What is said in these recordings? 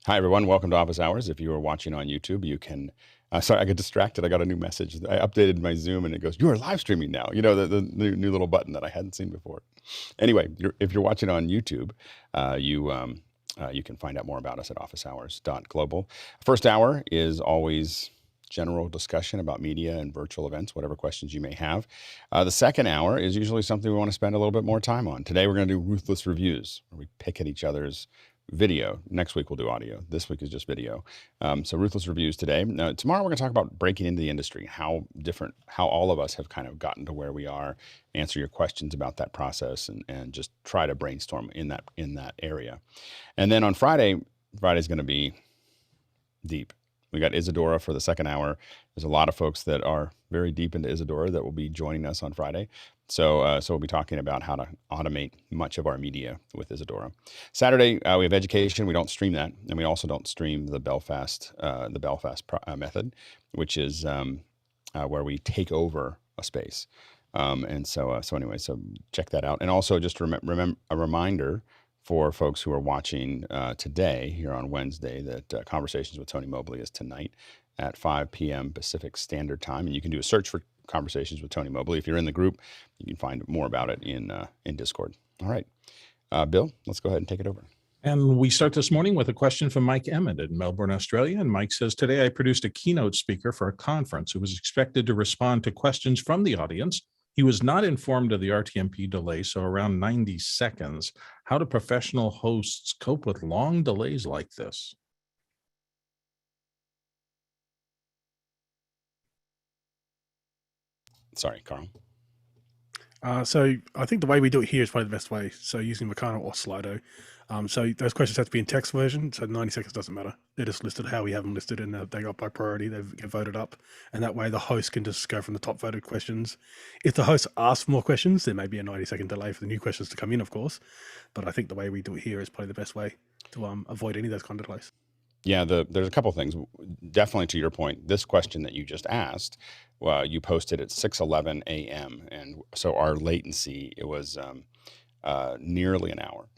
Hi, everyone. Welcome to Office Hours. If you are watching on YouTube, you can. Sorry, I got distracted. I got a new message. I updated my Zoom and it goes, "You are live streaming now." You know, the new little button that I hadn't seen before. Anyway, if you're watching on YouTube, you can find out more about us at officehours.global. First hour is always general discussion about media and virtual events, whatever questions you may have. The second hour is usually something we want to spend a little bit more time on. Today, we're going to do ruthless reviews, where we pick at each other's video. Next week, we'll do audio. This week is just video. So ruthless reviews today. Now, tomorrow, we're going to talk about breaking into the industry, how all of us have kind of gotten to where we are, answer your questions about that process, and just try to brainstorm in that area. And then on Friday's going to be deep. We got Isadora for the second hour. There's a lot of folks that are very deep into Isadora that will be joining us on Friday. So we'll be talking about how to automate much of our media with Isadora. Saturday, we have education. We don't stream that. And we also don't stream the Belfast method, which is where we take over a space. So check that out. And also just remember a reminder for folks who are watching today here on Wednesday that Conversations with Tony Mobley is tonight at 5 p.m. Pacific Standard Time. And you can do a search for Conversations with Tony Mobley. If you're in the group, you can find more about it in Discord. All right. Bill, let's go ahead and take it over. And we start this morning with a question from Mike Emmett in Melbourne, Australia. And Mike says, today I produced a keynote speaker for a conference who was expected to respond to questions from the audience. He was not informed of the RTMP delay, so around 90 seconds. How do professional hosts cope with long delays like this? Sorry, Carl. So I think the way we do it here is probably the best way. So using Mukana or Slido. So those questions have to be in text version. So 90 seconds doesn't matter. They're just listed how we have them listed, and they got by priority. They get voted up, and that way the host can just go from the top voted questions. If the host asks for more questions, there may be a 90-second delay for the new questions to come in, of course. But I think the way we do it here is probably the best way to avoid any of those kind of delays. Yeah, there's a couple things. Definitely to your point, this question that you just asked, you posted at 6:11 a.m. And so our latency, it was nearly an hour.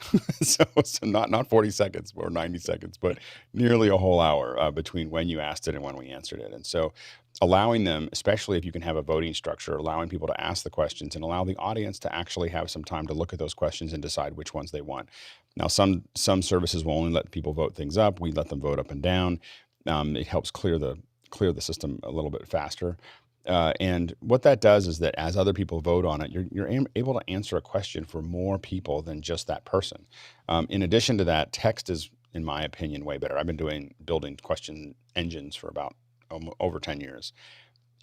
so not 40 seconds or 90 seconds, but nearly a whole hour between when you asked it and when we answered it. And so allowing them, especially if you can have a voting structure, allowing people to ask the questions and allow the audience to actually have some time to look at those questions and decide which ones they want. Now, some services will only let people vote things up. We let them vote up and down. It helps clear the system a little bit faster. And what that does is that as other people vote on it, you're able to answer a question for more people than just that person. In addition to that, text is, in my opinion, way better. I've been building question engines for about over 10 years.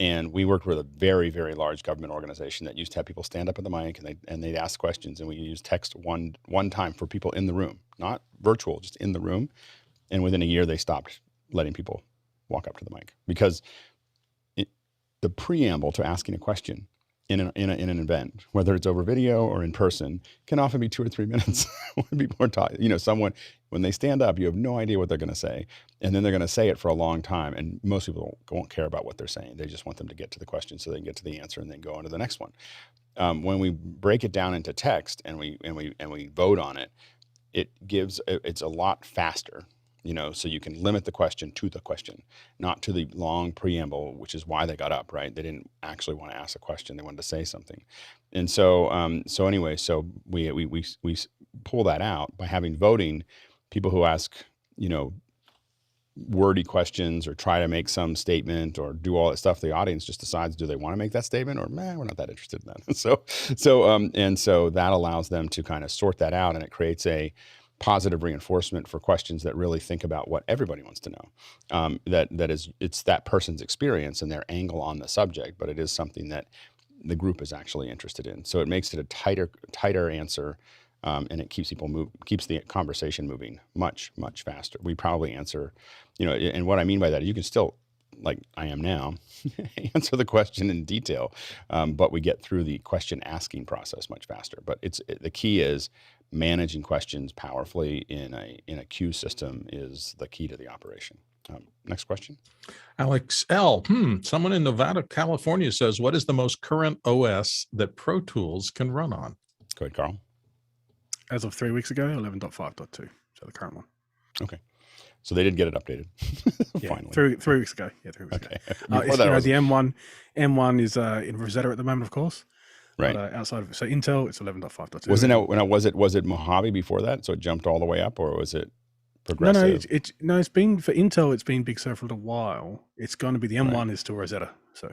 And we worked with a very, very large government organization that used to have people stand up at the mic and they'd ask questions, and we used text one time for people in the room, not virtual, just in the room. And within a year, they stopped letting people walk up to the mic because the preamble to asking a question in an event, whether it's over video or in person, can often be 2 or 3 minutes when people are talking. Someone, when they stand up, you have no idea what they're going to say. And then they're going to say it for a long time. And most people won't care about what they're saying. They just want them to get to the question so they can get to the answer and then go on to the next one. When we break it down into text and we vote on it, it's a lot faster. So you can limit the question to the question, not to the long preamble, which is why they got up, right? They didn't actually want to ask a question; they wanted to say something. And so we pull that out by having voting. People who ask, wordy questions or try to make some statement or do all that stuff, the audience just decides, do they want to make that statement, or we're not that interested in that. So that allows them to kind of sort that out, and it creates a positive reinforcement for questions that really think about what everybody wants to know. It's that person's experience and their angle on the subject, but it is something that the group is actually interested in. So it makes it a tighter answer, and it keeps the conversation moving much, much faster. We probably answer, and what I mean by that is you can still, like I am now, answer the question in detail, but we get through the question asking process much faster. But the key is managing questions powerfully in a queue system is the key to the operation. Next question. Alex L. Someone in Nevada, California says, what is the most current OS that Pro Tools can run on? Go ahead, Carl. As of 3 weeks ago, 11.5.2. So the current one. Okay. So they did get it updated. Yeah, Finally. 3 weeks ago. Yeah, 3 weeks Okay. ago. Before that was, the M1 is in Rosetta at the moment, of course. right. But outside of it, so Intel, it's 11.5.2. Wasn't it, was it Mojave before that? So it jumped all the way up, or was it progressive? It's been for Intel. It's been Big Sur for a while. It's going to be the M1 Right. is to Rosetta. So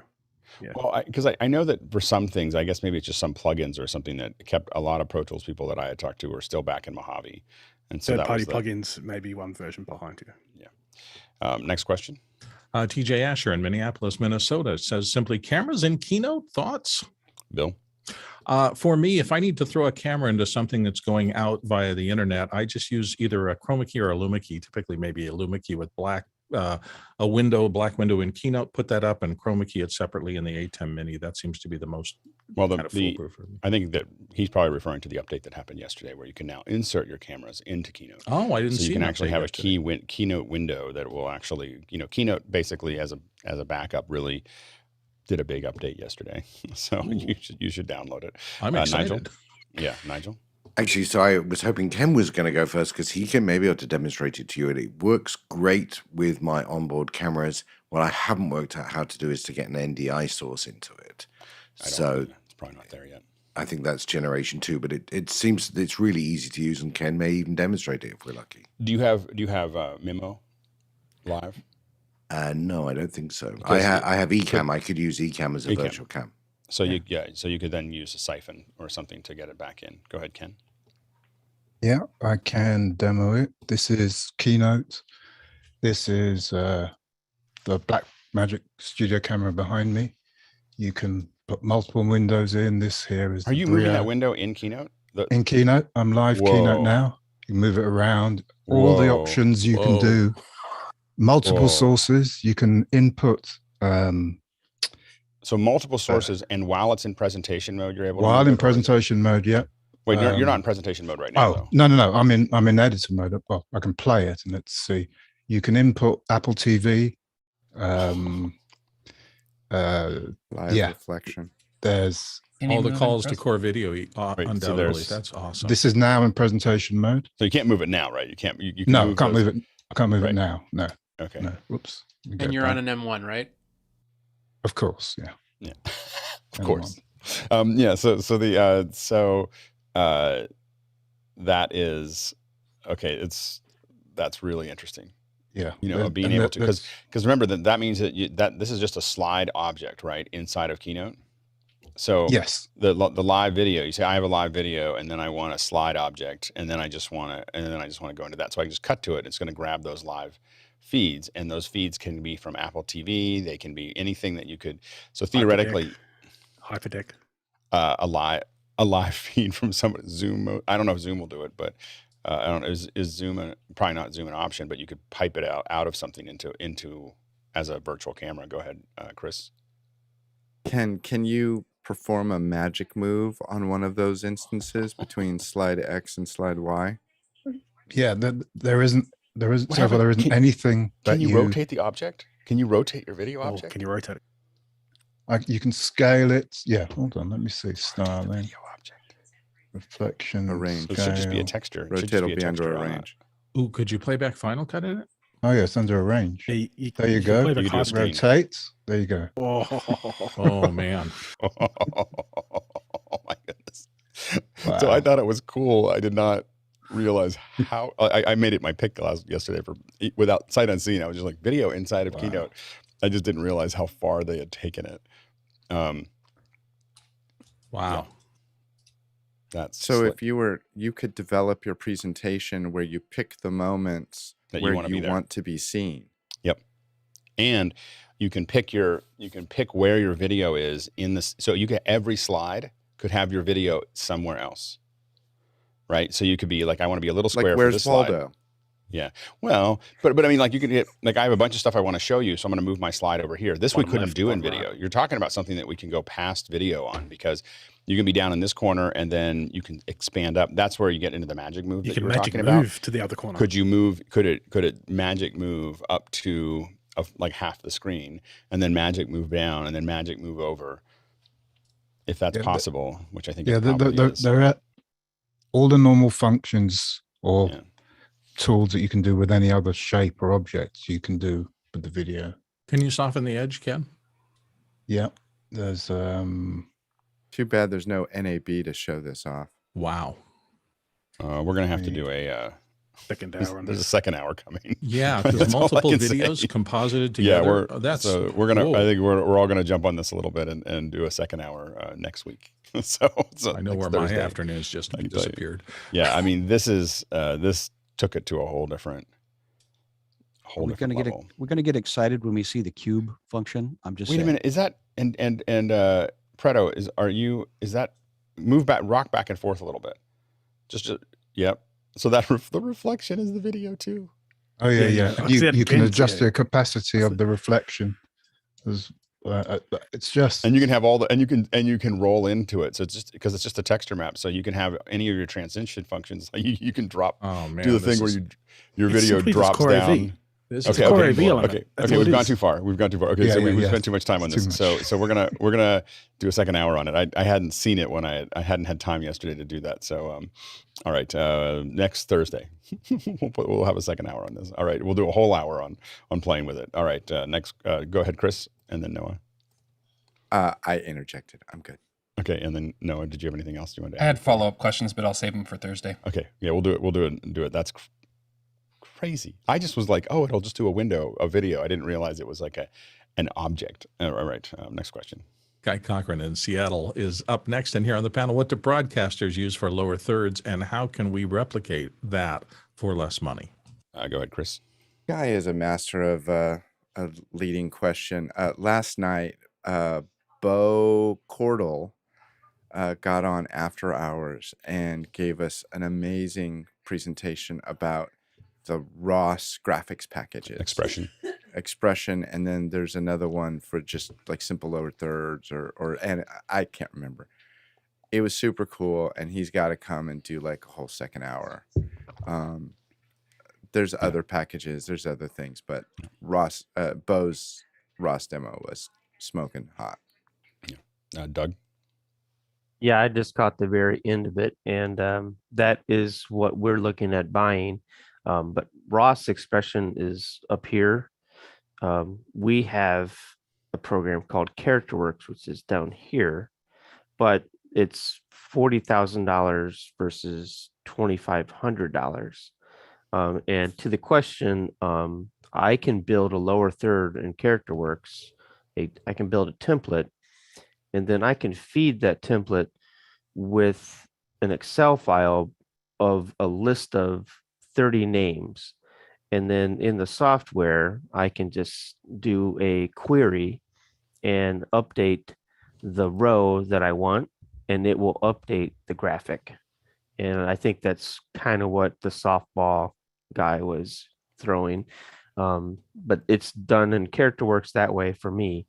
yeah. Well, because I know that for some things, I guess maybe it's just some plugins or something that kept a lot of Pro Tools people that I had talked to were still back in Mojave, and so that Third-party was plugins, maybe one version behind you. Yeah. Next question. TJ Asher in Minneapolis, Minnesota says simply, cameras in Keynote, thoughts? Bill. For me, if I need to throw a camera into something that's going out via the internet, I just use either a chroma key or a luma key, typically maybe a luma key with black window in Keynote, put that up and chroma key it separately in the ATEM Mini. That seems to be the most Well, kind of foolproof for me. I think that he's probably referring to the update that happened yesterday, where you can now insert your cameras into Keynote. Oh, I didn't see. So you can an actually update have yesterday. a Keynote window that will actually, Keynote basically as a backup really did a big update yesterday. So you should download it. I'm excited. Nigel? Yeah, Nigel. Actually, so I was hoping Ken was going to go first because he can maybe able to demonstrate it to you. And it works great with my onboard cameras. What I haven't worked out how to do is to get an NDI source into it. So it's probably not there yet. I think that's generation 2, but it seems that it's really easy to use, and Ken may even demonstrate it if we're lucky. Do you have Mimo live? No, I don't think so. Because I have eCam. I could use eCam as a eCam. virtual cam. So you could then use a siphon or something to get it back in. Go ahead, Ken. Yeah, I can demo it. This is Keynote. This is the Blackmagic Studio Camera behind me. You can put multiple windows in. This here is. Are you moving that window in Keynote? In Keynote, I'm live Keynote now. You can move it around. All the options you can do. Multiple sources. You can input. So multiple sources, and while it's in presentation mode, you're able to. While in presentation mode, yeah. Wait, you're not in presentation mode right now. Oh, no. I'm in editor mode. Well, I can play it, and let's see. You can input Apple TV. Live reflection. There's all the calls to core video. Undoubtedly, so that's awesome. This is now in presentation mode. So you can't move it now, right? You can't. You can no, I can't move it. I can't move it now. No. Okay. No. Whoops. And you're on an M1, right? Of course. Yeah. Yeah. Of course. Yeah. So that is okay. That's really interesting. Yeah. Being able to, because remember that means that this is just a slide object, right, inside of Keynote. So yes, the live video, you say I have a live video, and then I want a slide object, and then I just want to go into that. So I can just cut to it. It's going to grab those live feeds, and those feeds can be from Apple TV. They can be anything that you could. So theoretically, Hyperdeck, a live feed from somebody. Zoom. I don't know if Zoom will do it, but I don't know. Is Zoom probably not Zoom an option? But you could pipe it out of something into as a virtual camera. Go ahead, Chris. Can you perform a magic move on one of those instances between slide X and slide Y? Yeah, there isn't anything that can you rotate the object? Can you rotate your video object? Can you rotate it? You can scale it. Yeah, hold on. Let me see. Styling. Video object. Reflection. Arrange. So it should just be a texture. Rotate will be under arrange. Ooh, could you play back Final Cut in it? Oh yes, under arrange. There you go. Rotate. There you go. Oh man. Oh my goodness. Wow. So I thought it was cool. I did not realize how I made it my pick yesterday without sight unseen. I was just like video inside of Keynote. I just didn't realize how far they had taken it. Wow. Yeah. That's so if you could develop your presentation where you pick the moments that where you want to be seen. Yep. And you can pick where your video is in this. So every slide could have your video somewhere else. Right. So you could be like, I want to be a little square for this slide. Waldo? Yeah. Well, but I mean, like you can get, like I have a bunch of stuff I want to show you. So I'm going to move my slide over here. This we couldn't do in video. You're talking about something that we can go past video on, because you can be down in this corner and then you can expand up. That's where you get into the magic move that you were talking about. Move to the other corner. Could you move, could it magic move up to like half the screen, and then magic move down, and then magic move over, if that's possible, which I think it probably is. They're at all the normal functions or tools that you can do with any other shape or object you can do with the video. Can you soften the edge, Ken? Yeah, there's Too bad there's no NAB to show this off. Wow. We're gonna have to do a Second hour on there's a this. second hour coming. Yeah, because That's all I multiple can say. videos composited Yeah, together. we're gonna. whoa. I think we're all gonna jump on this a little bit and do a second hour next week. so I know next where Thursday. my afternoons just I can tell you. disappeared. Yeah, I mean this took it to a whole different We're gonna get excited when we see the cube function. I'm just Wait saying. a minute, is that and Preto is that move back, rock back and forth a little bit? Just yep. So that the reflection is the video too. oh yeah, Yeah, yeah. yeah. You can Pins, adjust yeah. the capacity of the reflection. It's just And you can have all the and you can roll into it. So it's just because it's just a texture map. So you can have any of your transition functions. Like you can drop Oh man, do the this thing where is- your It's video simply just drops Core AV. down. this Okay, is Core okay, AV element. okay, That's okay. all We've it gone is. too far. We've gone too far. Okay, Yeah, so yeah, we yeah. spent too much time on It's this. too So we're gonna do a second hour on it. I hadn't seen it when I hadn't had time yesterday to do that. So all right, next Thursday we'll have a second hour on this. All right, we'll do a whole hour on playing with it. All right, next go ahead, Chris, and then Noah. I interjected. I'm good. Okay, and then Noah, did you have anything else you wanted to I add? had follow-up questions, but I'll save them for Thursday. Okay, yeah, we'll do it. That's crazy. I just was like, oh, it'll just do a video. I didn't realize it was like an object. All right, next question. Guy Cochran in Seattle is up next. And here on the panel, what do broadcasters use for lower thirds, and how can we replicate that for less money? Go ahead, Chris. Guy is a master of a leading question. Last night, Bo Cordell got on After Hours and gave us an amazing presentation about the ROS graphics packages. Expression, and then there's another one for just like simple lower thirds or and I can't remember. It was super cool, and he's got to come and do like a whole second hour. There's other packages, there's other things, but Bo's ROS demo was smoking hot. Doug. Yeah, I just caught the very end of it, and that is what we're looking at buying. But ROS expression is up here. We have a program called CharacterWorks, which is down here, but it's $40,000 versus $2,500. And to the question, I can build a lower third in CharacterWorks. I can build a template, and then I can feed that template with an Excel file of a list of 30 names. And then in the software, I can just do a query and update the row that I want, and it will update the graphic. And I think that's kind of what the softball guy was throwing. But it's done in CharacterWorks that way for me.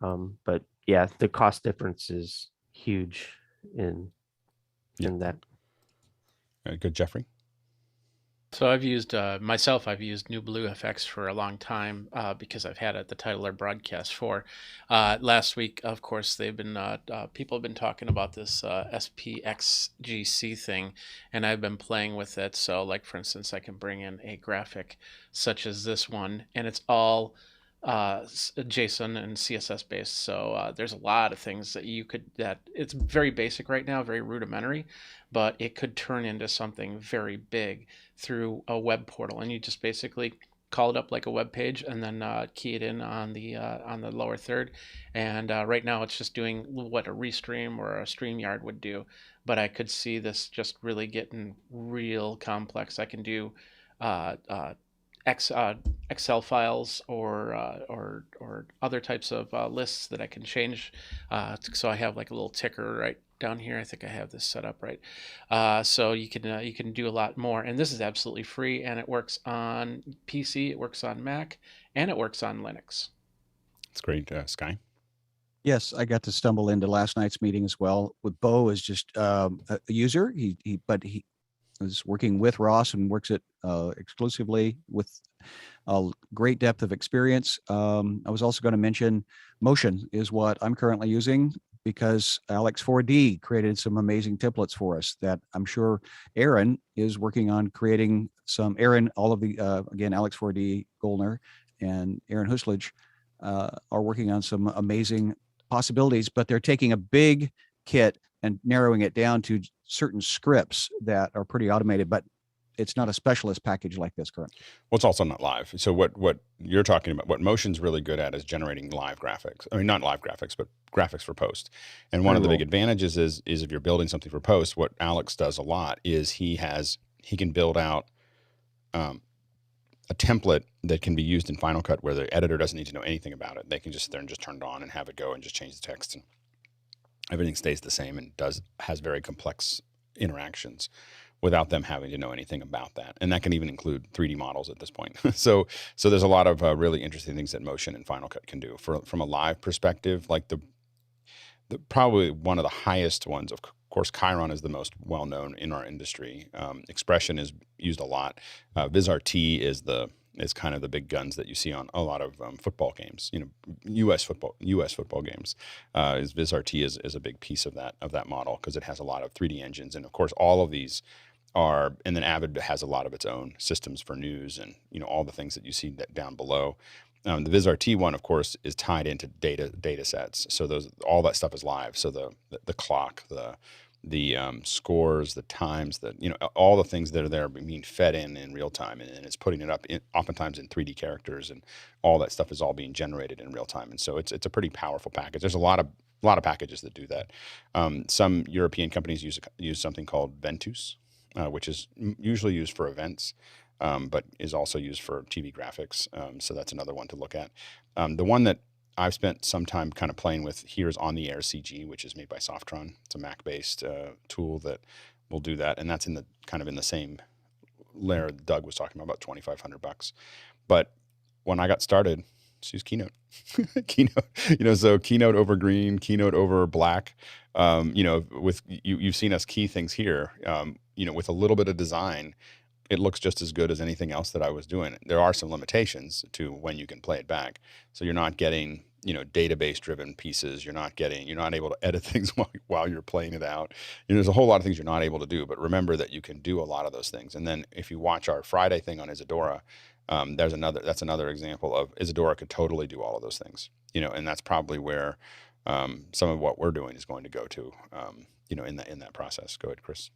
But yeah, the cost difference is huge in that. Good, Jeffrey. So I've used I've used New Blue FX for a long time because I've had it the titler broadcast for. Last week, of course, they've been people have been talking about this SPXGC thing, and I've been playing with it. So, like for instance, I can bring in a graphic such as this one, and it's all JSON and CSS based. So there's a lot of things that it's very basic right now, very rudimentary, but it could turn into something very big through a web portal. And you just basically call it up like a web page and then key it in on the lower third. And right now it's just doing what a Restream or a StreamYard would do. But I could see this just really getting real complex. I can do Excel files or other types of lists that I can change. So I have like a little ticker right down here. I think I have this set up right. So you can do a lot more. And this is absolutely free, and it works on PC, it works on Mac, and it works on Linux. It's great, Sky. Yes, I got to stumble into last night's meeting as well. With Bo is just a user. He is working with ROS and works it exclusively with a great depth of experience. I was also going to mention Motion is what I'm currently using because Alex 4D created some amazing templates for us that I'm sure Aaron is working on creating some. Aaron, all of the, again, Alex 4D, Goldner, and Aaron Huslage are working on some amazing possibilities, but they're taking a big kit and narrowing it down to certain scripts that are pretty automated, but it's not a specialist package like this currently. Well, it's also not live. So what you're talking about, what Motion's really good at is generating live graphics. I mean, not live graphics, but graphics for post. And one of the big advantages is if you're building something for post, what Alex does a lot is he can build out a template that can be used in Final Cut where the editor doesn't need to know anything about it. They can just sit there and just turn it on and have it go and just change the text, and everything stays the same and has very complex interactions without them having to know anything about that. And that can even include 3D models at this point. So there's a lot of really interesting things that Motion and Final Cut can do from a live perspective. Like the probably one of the highest ones, of course, Chiron is the most well-known in our industry. Expression is used a lot. VizRT is kind of the big guns that you see on a lot of football games. U.S. football games. Is VizRT is a big piece of that model because it has a lot of 3D engines, and of course all of these are. And then Avid has a lot of its own systems for news and all the things that you see down below. The VizRT one, of course, is tied into data sets. So all that stuff is live. So the clock, the scores, the times, all the things that are there being fed in real time, and it's putting it up oftentimes in 3D characters, and all that stuff is all being generated in real time. And so it's a pretty powerful package. There's a lot of packages that do that. Some European companies use something called Ventus, which is usually used for events, but is also used for TV graphics. So that's another one to look at. The one that I've spent some time kind of playing with here is On the Air CG, which is made by Softron. It's a Mac-based tool that will do that, and that's in the same layer Doug was talking about $2,500. But when I got started, just use Keynote. So Keynote over green, Keynote over black. With you've seen us key things here. With a little bit of design, it looks just as good as anything else that I was doing. There are some limitations to when you can play it back. So you're not getting, database driven pieces. You're not able to edit things while you're playing it out. There's a whole lot of things you're not able to do, but remember that you can do a lot of those things. And then if you watch our Friday thing on Isadora, that's another example of Isadora could totally do all of those things, and that's probably where some of what we're doing is going to go to, in that process. Go ahead, Chris.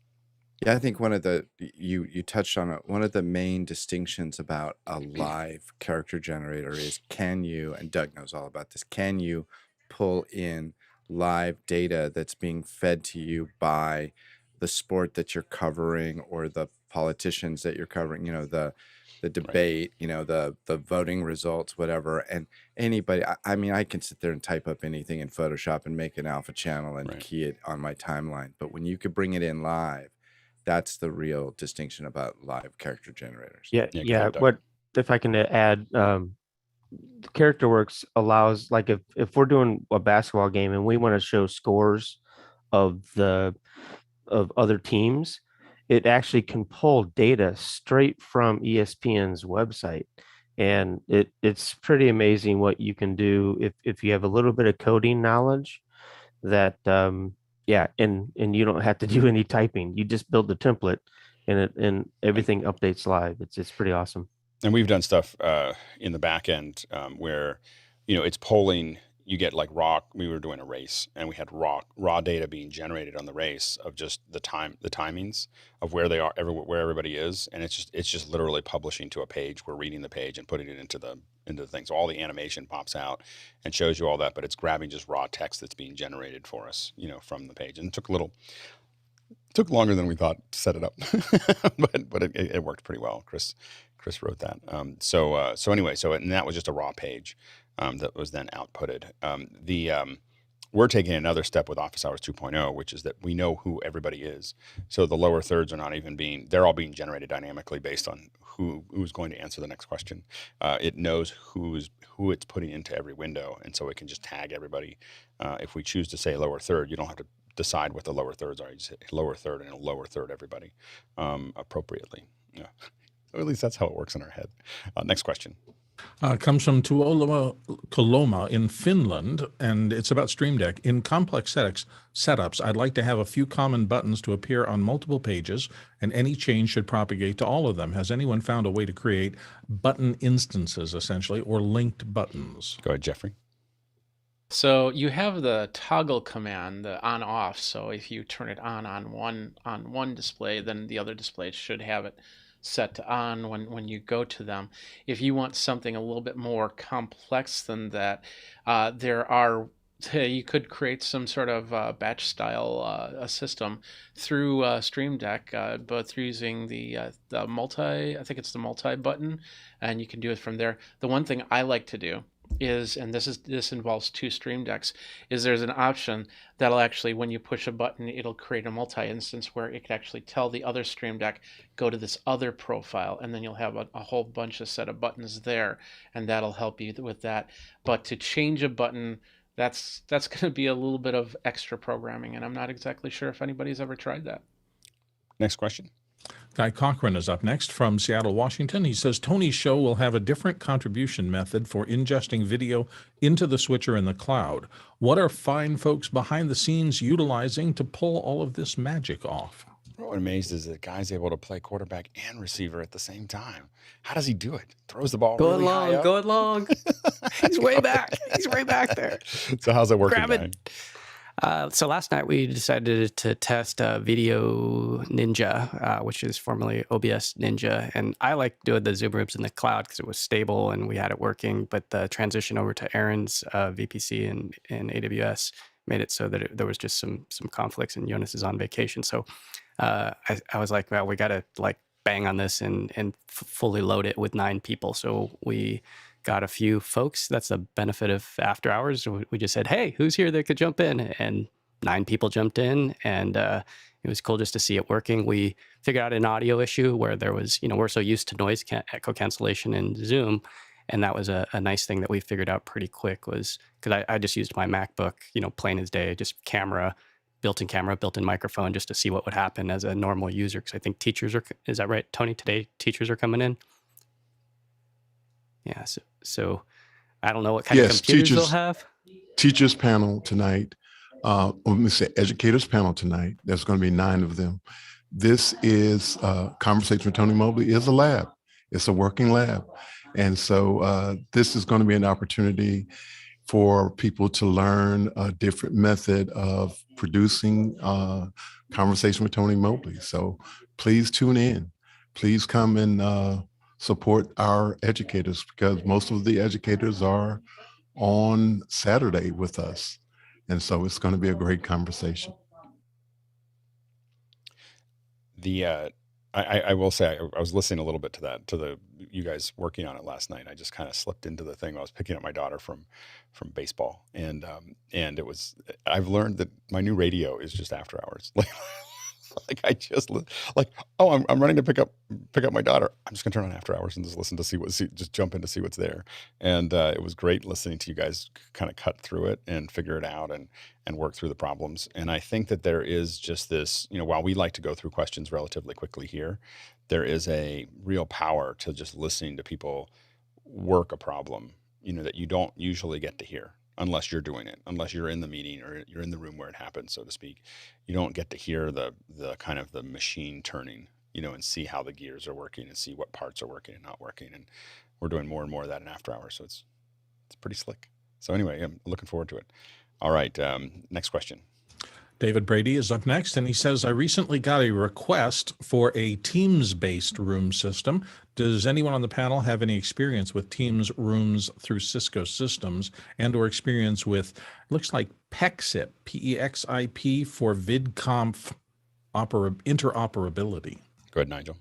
Yeah, I think one of the you touched on it. One of the main distinctions about a live character generator is and Doug knows all about this, can you pull in live data that's being fed to you by the sport that you're covering or the politicians that you're covering, the debate, the voting results, whatever. And anybody, I mean, I can sit there and type up anything in Photoshop and make an alpha channel and key it on my timeline. But when you could bring it in live, that's the real distinction about live character generators. Yeah. What if I can add? CharacterWorks allows, like, if we're doing a basketball game and we want to show scores of other teams, it actually can pull data straight from ESPN's website, and it's pretty amazing what you can do if you have a little bit of coding knowledge. That and you don't have to do any typing. You just build the template, and everything updates live. It's pretty awesome. And we've done stuff in the back end where, it's polling. You get like raw. We were doing a race, and we had raw data being generated on the race of just the timings of where they are, where everybody is, and it's just literally publishing to a page. We're reading the page and putting it into the thing. So all the animation pops out and shows you all that, but it's grabbing just raw text that's being generated for us, from the page. And it took longer than we thought to set it up, but it worked pretty well. Chris wrote that. And that was just a raw page that was then outputted. We're taking another step with Office Hours 2.0, which is that we know who everybody is. So the lower thirds are not even they're all being generated dynamically based on who's going to answer the next question. It knows who it's putting into every window, and so it can just tag everybody. If we choose to say lower third, you don't have to decide what the lower thirds are. You just hit lower third and it'll lower third everybody appropriately. Yeah. So at least that's how it works in our head. Next question. Comes from Tuola Koloma in Finland, and it's about Streamdeck. In complex setups, I'd like to have a few common buttons to appear on multiple pages, and any change should propagate to all of them. Has anyone found a way to create button instances, essentially, or linked buttons? Go ahead, Jeffrey. So you have the toggle command, the on-off. So if you turn it on one display, then the other display should have it set to on when you go to them. If you want something a little bit more complex than that, you could create some sort of batch style system through Streamdeck, but through using the multi, I think it's the multi button, and you can do it from there. The one thing I like to do is, and this involves two Streamdecks, is there's an option that'll actually, when you push a button, it'll create a multi-instance where it can actually tell the other Streamdeck, go to this other profile, and then you'll have a whole bunch of set of buttons there, and that'll help you with that. But to change a button, that's going to be a little bit of extra programming, and I'm not exactly sure if anybody's ever tried that. Next question. Guy Cochran is up next from Seattle, Washington. He says Tony's show will have a different contribution method for ingesting video into the switcher in the cloud. What are fine folks behind the scenes utilizing to pull all of this magic off? What amazed is that guy's able to play quarterback and receiver at the same time. How does he do it? Throws the ball really high up? Going long. He's way back. He's way back there. So how's that working? Grab it. So last night we decided to test VDO.Ninja, which is formerly OBS Ninja. And I like doing the Zoom rooms in the cloud because it was stable and we had it working. But the transition over to Aaron's VPC and AWS made it so that there was just some conflicts, and Jonas is on vacation. So I was like, well, we got to bang on this and fully load it with 9 people. So we got a few folks. That's the benefit of after hours. We just said, hey, who's here that could jump in? And 9 people jumped in, and it was cool just to see it working. We figured out an audio issue where there was, we're so used to noise echo cancellation in Zoom. And that was a nice thing that we figured out pretty quick, was because I just used my MacBook, plain as day, just built-in microphone, just to see what would happen as a normal user. Because I think teachers is that right, Tony? Today, teachers are coming in? Yeah, so I don't know what kind of computers they'll have. Teachers panel tonight. Let me say educators panel tonight. There's going to be 9 of them. This is Conversation with Tony Mobley is a lab. It's a working lab. And so this is going to be an opportunity for people to learn a different method of producing Conversation with Tony Mobley. So please tune in. Please come and support our educators, because most of the educators are on Saturday with us. And so it's going to be a great conversation. I will say I was listening a little bit to you guys working on it last night. I just kind of slipped into the thing. I was picking up my daughter from baseball, and I've learned that my new radio is just after hours. I'm running to pick up my daughter. I'm just gonna turn on after hours and just listen to just jump in to see what's there. And it was great listening to you guys kind of cut through it and figure it out and work through the problems. And I think that there is just this, while we like to go through questions relatively quickly here, there is a real power to just listening to people work a problem, that you don't usually get to hear. Unless you're doing it, unless you're in the meeting or you're in the room where it happens, so to speak, you don't get to hear the kind of the machine turning, and see how the gears are working and see what parts are working and not working. And we're doing more and more of that in after hours, so it's pretty slick. So anyway, I'm looking forward to it. All right, next question. David Brady is up next, and he says, I recently got a request for a Teams-based room system. Does anyone on the panel have any experience with Teams rooms through Cisco systems or experience with, looks like Pexip, P-E-X-I-P, for VidConf interoperability? Go ahead, Nigel.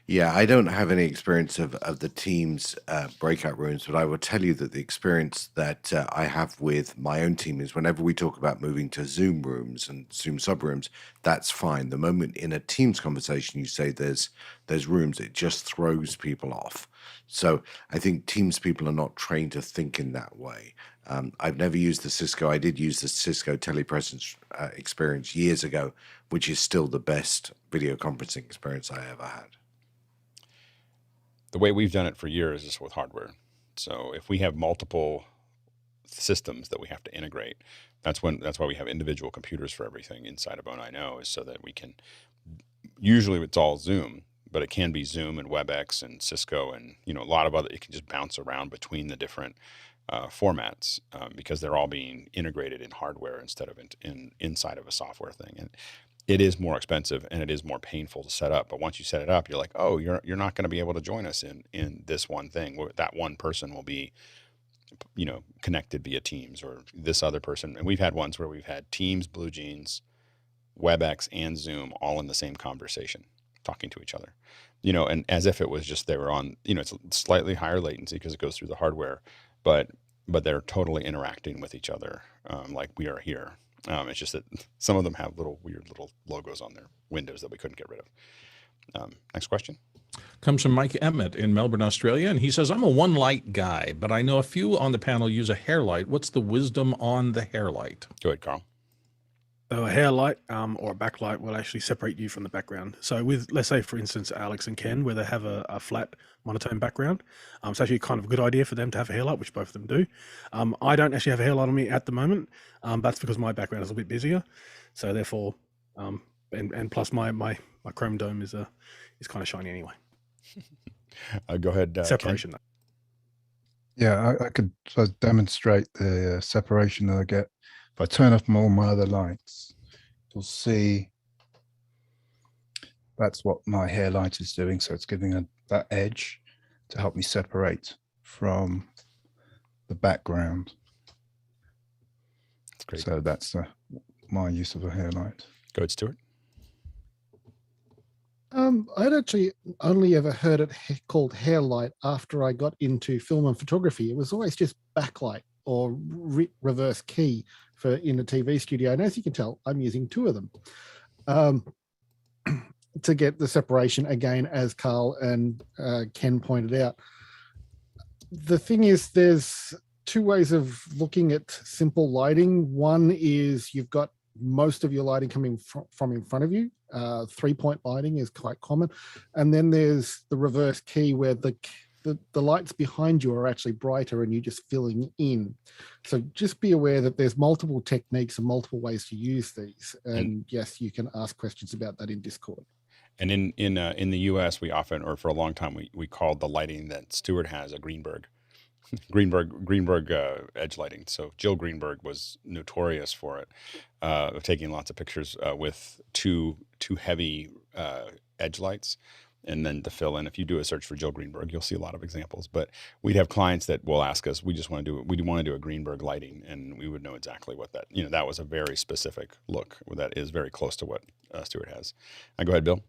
Yeah, I don't have any experience of the Teams breakout rooms, but I will tell you that the experience that I have with my own team is whenever we talk about moving to Zoom rooms and Zoom subrooms, that's fine. The moment in a Teams conversation you say there's rooms, it just throws people off. So I think Teams people are not trained to think in that way. I've never used the Cisco. I did use the Cisco telepresence experience years ago, which is still the best video conferencing experience I ever had. the way we've done it for years is with hardware. So if we have multiple systems that we have to integrate, that's why we have individual computers for everything inside of O9O, is so that we can, usually it's all Zoom, but it can be Zoom and WebEx and Cisco and, you know, a lot of other, it can just bounce around between the different formats because they're all being integrated in hardware instead of inside of a software thing. And it is more expensive and it is more painful to set up. But once you set it up, you're like, oh, you're not going to be able to join us in this one thing. That one person will be, you know, connected via Teams, or this other person. And we've had ones where we've had Teams, Blue Jeans, WebEx, and Zoom all in the same conversation, talking to each other, you know, and as if it was just, they were on, you know, it's slightly higher latency because it goes through the hardware, but they're totally interacting with each other like we are here. It's just that some of them have weird little logos on their windows that we couldn't get rid of. Next question. Comes from Mike Emmett in Melbourne, Australia. And he says, I'm a one light guy, but I know a few on the panel use a hair light. What's the wisdom on the hair light? Go ahead, Carl. So a hair light or a backlight will actually separate you from the background. So with, let's say, for instance, Alex and Ken, where they have a flat monotone background, it's actually kind of a good idea for them to have a hair light, which both of them do. I don't actually have a hair light on me at the moment. That's because my background is a little bit busier. So therefore, and plus my chrome dome is kind of shiny anyway. Go ahead. Separation. Yeah, I could demonstrate the separation that I get. If I turn off all my other lights, you'll see that's what my hair light is doing. So it's giving that edge to help me separate from the background. That's great. So that's my use of a hair light. Go ahead, Stuart. I'd actually only ever heard it called hair light after I got into film and photography. It was always just backlight or reverse key in a TV studio. And as you can tell, I'm using two of them to get the separation again, as Carl and Ken pointed out. The thing is, there's two ways of looking at simple lighting. One is you've got most of your lighting coming from in front of you. 3-point lighting is quite common. And then there's the reverse key where the lights behind you are actually brighter and you're just filling in. So just be aware that there's multiple techniques and multiple ways to use these. And yes, you can ask questions about that in Discord. And in the US, we often, or for a long time, we called the lighting that Stuart has a Greenberg edge lighting. So Jill Greenberg was notorious for it, of taking lots of pictures with too heavy edge lights. And then to fill in, if you do a search for Jill Greenberg, you'll see a lot of examples. But we'd have clients that will ask us, we want to do a Greenberg lighting, and we would know exactly what that, you know, that was a very specific look that is very close to what Stuart has. Go ahead, Bill.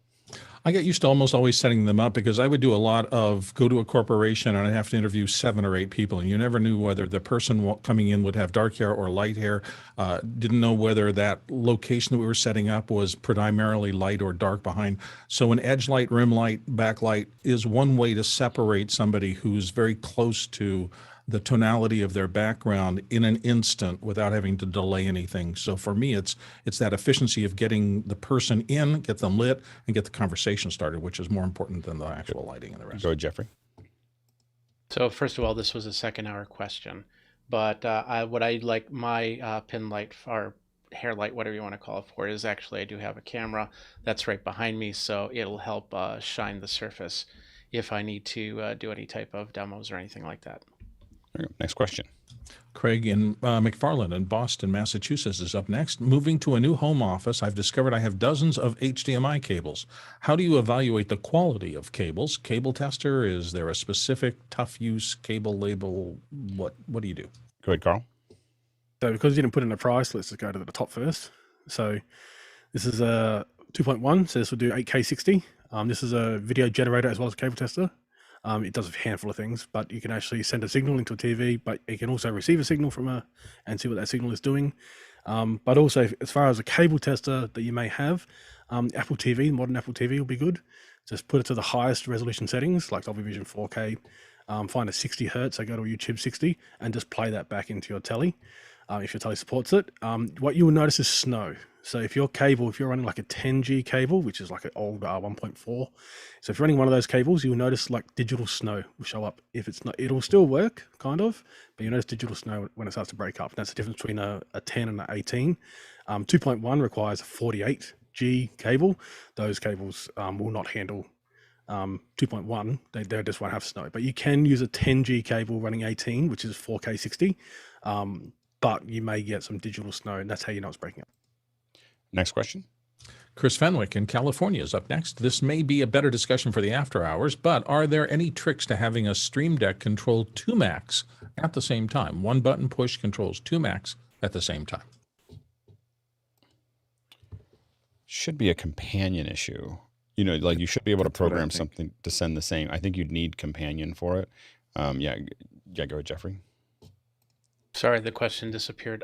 I get used to almost always setting them up because I would do a lot of go to a corporation and I'd have to interview 7 or 8 people, and you never knew whether the person coming in would have dark hair or light hair. Didn't know whether that location that we were setting up was primarily light or dark behind. So an edge light, rim light, backlight is one way to separate somebody who's very close to the tonality of their background in an instant without having to delay anything. So for me, it's that efficiency of getting the person in, get them lit, and get the conversation started, which is more important than the actual lighting and the rest. Go ahead, Jeffrey. So first of all, this was a second-hour question, but what I like my pin light or hair light, whatever you want to call it for, is actually I do have a camera that's right behind me, so it'll help shine the surface if I need to do any type of demos or anything like that. There you go. Next question. Craig in McFarland in Boston, Massachusetts is up next. Moving to a new home office, I've discovered I have dozens of HDMI cables. How do you evaluate the quality of cables? Cable tester, is there a specific tough use cable label? What do you do? Go ahead, Carl. So because you didn't put in a price, let's just go to the top first. So this is a 2.1, so this will do 8K 60. This is a video generator as well as a cable tester. It does a handful of things, but you can actually send a signal into a TV, but it can also receive a signal from and see what that signal is doing. But also, as far as a cable tester that you may have, Apple TV, modern Apple TV will be good. Just put it to the highest resolution settings, like Dolby Vision 4K. Find a 60 hertz, so go to a YouTube 60, and just play that back into your telly, if your telly supports it. What you will notice is snow. So if you're running like a 10G cable, which is like an old R1.4, so if you're running one of those cables, you'll notice like digital snow will show up. If it's not, it'll still work kind of, but you notice digital snow when it starts to break up. That's the difference between a 10 and an 18. 2.1 requires a 48G cable. Those cables will not handle 2.1. They just won't have snow. But you can use a 10G cable running 18, which is 4K 60. But you may get some digital snow, and that's how you know it's breaking up. Next question. Chris Fenwick in California is up next. This may be a better discussion for the after hours, but are there any tricks to having a Streamdeck control two Macs at the same time? One button push controls two Macs at the same time. Should be a companion issue. You know, like you should be able to That's what I program think. something to send the same. I think you'd need companion for it. Yeah, go ahead, Jeffrey. Sorry, the question disappeared.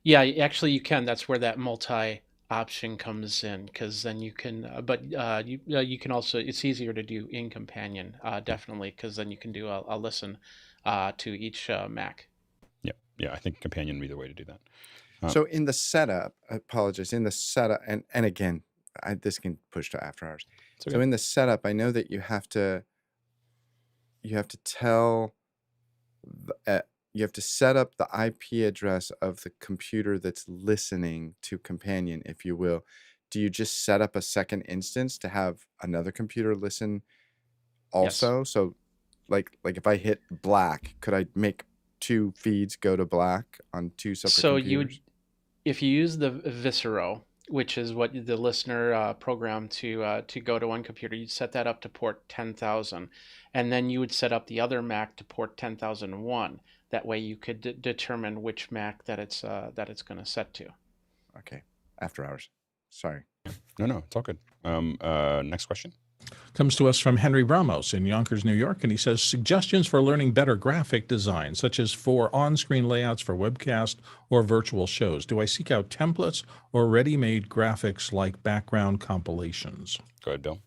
Yeah, actually you can. That's where that multi option comes in, because then you can, you can also, it's easier to do in companion, definitely, because then you can do a listen to each Mac. Yeah, I think companion would be the way to do that. So in the setup, I apologize, in the setup, and again, this can push to after hours. It's okay. So in the setup, I know that you have to tell, you have to set up the IP address of the computer that's listening to companion, if you will. Do you just set up a second instance to have another computer listen also? Yes. So like if I hit black, could I make two feeds go to black on two separate So computers? if you use the Visero, which is what the listener programmed to go to one computer, you'd set that up to port 10,000, and then you would set up the other Mac to port 10,001. That way you could determine which Mac that it's going to set to. Okay, after hours. Sorry. No, it's all good. Next question. Comes to us from Henry Ramos in Yonkers, New York, and he says, suggestions for learning better graphic design, such as for on-screen layouts for webcast or virtual shows. Do I seek out templates or ready-made graphics like background compilations? Go ahead, Bill.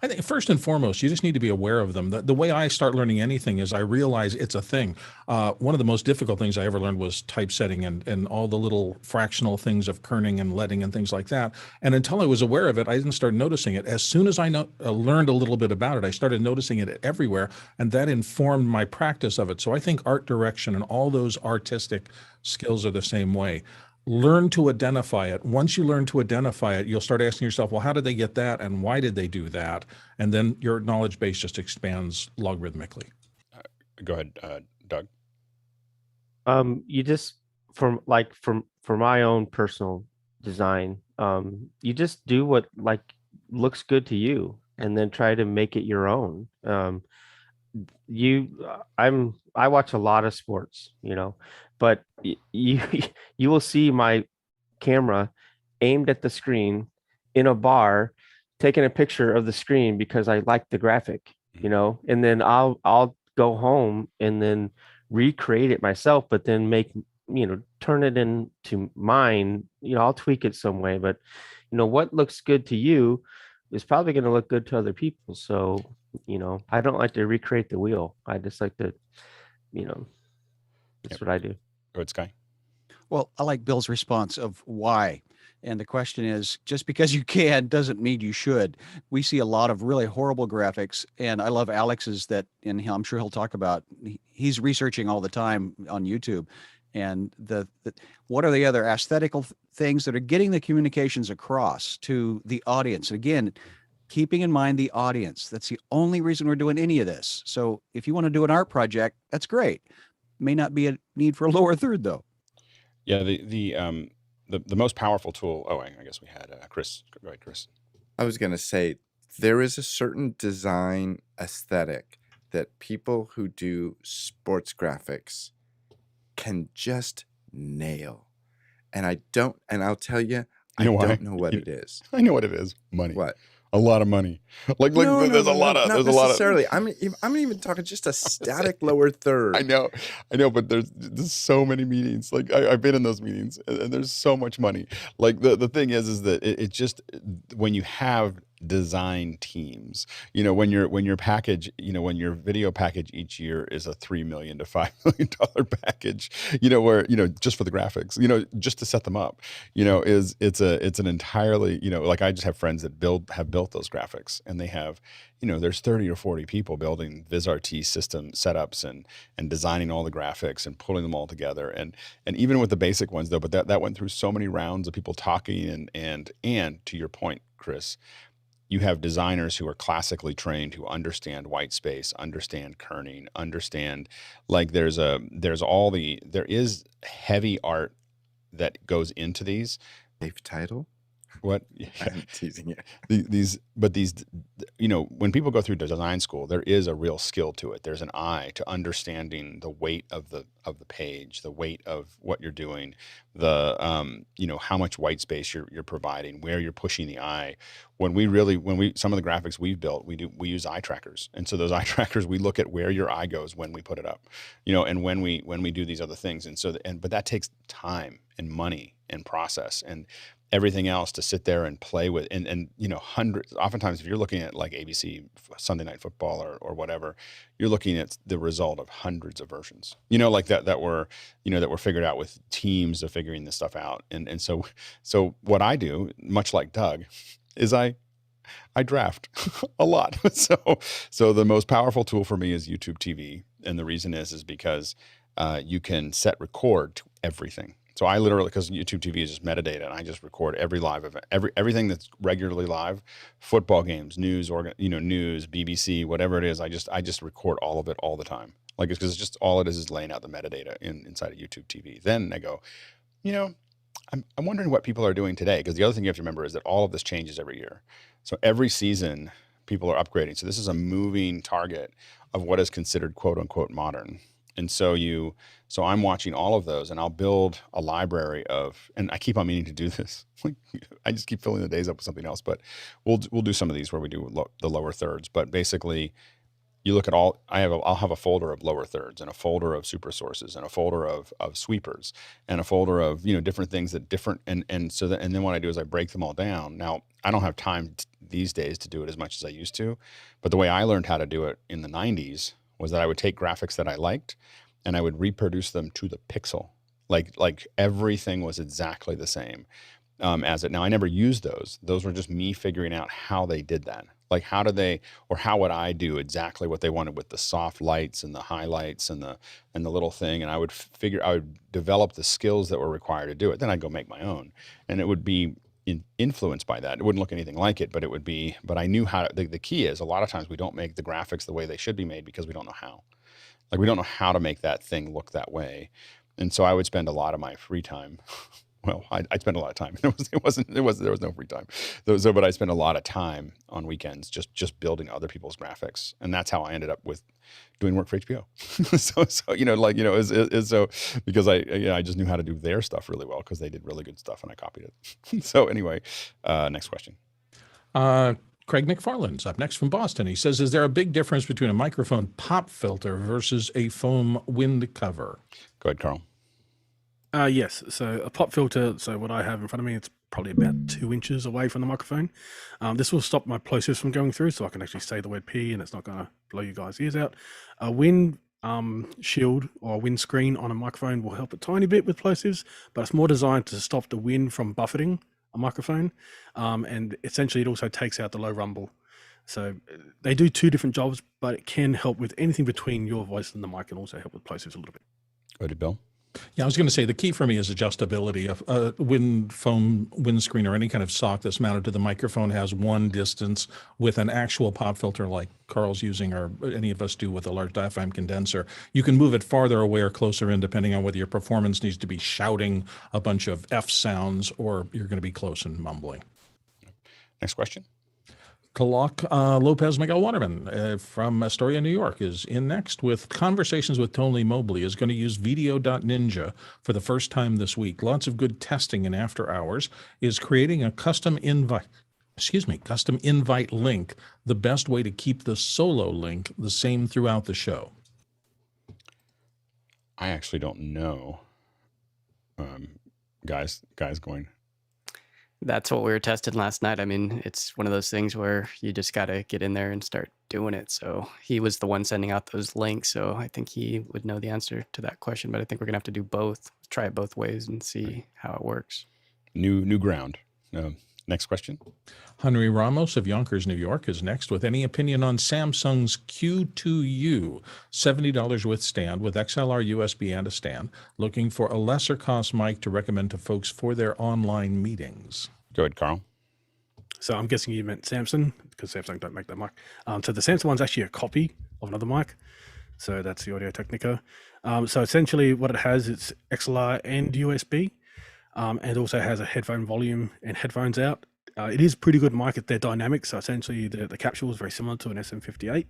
I think first and foremost, you just need to be aware of them. The way I start learning anything is I realize it's a thing. One of the most difficult things I ever learned was typesetting and all the little fractional things of kerning and leading and things like that. And until I was aware of it, I didn't start noticing it. As soon as I learned a little bit about it, I started noticing it everywhere, and that informed my practice of it. So I think art direction and all those artistic skills are the same way. Learn to identify it. Once you learn to identify it, you'll start asking yourself, well, how did they get that? And why did they do that? And then your knowledge base just expands logarithmically. Go ahead, Doug. You just, for my own personal design, you just do what like looks good to you and then try to make it your own. I watch a lot of sports, but you will see my camera aimed at the screen in a bar, taking a picture of the screen because I like the graphic, and then I'll go home and then recreate it myself, but then turn it into mine. I'll tweak it some way, but what looks good to you is probably going to look good to other people. So, I don't like to recreate the wheel. I just like to, that's what I do. Go ahead, Sky. Well, I like Bill's response of why. And the question is, just because you can doesn't mean you should. We see a lot of really horrible graphics, and I love Alex's and I'm sure he'll talk about, he's researching all the time on YouTube. And what are the other aesthetical things that are getting the communications across to the audience? Again, keeping in mind the audience. That's the only reason we're doing any of this. So if you want to do an art project, that's great. May not be a need for a lower third, though. Yeah, the most powerful tool. Oh, I guess we had Chris. Go ahead, Chris. I was going to say, there is a certain design aesthetic that people who do sports graphics can just nail. And I'll tell you, I don't know what it is. I know what it is. Money. What? A lot of money. There's a lot of. Not necessarily. I'm even talking just a static lower third. I know, but there's so many meetings. Like I've been in those meetings, and there's so much money. Like the thing is that it just, when you have design teams. When your package, when your video package each year is a $3 million to $5 million package, where, just for the graphics, just to set them up, it's an entirely, like I just have friends that have built those graphics, and they have, there's 30 or 40 people building VizRT system setups and designing all the graphics and pulling them all together. And even with the basic ones though, but that went through so many rounds of people talking and to your point, Chris, you have designers who are classically trained, who understand white space, understand kerning, understand, like there is heavy art that goes into these. Safe title? What? I'm teasing you. These, when people go through design school, there is a real skill to it. There's an eye to understanding the weight of the page, the weight of what you're doing, the how much white space you're providing, where you're pushing the eye. When some of the graphics we've built, we use eye trackers, and so those eye trackers, we look at where your eye goes when we put it up, and when we do these other things, but that takes time and money and process and everything else to sit there and play with, and hundreds. Oftentimes, if you're looking at like ABC Sunday Night Football or whatever, you're looking at the result of hundreds of versions. Like that were figured out with teams of figuring this stuff out. And so what I do, much like Doug, is I draft a lot. So the most powerful tool for me is YouTube TV, and the reason is because you can set record to everything. So I literally, because YouTube TV is just metadata, and I just record every live event, everything that's regularly live, football games, news, news, BBC, whatever it is. I just record all of it all the time. Like, because it's just all it is laying out the metadata inside of YouTube TV. Then I go, I'm wondering what people are doing today, because the other thing you have to remember is that all of this changes every year. So every season, people are upgrading. So this is a moving target of what is considered quote unquote modern. And so I'm watching all of those, and I'll build a library of, and I keep on meaning to do this. I just keep filling the days up with something else, but we'll do some of these where we do the lower thirds. But basically, you look at I'll have a folder of lower thirds, and a folder of super sources, and a folder of sweepers, and a folder of different things that different, and then what I do is I break them all down. Now I don't have time these days to do it as much as I used to, but the way I learned how to do it in the 90s was that I would take graphics that I liked, and I would reproduce them to the pixel. Like everything was exactly the same as it. Now I never used those. Those were just me figuring out how they did that. Like how would I do exactly what they wanted with the soft lights and the highlights and the little thing. And I would develop the skills that were required to do it. Then I'd go make my own, and it would be influenced by that. It wouldn't look anything like it, but I knew how to, the key is a lot of times we don't make the graphics the way they should be made because we don't know how. Like we don't know how to make that thing look that way. And so I would spend a lot of my free time. Well, I'd spend a lot of time. There was no free time. But I spent a lot of time on weekends just building other people's graphics. And that's how I ended up with doing work for HBO. So because I just knew how to do their stuff really well, because they did really good stuff and I copied it. So anyway, next question. Craig McFarland's up next from Boston. He says, is there a big difference between a microphone pop filter versus a foam wind cover? Go ahead, Carl. Yes. So a pop filter, so what I have in front of me, it's probably about 2 inches away from the microphone. This will stop my plosives from going through, so I can actually say the word P and it's not going to blow you guys' ears out. A wind shield or a wind screen on a microphone will help a tiny bit with plosives, but it's more designed to stop the wind from buffeting a microphone. And essentially it also takes out the low rumble. So they do 2 different jobs, but it can help with anything between your voice and the mic, and also help with plosives a little bit. Go ahead, Bill. Yeah, I was going to say the key for me is adjustability. A foam windscreen or any kind of sock that's mounted to the microphone has one distance. With an actual pop filter like Carl's using, or any of us do with a large diaphragm condenser, you can move it farther away or closer in, depending on whether your performance needs to be shouting a bunch of F sounds or you're going to be close and mumbling. Next question. Kalak Lopez Miguel Waterman from Astoria, New York is in next with conversations with Tony Mobley. Is going to use VDO.Ninja for the first time this week. Lots of good testing in after hours. Is creating a custom invite link the best way to keep the solo link the same throughout the show? I actually don't know. Guys going. That's what we were testing last night. I mean, it's one of those things where you just got to get in there and start doing it. So he was the one sending out those links. So I think he would know the answer to that question. But I think we're going to have to do both, try it both ways and see how it works. New ground. Next question. Henry Ramos of Yonkers, New York is next with any opinion on Samsung's Q2U, $70 with stand with XLR USB and a stand, looking for a lesser cost mic to recommend to folks for their online meetings. Go ahead, Carl. So I'm guessing you meant Samsung, because Samsung don't make that mic. So the Samsung one's actually a copy of another mic. So that's the Audio Technica. So essentially what it has, it's XLR and USB, and also has a headphone volume and headphones out. It is pretty good mic. They're dynamic, so essentially the capsule is very similar to an SM58.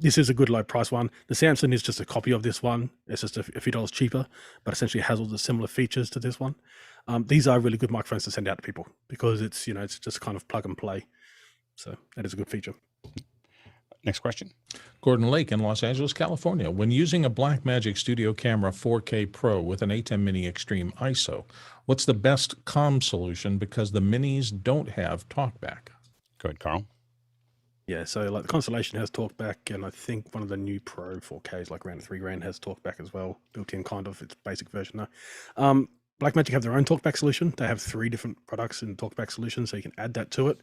This is a good low price one. The Samsung is just a copy of this one. It's just a few dollars cheaper, but essentially has all the similar features to this one. These are really good microphones to send out to people because it's just kind of plug and play. So that is a good feature. Next question. Gordon Lake in Los Angeles, California. When using a Blackmagic Studio Camera 4K Pro with an ATEM Mini Extreme ISO, what's the best comm solution because the minis don't have Talkback? Go ahead, Carl. Yeah, so like the Constellation has Talkback, and I think one of the new Pro 4Ks, like around $3,000, has Talkback as well, built in kind of its basic version though. Blackmagic have their own Talkback solution. They have 3 different products in Talkback solutions, so you can add that to it.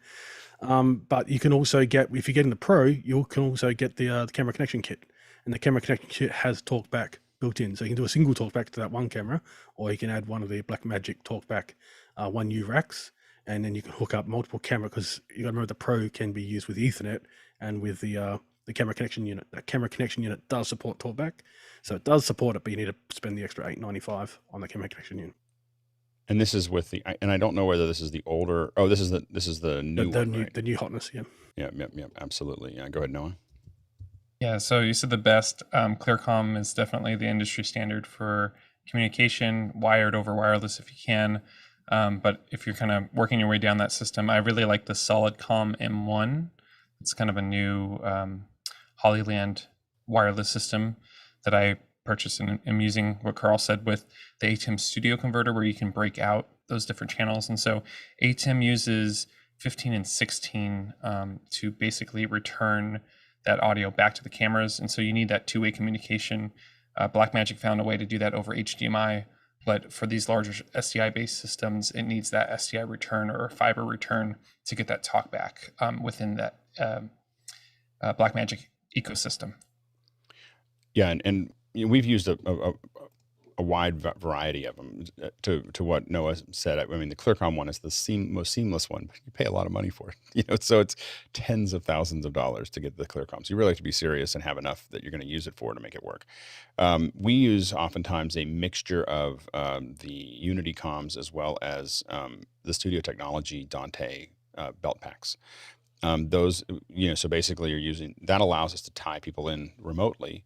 But you can also get, if you're getting the Pro, you can also get the camera connection kit, and the camera connection kit has Talkback built in, so you can do a single Talkback to that one camera, or you can add one of the Blackmagic Talkback 1U racks, and then you can hook up multiple camera, because you got to remember the Pro can be used with Ethernet and with the camera connection unit. That camera connection unit does support Talkback, so it does support it, but you need to spend the extra $895 on the camera connection unit. And this is with the, and I don't know whether this is the older. Oh, this is the new one, right? The new hotness, yeah. Yeah, absolutely. Yeah, go ahead, Noah. Yeah, so you said the best. ClearComm is definitely the industry standard for communication, wired over wireless if you can. But if you're kind of working your way down that system, I really like the SolidComm M1. It's kind of a new Hollyland wireless system that I purchased, and I'm using what Carl said with the ATEM Studio Converter, where you can break out those different channels. And so ATEM uses 15 and 16 to basically return that audio back to the cameras. And so you need that two-way communication. Blackmagic found a way to do that over HDMI, but for these larger SDI-based systems, it needs that SDI return or fiber return to get that talkback within that Blackmagic ecosystem. Yeah, and we've used a wide variety of them. To what Noah said, I mean, the ClearComm one is the most seamless one, but you pay a lot of money for it. So it's tens of thousands of dollars to get the ClearComm. So you really have to be serious and have enough that you're going to use it for to make it work. We use oftentimes a mixture of the Unity comms as well as the Studio Technology Dante belt packs. Those, so basically you're using, that allows us to tie people in remotely.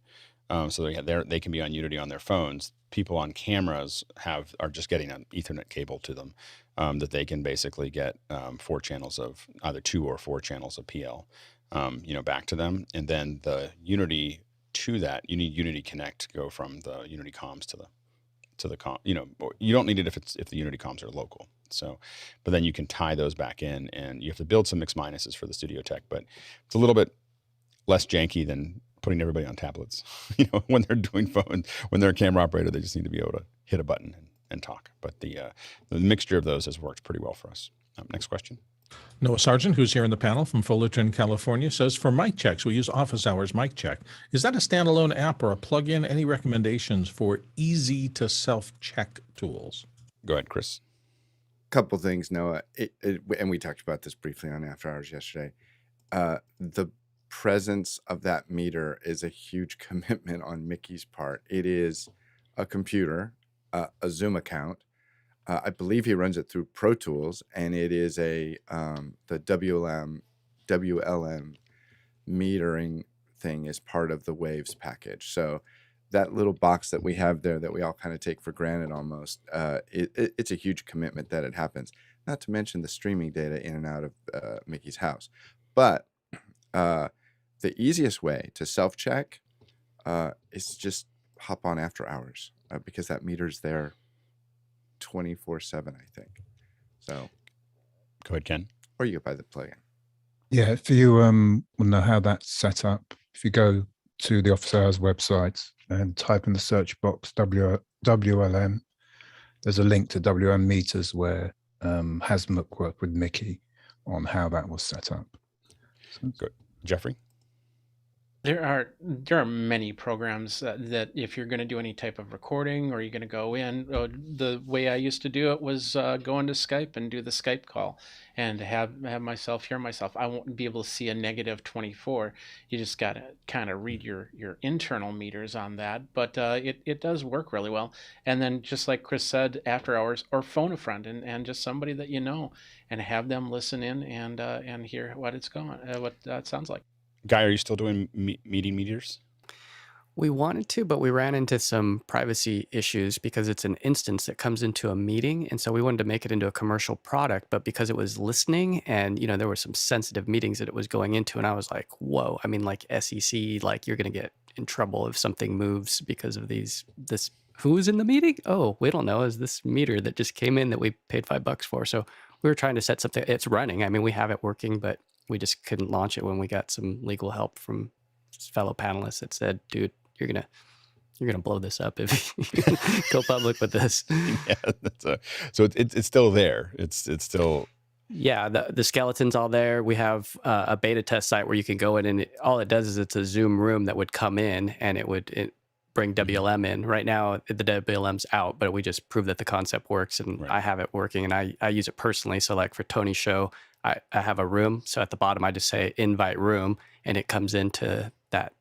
So they can be on Unity on their phones. People on cameras are just getting an Ethernet cable to them that they can basically get 4 channels of either 2 or 4 channels of PL, back to them. And then the Unity to that, you need Unity Connect to go from the Unity comms to the comm. You don't need it if the Unity comms are local. So, but then you can tie those back in, and you have to build some mix minuses for the Studio Tech, but it's a little bit less janky than putting everybody on tablets. When they're doing when they're a camera operator, they just need to be able to hit a button and talk. But the mixture of those has worked pretty well for us. Next question. Noah Sargent, who's here in the panel from Fullerton, California, says, for mic checks, we use Office Hours Miccheck. Is that a standalone app or a plugin? Any recommendations for easy to self-check tools? Go ahead, Chris. Couple things, Noah. And we talked about this briefly on After Hours yesterday. The presence of that meter is a huge commitment on Mickey's part. It is a computer, a Zoom account. I believe he runs it through Pro Tools, and it is the WLM metering thing is part of the Waves package. So that little box that we have there that we all kind of take for granted almost, it's a huge commitment that it happens. Not to mention the streaming data in and out of Mickey's house. But the easiest way to self-check is just hop on After Hours because that meter's there 24/7, I think. So Go ahead, Ken. Or you buy the plugin. Yeah, if you want to know how that's set up, if you go to the office hours website and type in the search box WLM, there's a link to WM meters where Hasmuk worked with Mickey on how that was set up. Good. Jeffrey? There are many programs that if you're going to do any type of recording or you're going to go in, the way I used to do it was go into Skype and do the Skype call and have myself hear myself. I won't be able to see a negative 24. You just got to kind of read your internal meters on that, but it does work really well. And then just like Chris said, after hours, or phone a friend and just somebody that you know, and have them listen in and hear what it's going, what that sounds like. Guy, are you still doing meeting meters? We wanted to, but we ran into some privacy issues because it's an instance that comes into a meeting. And so we wanted to make it into a commercial product, but because it was listening and, there were some sensitive meetings that it was going into. And I was like, whoa, I mean, like SEC, like you're going to get in trouble if something moves because of this, who's in the meeting? Oh, we don't know. Is this meter that just came in that we paid $5 for? So we were trying to set something, it's running. I mean, we have it working, but we just couldn't launch it when we got some legal help from fellow panelists that said, dude, you're gonna blow this up if you go public with this. Yeah, so it's still there. It's still. Yeah, the skeleton's all there. We have a beta test site where you can go in, and all it does is it's a Zoom room that would come in, and it would bring WLM in. Right now, the WLM's out, but we just proved that the concept works, and Right. I have it working, and I use it personally. So like for Tony's show, I have a room. So at the bottom, I just say invite room, and it comes into that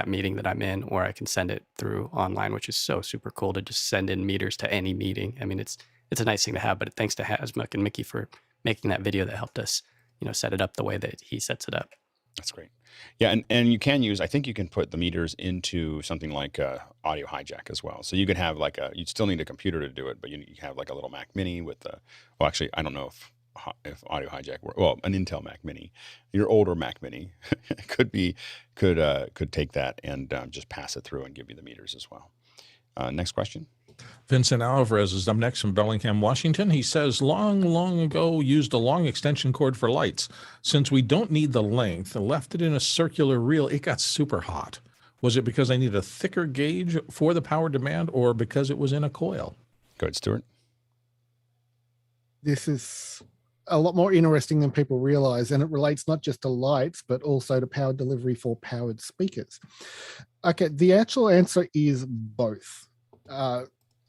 meeting that I'm in, or I can send it through online, which is so super cool to just send in meters to any meeting. I mean, it's a nice thing to have, but thanks to Hasmuk and Mickey for making that video that helped us, set it up the way that he sets it up. That's great. Yeah, and you can use, I think you can put the meters into something like audio hijack as well. So you could have you still need a computer to do it, but you have like a little Mac Mini with well, actually, I don't know if audio hijack works. Well, an Intel Mac Mini, your older Mac Mini could take that and just pass it through and give you the meters as well. Next question. Vincent Alvarez is up next from Bellingham, Washington. He says, long ago, used a long extension cord for lights. Since we don't need the length, I left it in a circular reel. It got super hot. Was it because I needed a thicker gauge for the power demand or because it was in a coil? Go ahead, Stuart. This is a lot more interesting than people realize, and it relates not just to lights, but also to power delivery for powered speakers. Okay, the actual answer is both.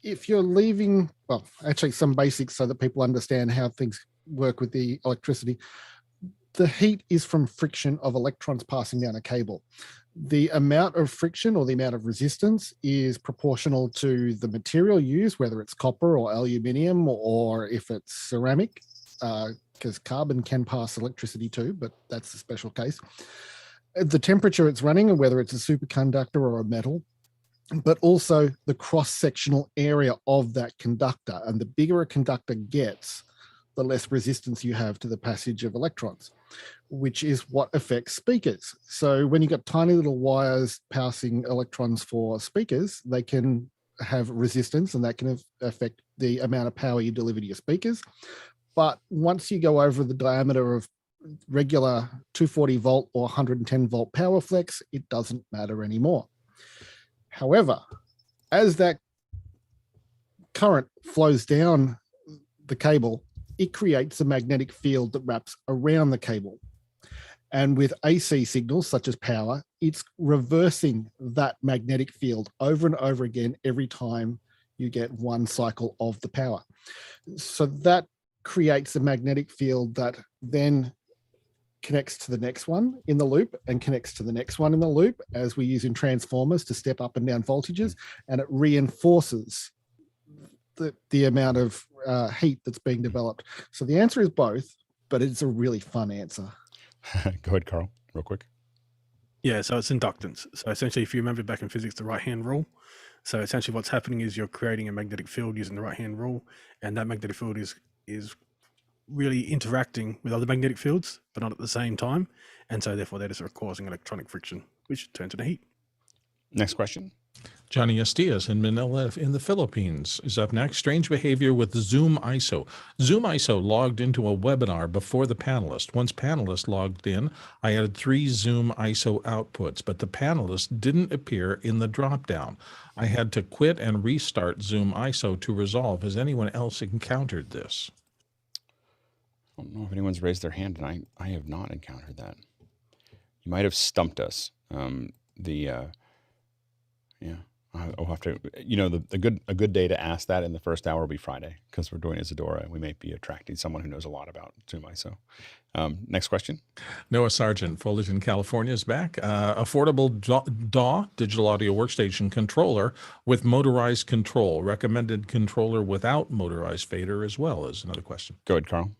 If you're leaving, well, actually some basics so that people understand how things work with the electricity. The heat is from friction of electrons passing down a cable. The amount of friction or the amount of resistance is proportional to the material used, whether it's copper or aluminium, or if it's ceramic, because carbon can pass electricity too, but that's a special case. The temperature it's running, and whether it's a superconductor or a metal, but also the cross-sectional area of that conductor. And the bigger a conductor gets, the less resistance you have to the passage of electrons, which is what affects speakers. So when you've got tiny little wires passing electrons for speakers, they can have resistance, and that can affect the amount of power you deliver to your speakers. But once you go over the diameter of regular 240 volt or 110 volt power flex, it doesn't matter anymore. However, as that current flows down the cable, it creates a magnetic field that wraps around the cable. And with AC signals, such as power, it's reversing that magnetic field over and over again every time you get one cycle of the power. So that creates a magnetic field that then connects to the next one in the loop and connects to the next one in the loop, as we use in transformers to step up and down voltages, and it reinforces the amount of heat that's being developed. So the answer is both, but it's a really fun answer. Go ahead, Carl, real quick. Yeah, so it's inductance. So essentially, if you remember back in physics, the right-hand rule. So essentially what's happening is you're creating a magnetic field using the right-hand rule, and that magnetic field is really interacting with other magnetic fields, but not at the same time. And so therefore that is causing electronic friction, which turns into heat. Next question. Johnny Estias in Manila in the Philippines is up next. Strange behavior with ZoomISO. ZoomISO logged into a webinar before the panelist. Once panelist logged in, I added 3 ZoomISO outputs, but the panelist didn't appear in the dropdown. I had to quit and restart ZoomISO to resolve. Has anyone else encountered this? I don't know if anyone's raised their hand, and I have not encountered that. You might have stumped us. Yeah. I'll have to, a good day to ask that in the first hour will be Friday, because we're doing Isadora and we may be attracting someone who knows a lot about ZoomISO. Next question. Noah Sargent, Fullerton, California is back. Affordable DAW, digital audio workstation controller with motorized control. Recommended controller without motorized fader as well is another question. Go ahead, Carl.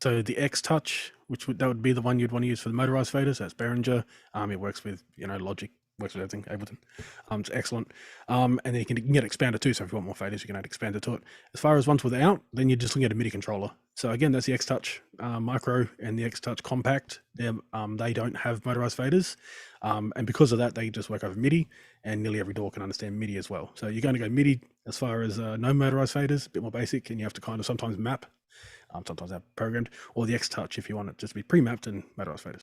So the X Touch, that would be the one you'd want to use for the motorized faders. That's Behringer. It works with Logic. Works with everything, Ableton. It's excellent. And then you can get expander too. So if you want more faders, you can add expander to it. As far as ones without, then you're just looking at a MIDI controller. So again, that's the X Touch Micro and the X Touch Compact. They don't have motorized faders. And because of that, they just work over MIDI, and nearly every DAW can understand MIDI as well. So you're going to go MIDI as far as no motorized faders, a bit more basic, and you have to kind of sometimes map, sometimes have programmed, or the X Touch if you want it just to be pre-mapped and motorized faders.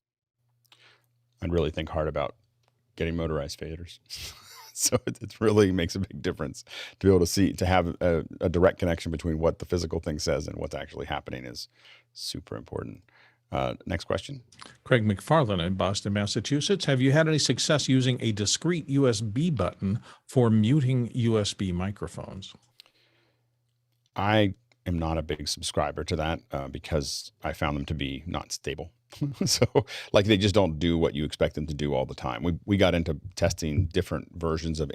I'd really think hard about getting motorized faders. So it really makes a big difference to be able to have a direct connection between what the physical thing says and what's actually happening is super important. Next question. Craig McFarland in Boston, Massachusetts. Have you had any success using a discrete USB button for muting USB microphones? I am not a big subscriber to that because I found them to be not stable. So they just don't do what you expect them to do all the time. We got into testing different versions of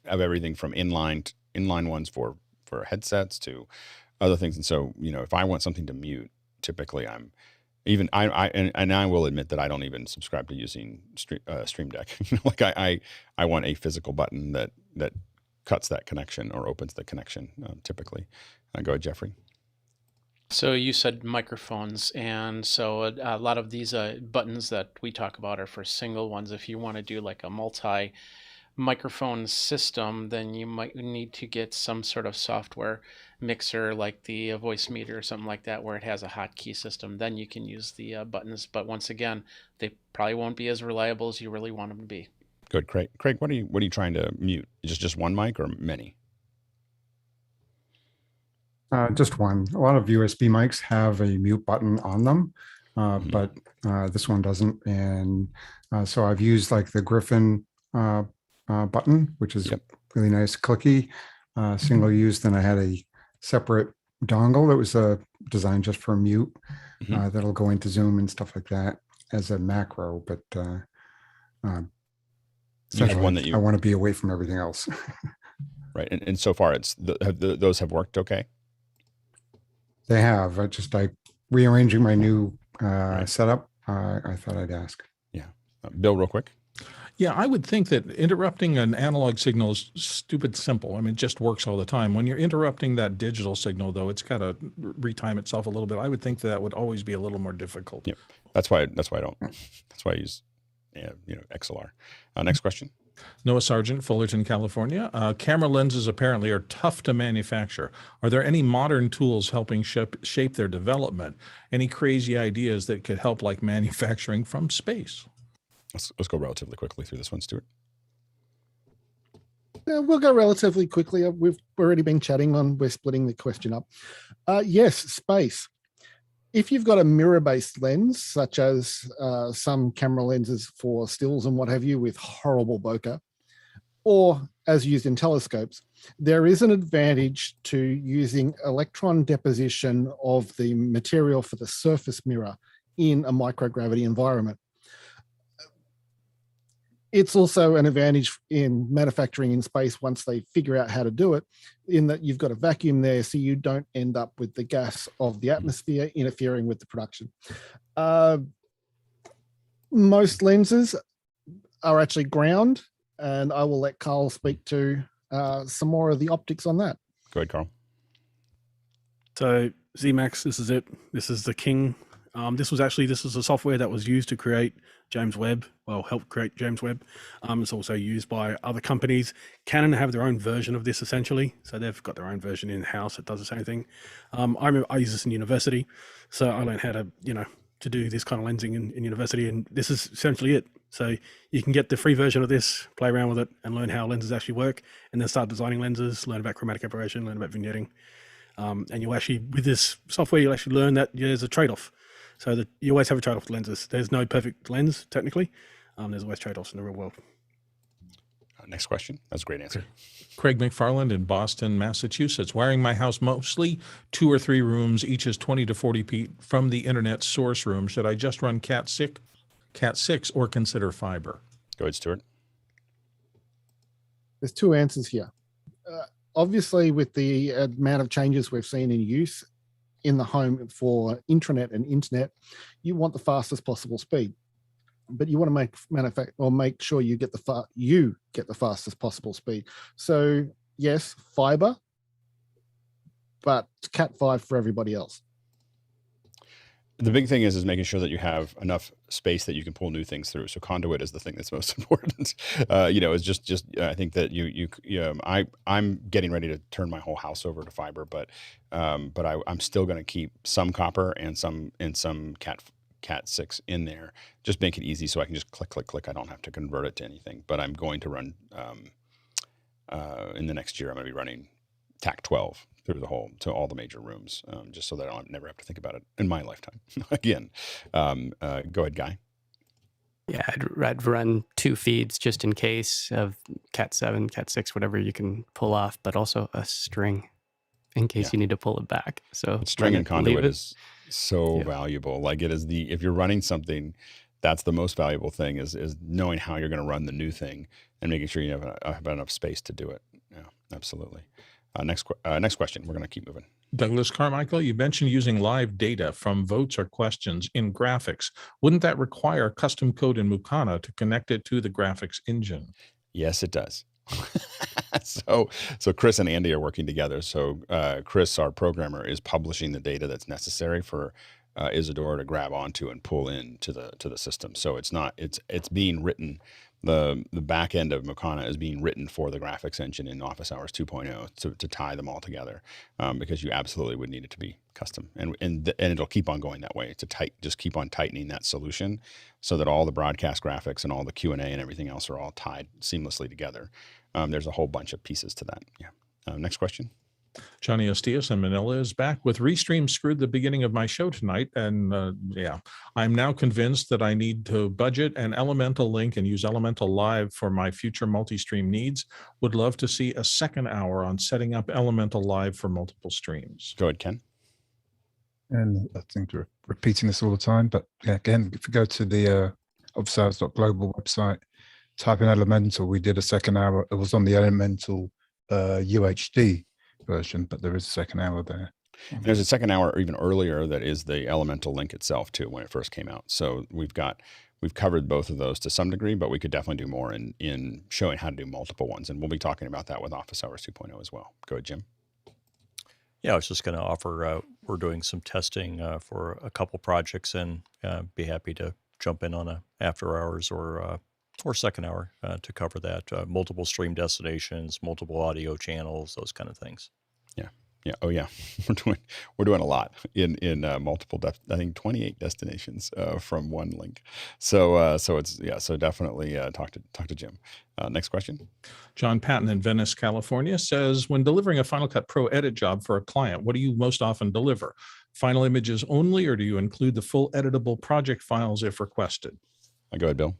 everything from inline ones for headsets to other things. And so, if I want something to mute, typically I will admit that I don't even subscribe to using Streamdeck. I want a physical button that cuts that connection or opens the connection typically. Go ahead, Jeffrey. So you said microphones, and so a lot of these buttons that we talk about are for single ones. If you want to do like a multi-microphone system, then you might need to get some sort of software mixer like the voice meter or something like that, where it has a hotkey system. Then you can use the buttons. But once again, they probably won't be as reliable as you really want them to be. Good, Craig. Craig, what are you trying to mute? Just one mic or many? Just one. A lot of USB mics have a mute button on them, but this one doesn't. And so I've used like the Griffin button, which is really nice, clicky, single use. Then I had a separate dongle that was designed just for mute that'll go into Zoom and stuff like that as a macro. But you had one that I want to be away from everything else. Right. And so far, those have worked okay? They have. Rearranging my new setup. I thought I'd ask. Yeah. Bill, real quick. Yeah, I would think that interrupting an analog signal is stupid simple. I mean, it just works all the time. When you're interrupting that digital signal, though, it's got to retime itself a little bit. I would think that would always be a little more difficult. Yeah, that's why I use XLR. Next question. Noah Sargent, Fullerton, California. Camera lenses apparently are tough to manufacture. Are there any modern tools helping shape their development? Any crazy ideas that could help, like manufacturing from space? Let's go relatively quickly through this one, Stuart. We'll go relatively quickly. We've already been chatting on, we're splitting the question up. Yes, space. If you've got a mirror-based lens, such as some camera lenses for stills and what have you with horrible bokeh, or as used in telescopes, there is an advantage to using electron deposition of the material for the surface mirror in a microgravity environment. It's also an advantage in manufacturing in space once they figure out how to do it, in that you've got a vacuum there, so you don't end up with the gas of the atmosphere interfering with the production. Most lenses are actually ground, and I will let Carl speak to some more of the optics on that. Go ahead, Carl. So ZMAX, this is it. This is the king This is a software that was used to create James Webb, help create James Webb. It's also used by other companies. Canon have their own version of this essentially. So they've got their own version in-house that does the same thing. I use this in university. So I learned how to, to do this kind of lensing in university, and this is essentially it. So you can get the free version of this, play around with it, and learn how lenses actually work, and then start designing lenses, learn about chromatic aberration, learn about vignetting. And you'll actually, with this software, you'll actually learn that there's a trade-off. So that you always have a trade-off with lenses. There's no perfect lens, technically. There's always trade-offs in the real world. Next question. That's a great answer. Craig McFarland in Boston, Massachusetts. Wiring my house mostly 2 or 3 rooms, each is 20 to 40 feet from the internet source room. Should I just run Cat 6 or consider fiber? Go ahead, Stuart. There's 2 answers here. Obviously, with the amount of changes we've seen in use in the home for intranet and internet, you want the fastest possible speed, but you want to make sure you get the fastest possible speed. So yes, fiber, but Cat 5 for everybody else. The big thing is making sure that you have enough space that you can pull new things through. So conduit is the thing that's most important. It's just I think that I'm getting ready to turn my whole house over to fiber, but I'm still going to keep some copper and some Cat 6 in there. Just make it easy so I can just click. I don't have to convert it to anything. But I'm going to run in the next year. I'm going to be running TAC 12 through to all the major rooms, just so that I'll never have to think about it in my lifetime again. Go ahead, Guy. Yeah, I'd run 2 feeds just in case of Cat 7, Cat 6, whatever you can pull off, but also a string in case you need to pull it back. So string and conduit is so valuable. Like if you're running something, that's the most valuable thing is knowing how you're going to run the new thing and making sure you have enough space to do it. Yeah, absolutely. Next question. We're going to keep moving. Douglas Carmichael, you mentioned using live data from votes or questions in graphics. Wouldn't that require custom code in Mukana to connect it to the graphics engine? Yes, it does. So Chris and Andy are working together. So Chris, our programmer, is publishing the data that's necessary for Isidore to grab onto and pull into the system. So it's being written. The back end of Mukana is being written for the graphics engine in Office Hours 2.0 to tie them all together, because you absolutely would need it to be custom, and it'll keep on going that way. Just keep on tightening that solution so that all the broadcast graphics and all the Q&A and everything else are all tied seamlessly together. There's a whole bunch of pieces to that. Yeah. Next question. Johnny Ostias in Manila is back with Restream screwed the beginning of my show tonight. And I'm now convinced that I need to budget an Elemental link and use Elemental Live for my future multi-stream needs. Would love to see a second hour on setting up Elemental Live for multiple streams. Go ahead, Ken. And I think we're repeating this all the time, but again, if you go to the officehours.global website, type in Elemental, we did a second hour. It was on the Elemental UHD version, but there is a second hour there. And there's a second hour even earlier that is the Elemental link itself too, when it first came out. So we've covered both of those to some degree, but we could definitely do more in showing how to do multiple ones. And we'll be talking about that with Office Hours 2.0 as well. Go ahead, Jim. Yeah, I was just going to offer, we're doing some testing for a couple projects, and be happy to jump in on a after hours or second hour to cover that. Multiple stream destinations, multiple audio channels, those kind of things. Yeah. Oh yeah. We're doing a lot in multiple, I think 28 destinations from one link. So definitely talk to Jim. Next question. John Patton in Venice, California says, when delivering a Final Cut Pro edit job for a client, what do you most often deliver? Final images only, or do you include the full editable project files if requested? Go ahead, Bill.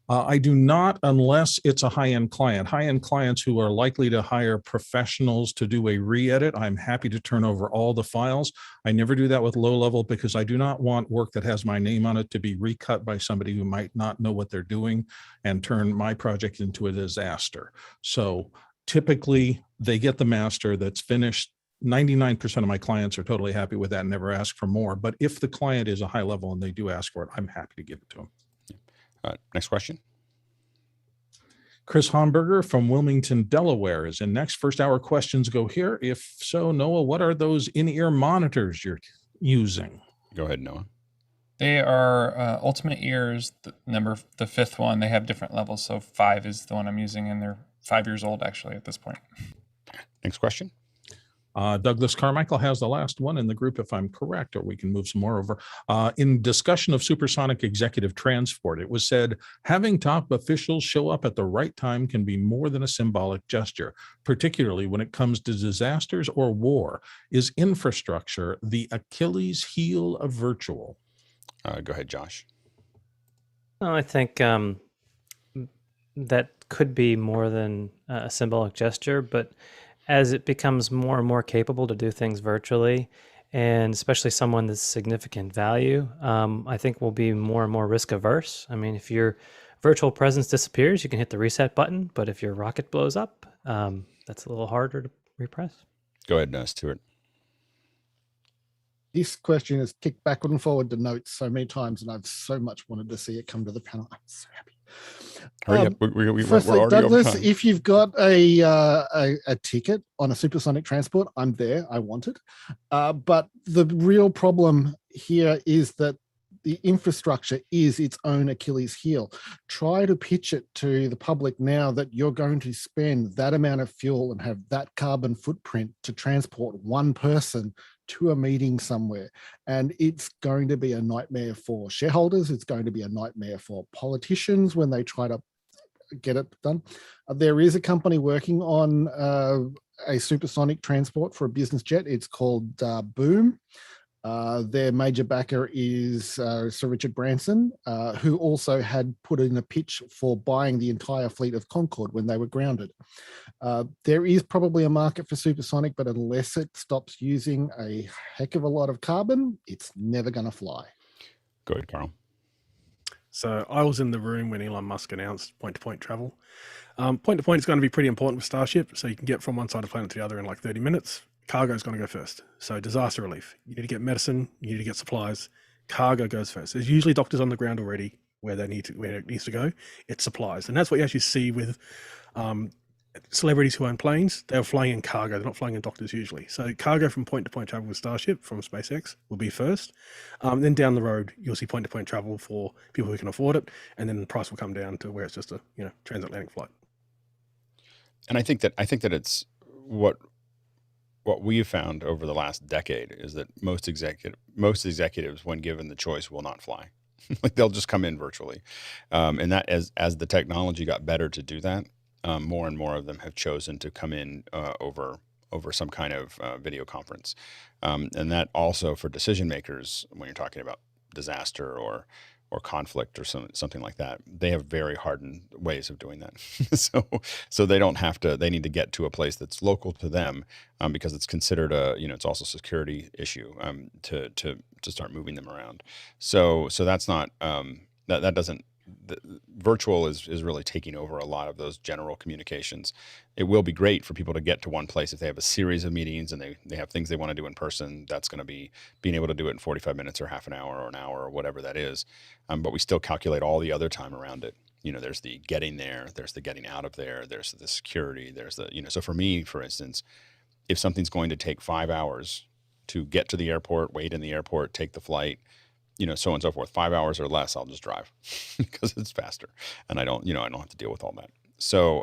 I do not, unless it's a high-end client. High-end clients who are likely to hire professionals to do a re-edit, I'm happy to turn over all the files. I never do that with low-level because I do not want work that has my name on it to be recut by somebody who might not know what they're doing and turn my project into a disaster. So typically, they get the master that's finished. 99% of my clients are totally happy with that and never ask for more. But if the client is a high level and they do ask for it, I'm happy to give it to them. Next question. Chris Homburger from Wilmington, Delaware is in next. First hour questions go here. If so, Noah, what are those in-ear monitors you're using? Go ahead, Noah. They are Ultimate Ears, the fifth one. They have different levels. So 5 is the one I'm using, and they're 5 years old actually at this point. Next question. Douglas Carmichael has the last one in the group, if I'm correct, or we can move some more over. In discussion of supersonic executive transport, it was said, having top officials show up at the right time can be more than a symbolic gesture, particularly when it comes to disasters or war. Is infrastructure the Achilles heel of virtual? Go ahead, Josh. Well, I think that could be more than a symbolic gesture, but as it becomes more and more capable to do things virtually, and especially someone that's significant value, I think will be more and more risk averse. I mean, if your virtual presence disappears, you can hit the reset button, but if your rocket blows up, that's a little harder to repress. Go ahead, Stuart. This question is kicked backward and forward to notes so many times, and I've so much wanted to see it come to the panel. I'm so happy. Hurry up. We're Firstly, already over Douglas, time. if you've got a ticket on a supersonic transport, I'm there. I want it. But the real problem here is that the infrastructure is its own Achilles heel. Try to pitch it to the public now that you're going to spend that amount of fuel and have that carbon footprint to transport one person to a meeting somewhere. And it's going to be a nightmare for shareholders. It's going to be a nightmare for politicians when they try to get it done. There is a company working on a supersonic transport for a business jet. It's called Boom. Their major backer is Sir Richard Branson, who also had put in a pitch for buying the entire fleet of Concorde when they were grounded. There is probably a market for supersonic, but unless it stops using a heck of a lot of carbon, it's never going to fly. Go ahead, Carl. So I was in the room when Elon Musk announced point-to-point travel. Point-to-point is going to be pretty important with Starship, so you can get from one side of the planet to the other in like 30 minutes. Cargo is going to go first. So disaster relief. You need to get medicine. You need to get supplies. Cargo goes first. There's usually doctors on the ground already where it needs to go. It's supplies, and that's what you actually see with celebrities who own planes. They're flying in cargo. They're not flying in doctors usually. So cargo from point-to-point travel with Starship from SpaceX will be first. Then down the road, you'll see point-to-point travel for people who can afford it, and then the price will come down to where it's just a transatlantic flight. And I think that it's what we have found over the last decade is that most executives, when given the choice, will not fly. Like they'll just come in virtually, and that as the technology got better to do that, more and more of them have chosen to come in over some kind of video conference, and that also for decision makers when you're talking about disaster or conflict or something like that, they have very hardened ways of doing that. so they don't have to. They need to get to a place that's local to them because it's considered it's also a security issue to start moving them around. So that's not that doesn't. Virtual is really taking over a lot of those general communications. It will be great for people to get to one place if they have a series of meetings and they have things they want to do in person. That's going to be being able to do it in 45 minutes or half an hour or an hour or whatever that is. But we still calculate all the other time around it. There's the getting there, there's the getting out of there, there's the security, there's the, so for me, for instance, if something's going to take 5 hours to get to the airport, wait in the airport, take the flight, so on and so forth, 5 hours or less, I'll just drive because it's faster and I don't have to deal with all that. So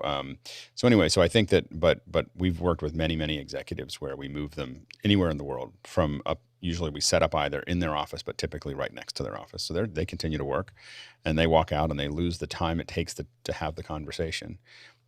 anyway, so I think that, but we've worked with many executives where we move them anywhere in the world from up. Usually we set up either in their office, but typically right next to their office. So they continue to work and they walk out and they lose the time it takes to have the conversation.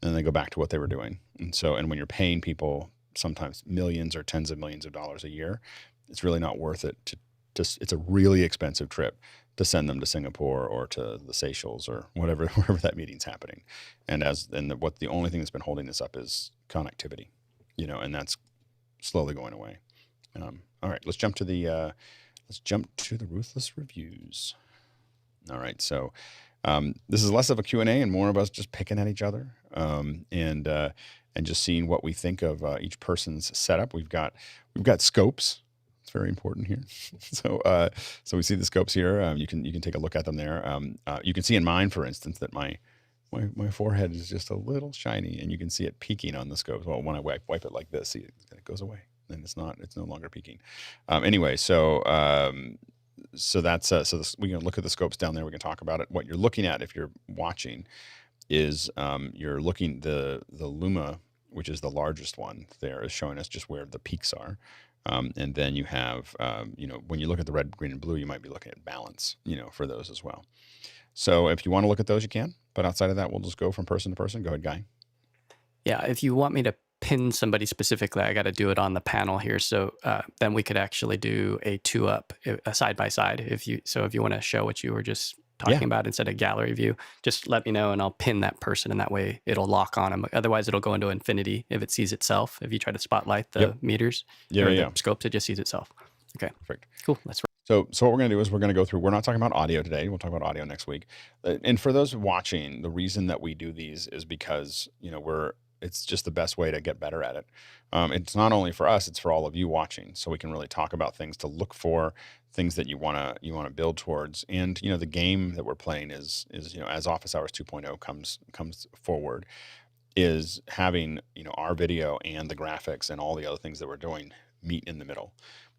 And then they go back to what they were doing. And when you're paying people sometimes millions or tens of millions of dollars a year, it's really not worth it it's a really expensive trip to send them to Singapore or to the Seychelles or wherever that meeting's happening. And the only thing that's been holding this up is connectivity, and that's slowly going away. All right, let's jump to the Ruthless reviews. All right, so this is less of a Q&A and more of us just picking at each other and just seeing what we think of each person's setup. We've got scopes. It's very important here. So we see the scopes here. You can take a look at them there. You can see in mine, for instance, that my forehead is just a little shiny, and you can see it peaking on the scopes. Well, when I wipe it like this, see it goes away, and it's no longer peaking. Anyway, so so that's so this, we can look at the scopes down there. We can talk about it. What you're looking at if you're watching is you're looking the Luma, which is the largest one there, is showing us just where the peaks are. And then you have, when you look at the red, green, and blue, you might be looking at balance, for those as well. So if you want to look at those, you can. But outside of that, we'll just go from person to person. Go ahead, Guy. Yeah, if you want me to pin somebody specifically, I got to do it on the panel here. So then we could actually do a 2-up, a side by side. If you want to show what you were just talking about instead of gallery view, just let me know and I'll pin that person, and that way it'll lock on them. Otherwise, it'll go into infinity if it sees itself. If you try to spotlight the meters or the scopes, it just sees itself. Okay, perfect, cool. That's right. So what we're going to do is we're going to go through. We're not talking about audio today. We'll talk about audio next week. And for those watching, the reason that we do these is because it's just the best way to get better at it. It's not only for us; it's for all of you watching. So we can really talk about things to look for, things that you want to build towards. And the game that we're playing is as Office Hours 2.0 comes forward, is having our video and the graphics and all the other things that we're doing meet in the middle.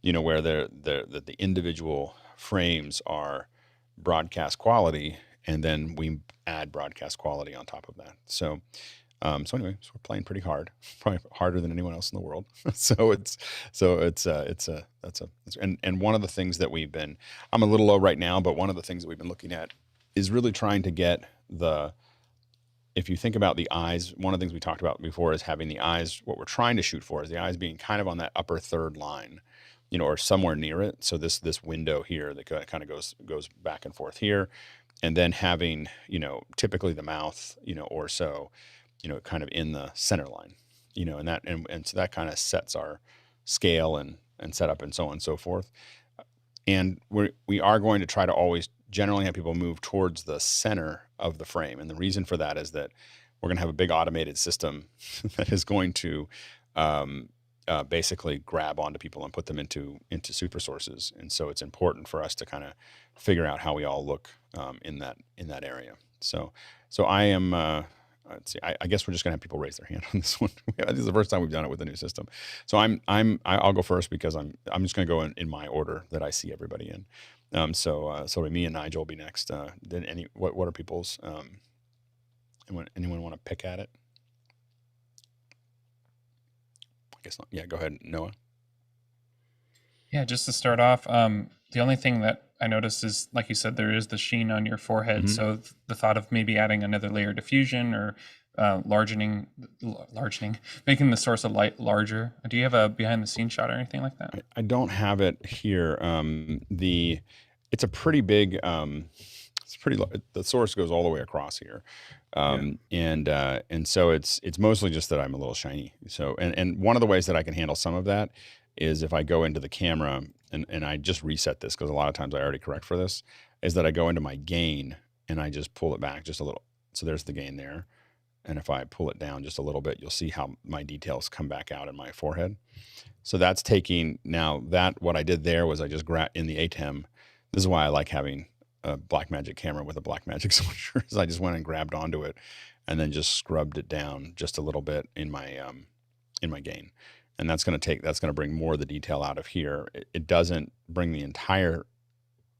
Where the individual frames are broadcast quality, and then we add broadcast quality on top of that. So anyway, we're playing pretty hard, probably harder than anyone else in the world. And one of the things that I'm a little low right now, but one of the things that we've been looking at is really trying to get if you think about the eyes, one of the things we talked about before is having the eyes, what we're trying to shoot for is the eyes being kind of on that upper third line, or somewhere near it. So this window here that kind of goes back and forth here, and then having, typically the mouth, or so, kind of in the center line, and so that kind of sets our scale and setup and so on and so forth. And we are going to try to always generally have people move towards the center of the frame. And the reason for that is that we're going to have a big automated system that is going to basically grab onto people and put them into super sources. And so it's important for us to kind of figure out how we all look in that area. So I am, let's see, I guess we're just gonna have people raise their hand on this one. This is the first time we've done it with the new system. So I'll go first because I'm just gonna go in my order that I see everybody in. So me and Nigel will be next. Then what are people's, anyone want to pick at it? I guess not. Yeah, go ahead, Noah. Yeah, just to start off, the only thing that I noticed is, like you said, there is the sheen on your forehead. So the thought of maybe adding another layer of diffusion or largening, making the source of light larger. Do you have a behind the scenes shot or anything like that? I don't have it here. It's a pretty big, the source goes all the way across here. And so it's mostly just that I'm a little shiny. So, and one of the ways that I can handle some of that is if I go into the camera and I just reset this, because a lot of times I already correct for this, is that I go into my gain and I just pull it back just a little. So there's the gain there. And if I pull it down just a little bit, you'll see how my details come back out in my forehead. So that's taking, now that what I did there was I just grabbed in the ATEM. This is why I like having a Blackmagic camera with a Blackmagic switcher, is I just went and grabbed onto it and then just scrubbed it down just a little bit in my gain. And that's going to bring more of the detail out of here. It doesn't bring the entire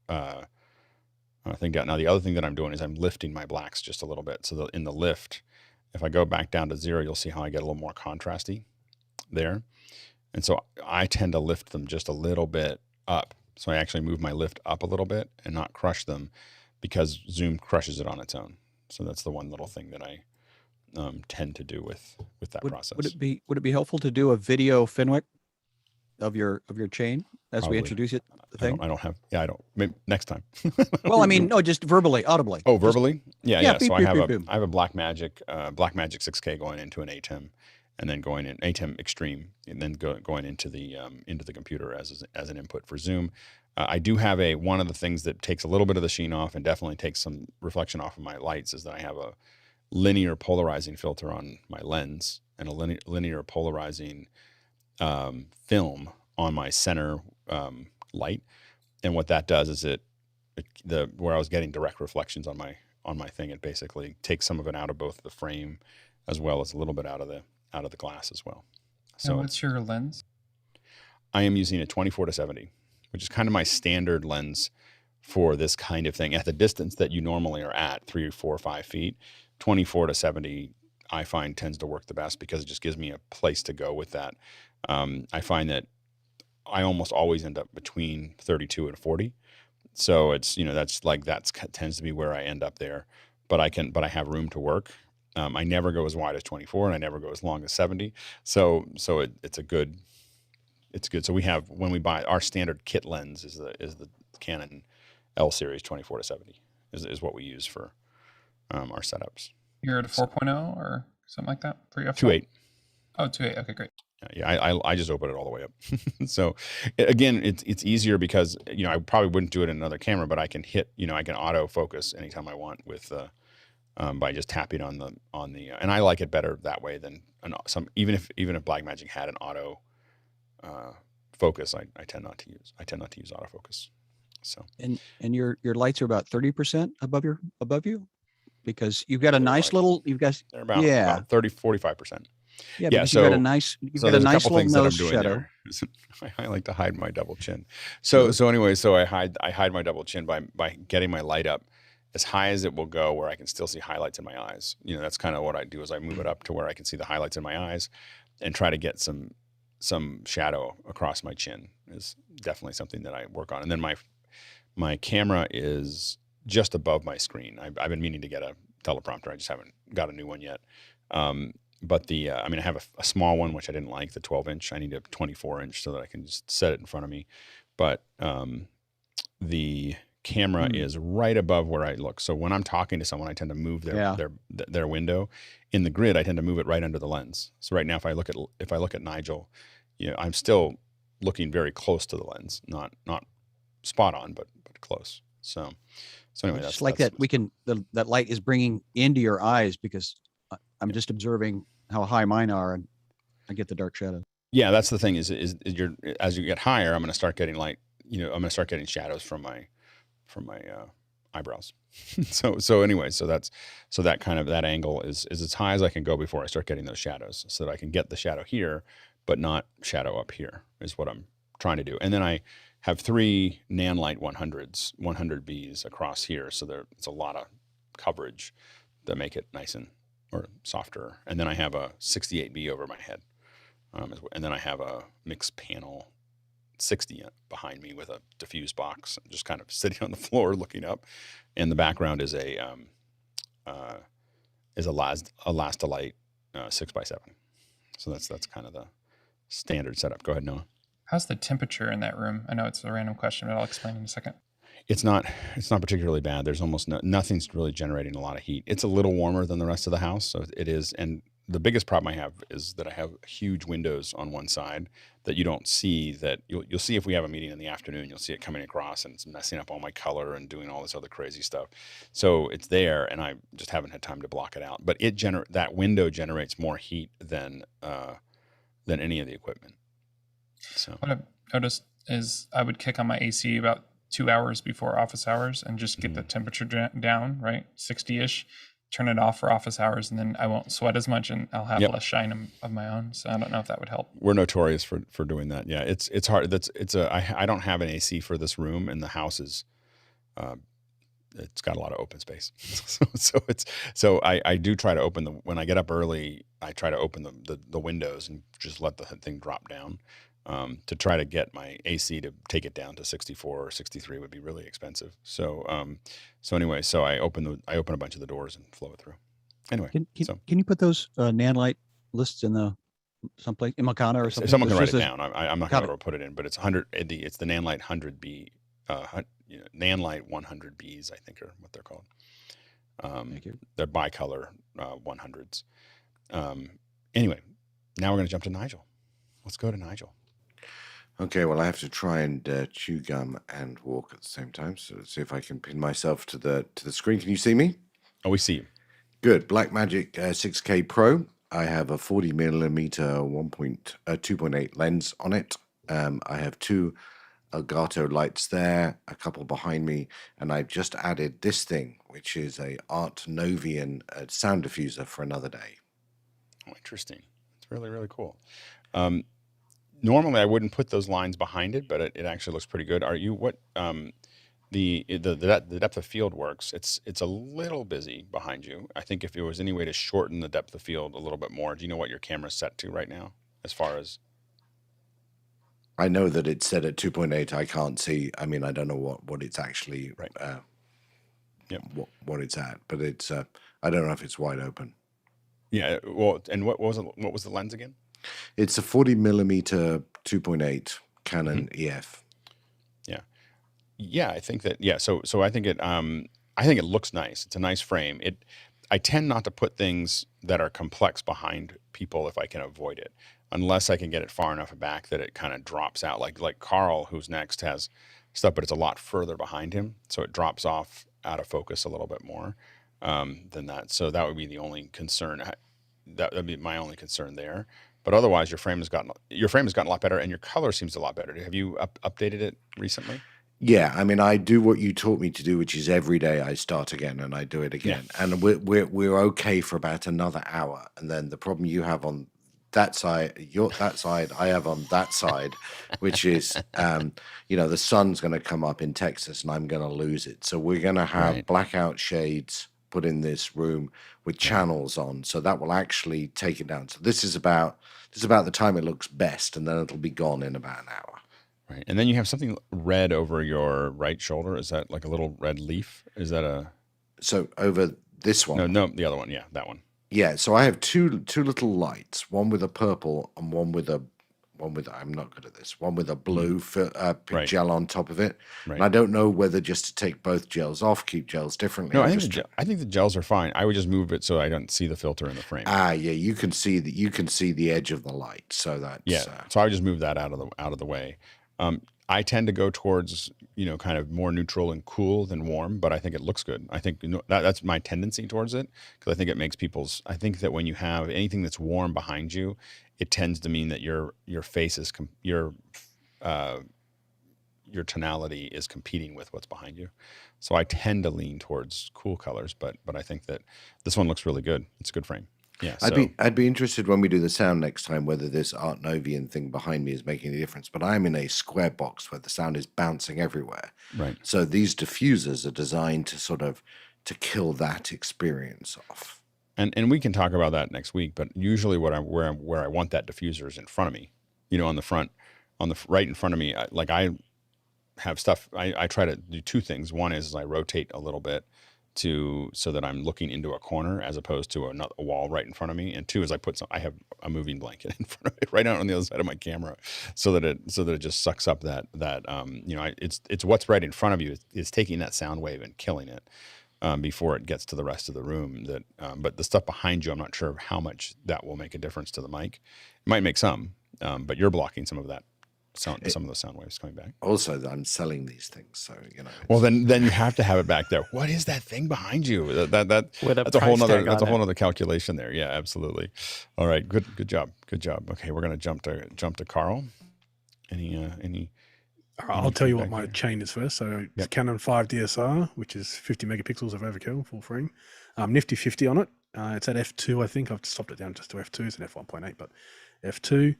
thing down. Now, the other thing that I'm doing is I'm lifting my blacks just a little bit. So in the lift, if I go back down to 0, you'll see how I get a little more contrasty there. And so I tend to lift them just a little bit up. So I actually move my lift up a little bit and not crush them, because Zoom crushes it on its own. So that's the one little thing that I tend to do with that process. Would it be helpful to do a video Fenwick of your chain as Probably. We introduce it? I don't have. Yeah, I don't. Maybe next time. Well, I mean, no, just verbally, audibly. Oh, verbally? Yeah. Beep, So beep, I have beep, beep. I have a Blackmagic 6K going into an ATEM, and then going in ATEM Extreme, and then going into the computer as an input for Zoom. I do have one of the things that takes a little bit of the sheen off and definitely takes some reflection off of my lights is that I have a linear polarizing filter on my lens and a linear polarizing film on my center light. And what that does is where I was getting direct reflections on my thing, it basically takes some of it out of both the frame as well as a little bit out of the glass as well. So what's your lens? I am using a 24-70, which is kind of my standard lens for this kind of thing. At the distance that you normally are at, 3 or 4 or 5 feet, 24 to 70, I find tends to work the best because it just gives me a place to go with that. I find that I almost always end up between 32 and 40. So it's, that tends to be where I end up there, but I have room to work. I never go as wide as 24 and I never go as long as 70. So it's good. So we have, when we buy our standard kit lens is the Canon L series 24 to 70 is what we use for our setups. You're at a 4.0 or something like that for your 2.8. Oh, 2.8. Okay, great. Yeah, I just open it all the way up. So again, it's easier because I probably wouldn't do it in another camera, but I can I can auto focus anytime I want with by just tapping on the and I like it better that way than even if Blackmagic had an auto focus, I tend not to use autofocus. So and your lights are about 30% above you, because you've got a nice little, they're about 30, 45%. Yeah. So you've got a nice little nose shadow. I like to hide my double chin. So I hide my double chin by getting my light up as high as it will go, where I can still see highlights in my eyes. That's kind of what I do, is I move it up to where I can see the highlights in my eyes, and try to get some shadow across my chin is definitely something that I work on. And then my camera is just above my screen. I've been meaning to get a teleprompter. I just haven't got a new one yet. But I have a small one, which I didn't like, the 12-inch. I need a 24-inch so that I can just set it in front of me. But the camera is right above where I look. So when I'm talking to someone, I tend to move their window. In the grid, I tend to move it right under the lens. So right now, if I look at Nigel, I'm still looking very close to the lens, not spot on, but close. So anyway, that's like that. That light is bringing into your eyes, because I'm just observing how high mine are, and I get the dark shadow. Yeah, that's the thing is as you get higher, I'm going to start getting light. I'm going to start getting shadows from my eyebrows. so anyway, that angle is as high as I can go before I start getting those shadows, so that I can get the shadow here, but not shadow up here, is what I'm trying to do. And then I have 3 Nanlite 100Bs across here, so it's a lot of coverage that make it nice or softer. And then I have a 68B over my head. And then I have a mixed panel 60 behind me with a diffuse box, just kind of sitting on the floor looking up. And the background is a Elastilite 6x7. So that's kind of the standard setup. Go ahead, Noah. How's the temperature in that room? I know it's a random question, but I'll explain in a second. It's not particularly bad. There's almost nothing's really generating a lot of heat. It's a little warmer than the rest of the house, so it is. And the biggest problem I have is that I have huge windows on one side that you don't see. That you'll see if we have a meeting in the afternoon. You'll see it coming across, and it's messing up all my color and doing all this other crazy stuff. So it's there, and I just haven't had time to block it out. But that window generates more heat than any of the equipment. So what I've noticed is I would kick on my AC about 2 hours before office hours and just get the temperature down, right? 60-ish, turn it off for office hours, and then I won't sweat as much, and I'll have less shine of my own. So I don't know if that would help. We're notorious for doing that. Yeah, it's hard. I don't have an AC for this room, and the house is it's got a lot of open space. so I do try to open when I get up early, I try to open the windows and just let the thing drop down. To try to get my AC to take it down to 64 or 63 would be really expensive. So anyway, I open a bunch of the doors and flow it through. Anyway, can you put those Nanlite lists in someplace in Mukana or something? Someone can write it down. I'm not going to put it in, but it's 100. It's the Nanlite 100B, Nanlite 100Bs, I think are what they're called. Thank you. They're bicolor 100s. Anyway, now we're going to jump to Nigel. Let's go to Nigel. Okay, well, I have to try and chew gum and walk at the same time. So let's see if I can pin myself to the screen. Can you see me? Oh, we see you. Good. Blackmagic 6K Pro. I have a 40mm 2.8 lens on it. I have 2 Elgato lights there, a couple behind me, and I've just added this thing, which is a Art Novian sound diffuser for another day. Oh, interesting. It's really, really cool. normally I wouldn't put those lines behind it, but it actually looks pretty good. Are you what the depth of field works? It's a little busy behind you. I think if there was any way to shorten the depth of field a little bit more, do you know what your camera's set to right now? As far as I know that it's set at 2.8. I can't see. I mean, I don't know what it's actually right. What it's at, but it's I don't know if it's wide open. Yeah. Well, and what was the lens again? It's a 40mm 2.8 Canon EF. Yeah, I think that. Yeah, so I think it looks nice. It's a nice frame. I tend not to put things that are complex behind people if I can avoid it, unless I can get it far enough back that it kind of drops out. Like Carl, who's next, has stuff, but it's a lot further behind him, so it drops off out of focus a little bit more than that. So that would be the only concern. That would be my only concern there. But otherwise, your frame has gotten a lot better, and your color seems a lot better. Have you updated it recently? Yeah, I mean, I do what you taught me to do, which is every day I start again and I do it again, and we're okay for about another hour, and then the problem you have on that side, I have on that side, which is, the sun's going to come up in Texas and I'm going to lose it. So we're going to have blackout shades put in this room with channels on, so that will actually take it down. So this is about the time it looks best, and then it'll be gone in about an hour. Right. And then you have something red over your right shoulder. Is that like a little red leaf? Is that so over this one? No, the other one. Yeah, that one. Yeah. So I have two little lights, one with a purple and one with I'm not good at this. One with a blue gel on top of it. Right. And I don't know whether just to take both gels off, keep gels differently. No, I think the gels are fine. I would just move it so I don't see the filter in the frame. Yeah, you can see the edge of the light. So that's so I would just move that out of the way. I tend to go towards, kind of more neutral and cool than warm, but I think it looks good. I think that's my tendency towards it, because I think it makes I think that when you have anything that's warm behind you, it tends to mean that your face is, your tonality is competing with what's behind you. So I tend to lean towards cool colors, but I think that this one looks really good. It's a good frame. Yeah, I'd be interested when we do the sound next time whether this Art Novian thing behind me is making any difference. But I'm in a square box where the sound is bouncing everywhere. Right. So these diffusers are designed to sort of kill that experience off. And we can talk about that next week. But usually, where I want that diffuser is in front of me. On the front, right in front of me. I have stuff. I try to do two things. One is I rotate a little bit so that I'm looking into a corner as opposed to a wall right in front of me. And two is I have a moving blanket in front of me right out on the other side of my camera, so that it just sucks up that it's what's right in front of you is taking that sound wave and killing it before it gets to the rest of the room. But the stuff behind you, I'm not sure how much that will make a difference to the mic. It might make some, but you're blocking some of that. Some of the sound waves coming back. Also, I'm selling these things, so Well, then you have to have it back there. What is that thing behind you? That's a whole nother calculation there. Yeah, absolutely. All right, good job. Okay, we're gonna jump to Carl. Any? I'll tell you what my chain is first. So it's Canon 5 DSR, which is 50 megapixels of overkill, full frame. Nifty 50 on it. It's at f2, I think. I've stopped it down just to f2. It's an f1.8, but f2.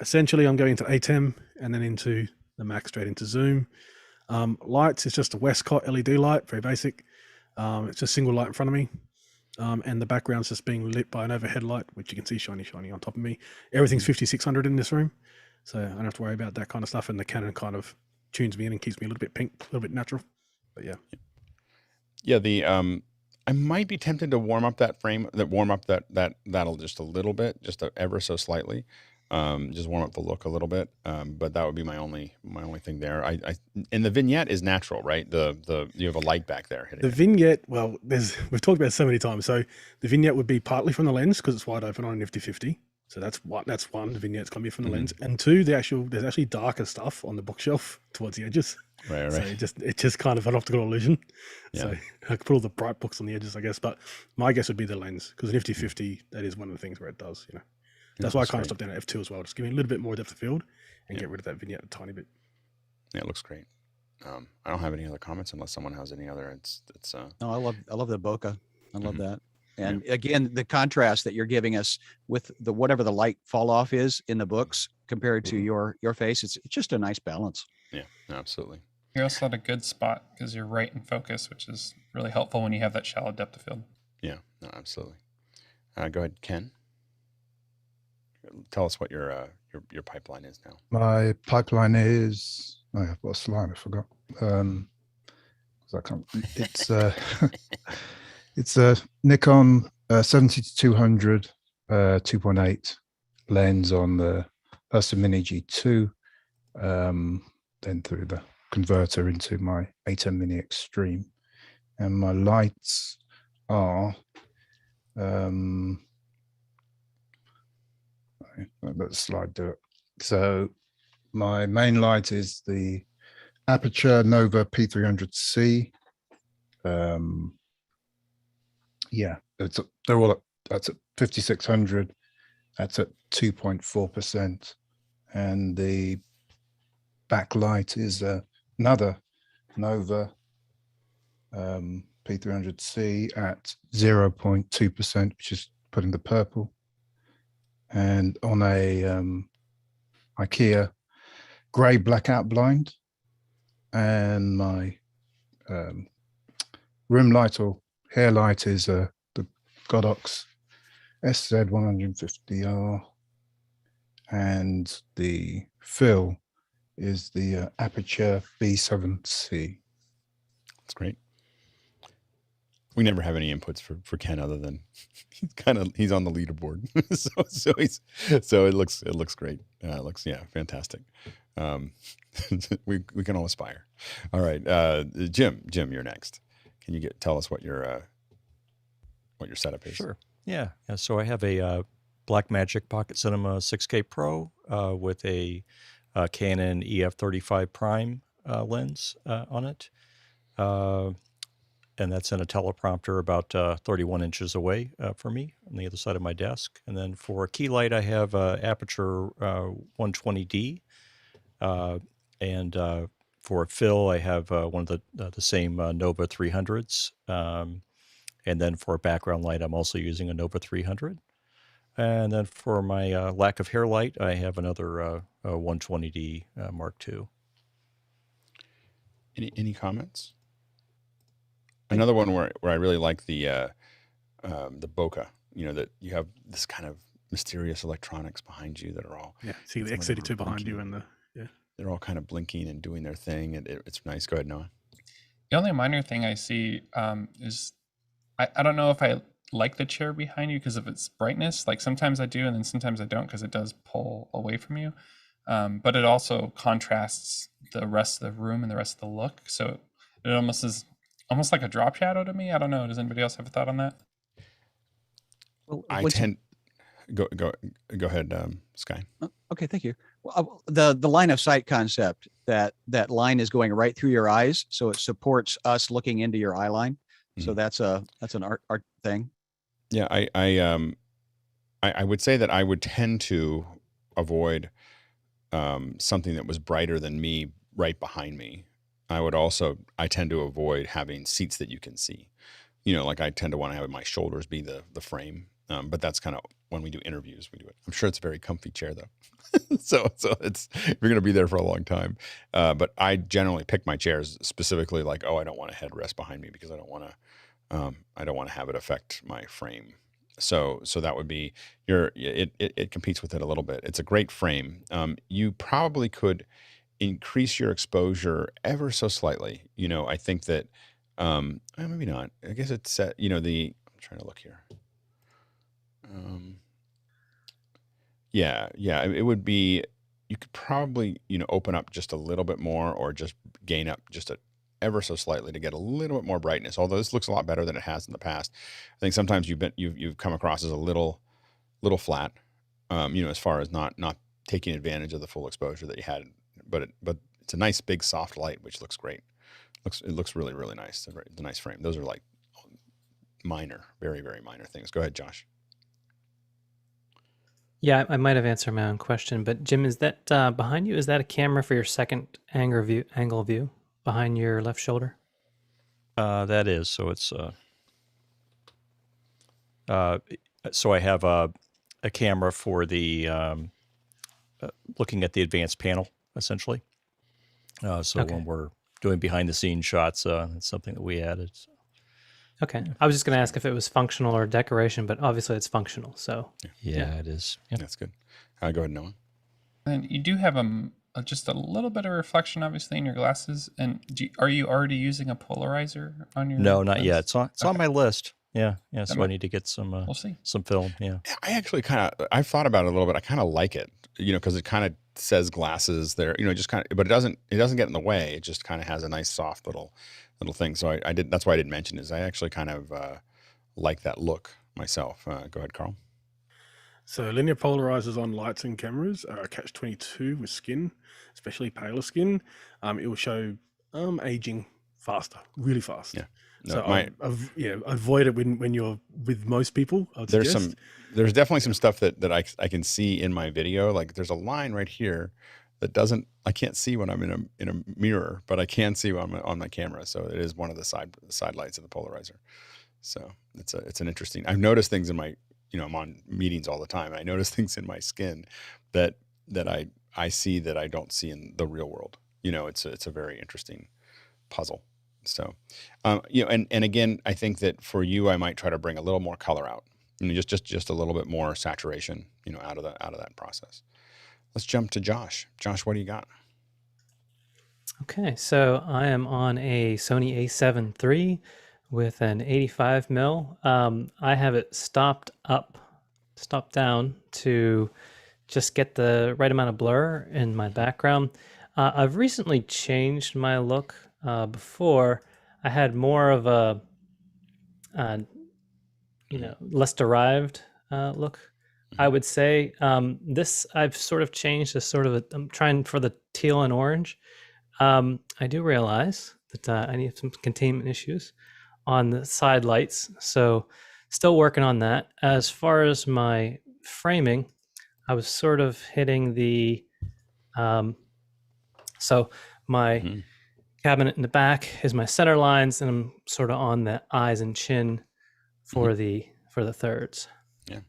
Essentially, I'm going to ATEM and then into the Mac, straight into Zoom. Lights is just a Westcott LED light, very basic. It's just single light in front of me. And the background's just being lit by an overhead light, which you can see shiny on top of me. Everything's 5600 in this room, so I don't have to worry about that kind of stuff. And the Canon kind of tunes me in and keeps me a little bit pink, a little bit natural. But yeah. I might be tempted to warm up that frame, that'll just a little bit, just ever so slightly. Just warm up the look a little bit, but that would be my only thing there. And the vignette is natural, right? You have a light back there hitting the vignette. Well, we've talked about it so many times. So the vignette would be partly from the lens because it's wide open on a nifty 50. So that's one. The vignette's gonna be from the lens, and two, there's actually darker stuff on the bookshelf towards the edges. Right. So it's just kind of an optical illusion. Yeah. So I could put all the bright books on the edges, I guess. But my guess would be the lens, because the nifty 50, that is one of the things where it does. That's why I kind of stopped down at f2 as well. Just give me a little bit more depth of field and get rid of that vignette a tiny bit. Yeah, it looks great. I don't have any other comments unless someone has any other. No, I love the bokeh. I love that. And again, the contrast that you're giving us with whatever the light fall off is in the books compared to your face. It's just a nice balance. Yeah, absolutely. You're also at a good spot because you're right in focus, which is really helpful when you have that shallow depth of field. Yeah, no, absolutely. Go ahead, Ken. Tell us what your pipeline is now. My pipeline is, I've got a slide, I forgot. I can't, it's a Nikon 70-200 2.8 lens on the Ursa Mini G2, then through the converter into my ATEM Mini Extreme. And my lights are, let the slide do it. So my main light is the Aperture Nova P300C. Yeah, they're all that's at 5600. That's at 2.4%, and the backlight is another Nova P300C at 0.2%, which is putting the purple. And on a IKEA grey blackout blind, and my room light or hair light is the Godox SZ150R, and the fill is the Aperture B7C. That's great. We never have any inputs for Ken other than he's on the leaderboard. so it looks great. It looks fantastic. We can all aspire. All right, Jim, you're next. Can you tell us what your setup is? Sure. Yeah. So I have a Blackmagic Pocket Cinema 6K Pro with a Canon EF35 Prime lens on it. And that's in a teleprompter about 31 inches away from me on the other side of my desk. And then for a key light, I have Aperture 120D. And for a fill, I have one of the same Nova 300s. And then for a background light, I'm also using a Nova 300. And then for my lack of hair light, I have another 120D Mark II. Any comments? Another one where I really like the bokeh, that you have this kind of mysterious electronics behind you that are all see the X32 behind you, and they're all kind of blinking and doing their thing, and it's nice. Go ahead, Noah. The only minor thing I see is I don't know if I like the chair behind you because of its brightness. Like sometimes I do, and then sometimes I don't because it does pull away from you. But it also contrasts the rest of the room and the rest of the look, so it almost is. Almost like a drop shadow to me. I don't know. Does anybody else have a thought on that? Well, go ahead, Sky. Okay, thank you. Well, the line of sight concept, that line is going right through your eyes, so it supports us looking into your eye line. Mm-hmm. So that's an art thing. Yeah, I would say that I would tend to avoid something that was brighter than me right behind me. I tend to avoid having seats that you can see. Like I tend to want to have my shoulders be the frame. But that's kind of when we do interviews, we do it. I'm sure it's a very comfy chair though. so it's, you're going to be there for a long time. But I generally pick my chairs specifically like, I don't want a headrest behind me because I don't want to have it affect my frame. So that would be it competes with it a little bit. It's a great frame. You probably could increase your exposure ever so slightly. I think that, maybe not. I guess it's set, I'm trying to look here. It would be, you could probably, open up just a little bit more or just gain up just ever so slightly to get a little bit more brightness. Although this looks a lot better than it has in the past. I think sometimes you've come across as a little flat, as far as not taking advantage of the full exposure that you had. But it's a nice big soft light, which looks great. It looks really, really nice. It's a nice frame. Those are like minor, very, very minor things. Go ahead, Josh. Yeah, I might have answered my own question, but Jim, is that behind you? Is that a camera for your second angle view behind your left shoulder? That is. So it's so I have a camera for the looking at the advanced panel essentially. So Okay. when we're doing behind the scenes shots, it's something that we added. So, Okay. I was just going to ask if it was functional or decoration, but obviously it's functional. So yeah, it is. Yep. That's good. Go ahead, Noah. And you do have just a little bit of reflection, obviously, in your glasses. And are you already using a polarizer on your? No, not lens? yet. It's on Okay. my list. Yeah. That So I might- need to get some We'll see. some film. Yeah. I actually I've thought about it a little bit. I kind of like it, because it kind of says glasses there, just kind of, but it doesn't get in the way. It just kind of has a nice soft little thing. So that's why I didn't mention is I actually kind of like that look myself. Go ahead, Carl. So linear polarizers on lights and cameras are a catch-22 with skin, especially paler skin. It will show aging faster, really fast. Yeah. No, So avoid it when you're with most people. I would there's suggest. there's definitely some stuff that I can see in my video. Like there's a line right here that I can't see when I'm in a mirror, but I can see on my camera. So it is one of the side lights of the polarizer. So it's an interesting. I've noticed things in my, I'm on meetings all the time, and I notice things in my skin that I see that I don't see in the real world. It's a very interesting puzzle. So, and again, I think that for you, I might try to bring a little more color out, just a little bit more saturation, out of that process. Let's jump to Josh. Josh, what do you got? Okay, so I am on a Sony a7 III with an 85 mil. I have it stopped down to just get the right amount of blur in my background. I've recently changed my look. Before I had more of a, less derived look. I would say this I've sort of changed to I'm trying for the teal and orange. I do realize that I need some containment issues on the side lights, so still working on that. As far as my framing, I was sort of hitting the so my cabinet in the back is my center lines, and I'm sort of on the eyes and chin for the thirds. Yeah,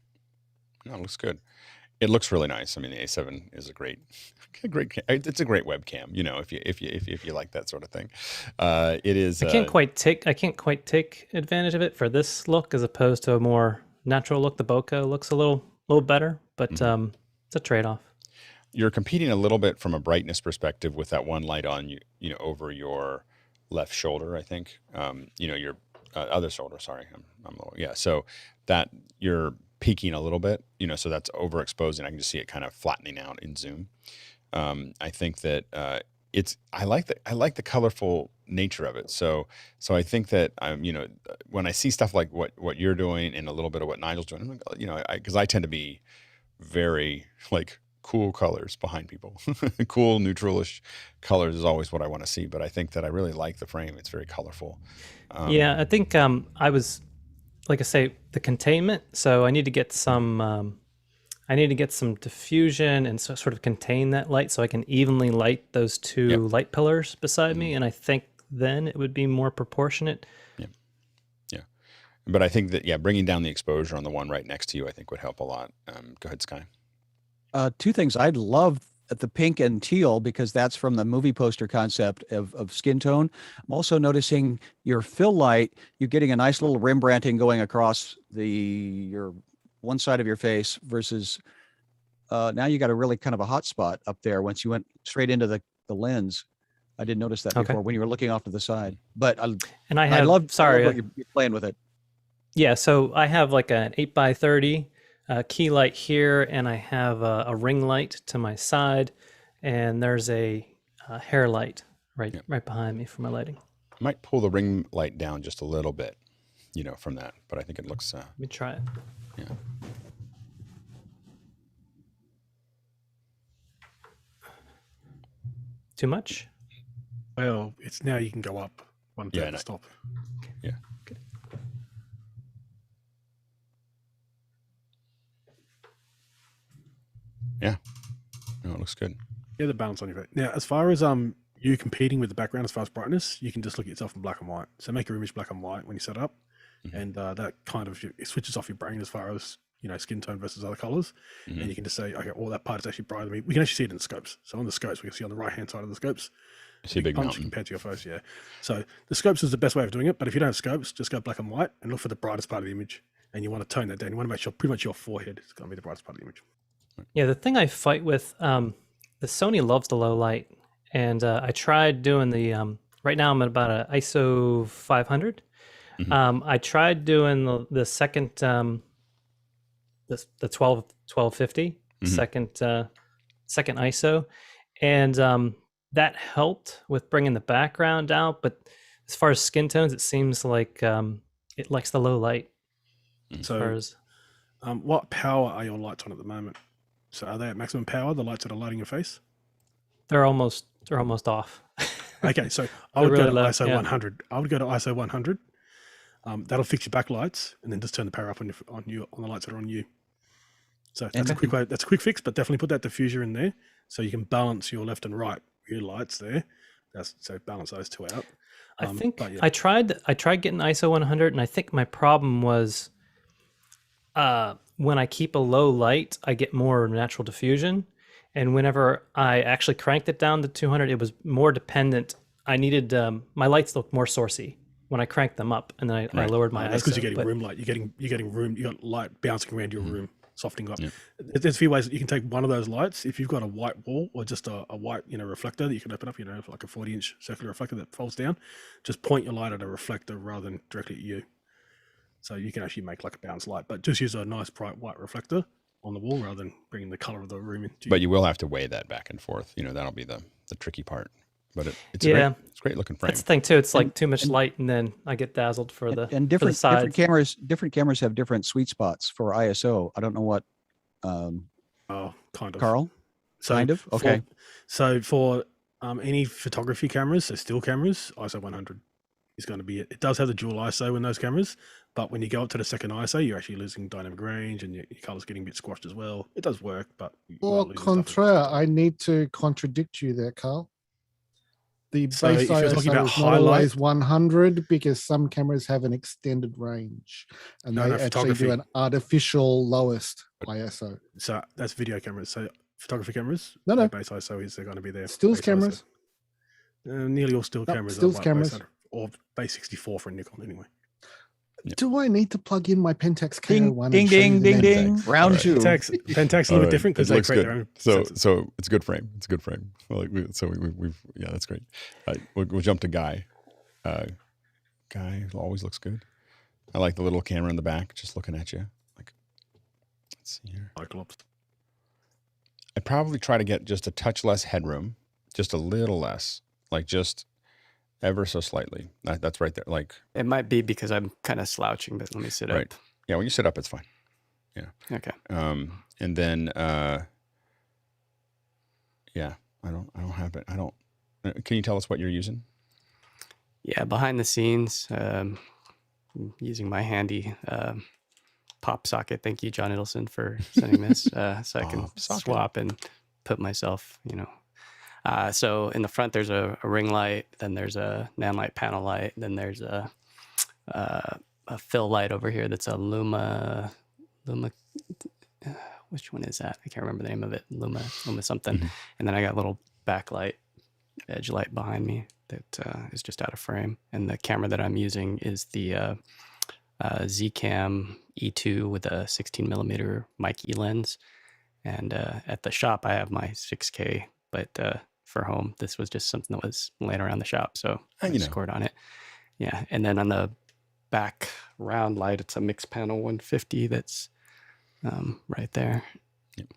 no, it looks good. It looks really nice. I mean, the A7 is a great. It's a great webcam. If you like that sort of thing, it is. I can't quite take advantage of it for this look as opposed to a more natural look. The bokeh looks a little better, but it's a trade-off. You're competing a little bit from a brightness perspective with that one light on you, over your left shoulder, I think. Your other shoulder. Sorry, I'm a little, yeah. So that you're peaking a little bit, so that's overexposed, and I can just see it kind of flattening out in zoom. I think that I like the colorful nature of it. So I think that when I see stuff like what you're doing and a little bit of what Nigel's doing, I'm like, because I tend to be very like cool colors behind people. Cool neutralish colors is always what I want to see, but I think that I really like the frame. It's very colorful. Yeah, I think I was, like I say, the containment. So I need to get some diffusion and sort of contain that light so I can evenly light those two light pillars beside me. And I think then it would be more proportionate. Yeah. But I think that, bringing down the exposure on the one right next to you, I think would help a lot. Go ahead, Sky. Two things. I'd love the pink and teal because that's from the movie poster concept of skin tone. I'm also noticing your fill light, you're getting a nice little Rembrandting going across your one side of your face versus now you got a really kind of a hot spot up there once you went straight into the lens. I didn't notice that before when you were looking off to the side. But I love what you're playing with it. Yeah, so I have like an 8x30 key light here, and I have a ring light to my side, and there's a hair light right behind me for my lighting. I might pull the ring light down just a little bit, from that, but I think it looks. Let me try it. Yeah. Too much? Well, it's now you can go up one third to stop. Yeah. Okay. Yeah. No, it looks good. Yeah, the balance on your face. Now, as far as you competing with the background as far as brightness, you can just look at yourself in black and white. So make your image black and white when you set up, and that kind of it switches off your brain as far as skin tone versus other colors. And you can just say, okay, that part is actually brighter than me. We can actually see it in the scopes. So on the scopes, we can see on the right-hand side of the scopes, see a big punch mountain compared to your face. Yeah. So the scopes is the best way of doing it. But if you don't have scopes, just go black and white and look for the brightest part of the image. And you want to tone that down. You want to make sure pretty much your forehead is going to be the brightest part of the image. Yeah, the thing I fight with, the Sony loves the low light, and I tried doing the. Right now, I'm at about an ISO 500. I tried doing the second, the 1250 second ISO, and that helped with bringing the background out. But as far as skin tones, it seems like it likes the low light. So, what power are your lights on at the moment? So, are they at maximum power? The lights that are lighting your face? They're almost off. Okay, so I would go to low, ISO 100. I would go to ISO 100. That'll fix your backlights, and then just turn the power up on the lights that are on you. So that's a quick way. That's a quick fix, but definitely put that diffuser in there so you can balance your left and right rear lights there. So balance those two out. I think I tried getting ISO 100, and I think my problem was when I keep a low light, I get more natural diffusion. And whenever I actually cranked it down to 200, it was more dependent. I needed my lights look more sourcey when I cranked them up, and then I lowered my ISO. That's because you're getting room light. You're getting room. You got light bouncing around your room, softening up. There's a few ways that you can take one of those lights. If you've got a white wall or just a white reflector that you can open up, like a 40-inch circular reflector that folds down, just point your light at a reflector rather than directly at you. So you can actually make like a bounce light, but just use a nice bright white reflector on the wall rather than bringing the color of the room in. But you will have to weigh that back and forth. That'll be the tricky part. But it's great looking frame. That's the thing too. It's like too much light, and then I get dazzled for the different sides. Different cameras have different sweet spots for ISO. I don't know what. Kind of. Carl. Kind of. Okay. For any photography cameras, so still cameras, ISO 100 is going to be it. It does have the dual ISO in those cameras, but when you go up to the second ISO, you're actually losing dynamic range, and your color's getting a bit squashed as well. It does work, but au contraire, I need to contradict you there, Carl. The base ISO is not always 100 because some cameras have an extended range, and they actually do an artificial lowest ISO. So that's video cameras. So photography cameras, no, base ISO is they're going to be there. Stills cameras. Nearly all still cameras. Stills cameras. Or base 64 for a Nikon anyway. Do I need to plug in my Pentax K01? Ding, ding, ding, ding. Round two. Pentax a little bit different because they create their own. So it's a good frame. It's a good frame. We've that's great. We'll jump to Guy. Guy always looks good. I like the little camera in the back, just looking at you. Let's see here. Cyclops. I'd probably try to get just a touch less headroom, just a little less, just ever so slightly. That's right there. It might be because I'm kind of slouching, but let me sit up. Yeah, when you sit up, it's fine. Yeah. Okay. And then I don't have it. Can you tell us what you're using? Yeah, behind the scenes, using my handy pop socket. Thank you, John Idelson, for sending this, so I can swap and put myself, so in the front, there's a ring light, then there's a nanlight panel light, then there's a fill light over here that's a Luma, which one is that? I can't remember the name of it. Luma something. Mm-hmm. And then I got a little backlight, edge light behind me that is just out of frame. And the camera that I'm using is the Zcam E2 with a 16 millimeter Miccheck lens. And at the shop, I have my 6K, but for home, this was just something that was laying around the shop, so I scored on it. Yeah, and then on the back round light, it's a mixed panel 150 that's right there. Yep.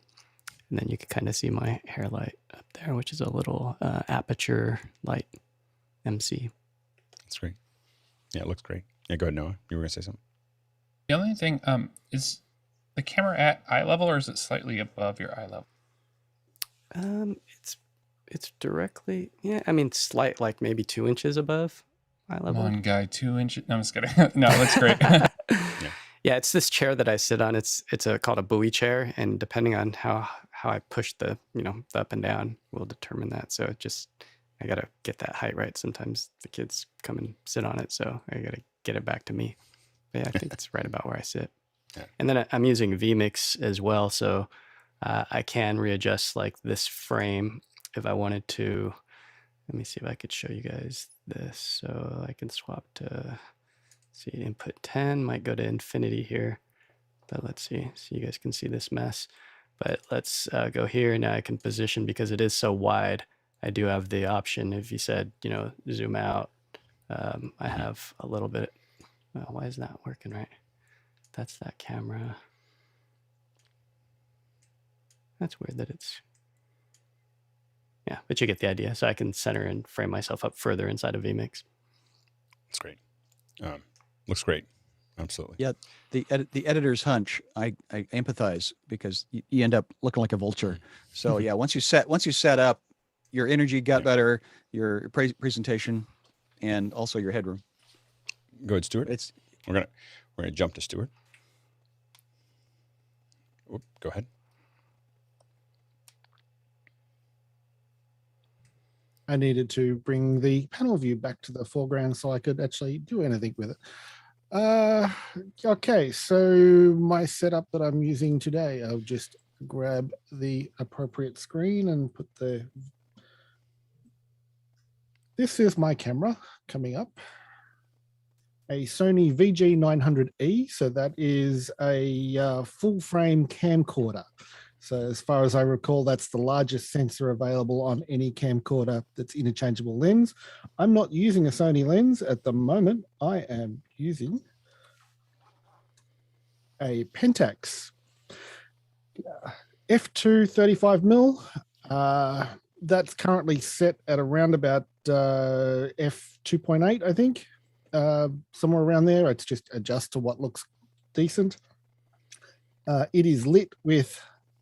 And then you can kind of see my hair light up there, which is a little aperture light MC. That's great. Yeah, it looks great. Yeah, go ahead, Noah. You were going to say something. The only thing is the camera at eye level, or is it slightly above your eye level? It's directly, slight, like maybe 2 inches above eye level. One guy, 2 inches. No, I'm just kidding. No, that's great. Yeah, it's this chair that I sit on. It's called a buoy chair, and depending on how I push the up and down will determine that. So I gotta get that height right. Sometimes the kids come and sit on it, so I gotta get it back to me. But yeah, I think it's right about where I sit. Yeah. And then I'm using vMix as well, so I can readjust like this frame if I wanted to. Let me see if I could show you guys this. So I can swap to, see, input 10 might go to infinity here, but let's see, so you guys can see this mess. But let's go here. Now I can position, because it is so wide. I do have the option, if you said, you know, zoom out, I have a little bit. Well, why is that working right? That's that camera. That's weird that it's, yeah, but you get the idea. So I can center and frame myself up further inside of vMix. That's great. Looks great. Absolutely. Yeah, the editor's hunch, I empathize, because you end up looking like a vulture. So yeah, once you set up, your energy got better, your presentation, and also your headroom. Go ahead, Stuart. We're gonna jump to Stuart. Oop, go ahead. I needed to bring the panel view back to the foreground so I could actually do anything with it. Okay, so my setup that I'm using today, I'll just grab the appropriate screen and put this is my camera coming up. A Sony VG900E, so that is a full frame camcorder. So as far as I recall, that's the largest sensor available on any camcorder that's interchangeable lens. I'm not using a Sony lens at the moment. I am using a Pentax f2 35mm. That's currently set at around about f2.8, I think, somewhere around there. It's just adjust to what looks decent. It is lit with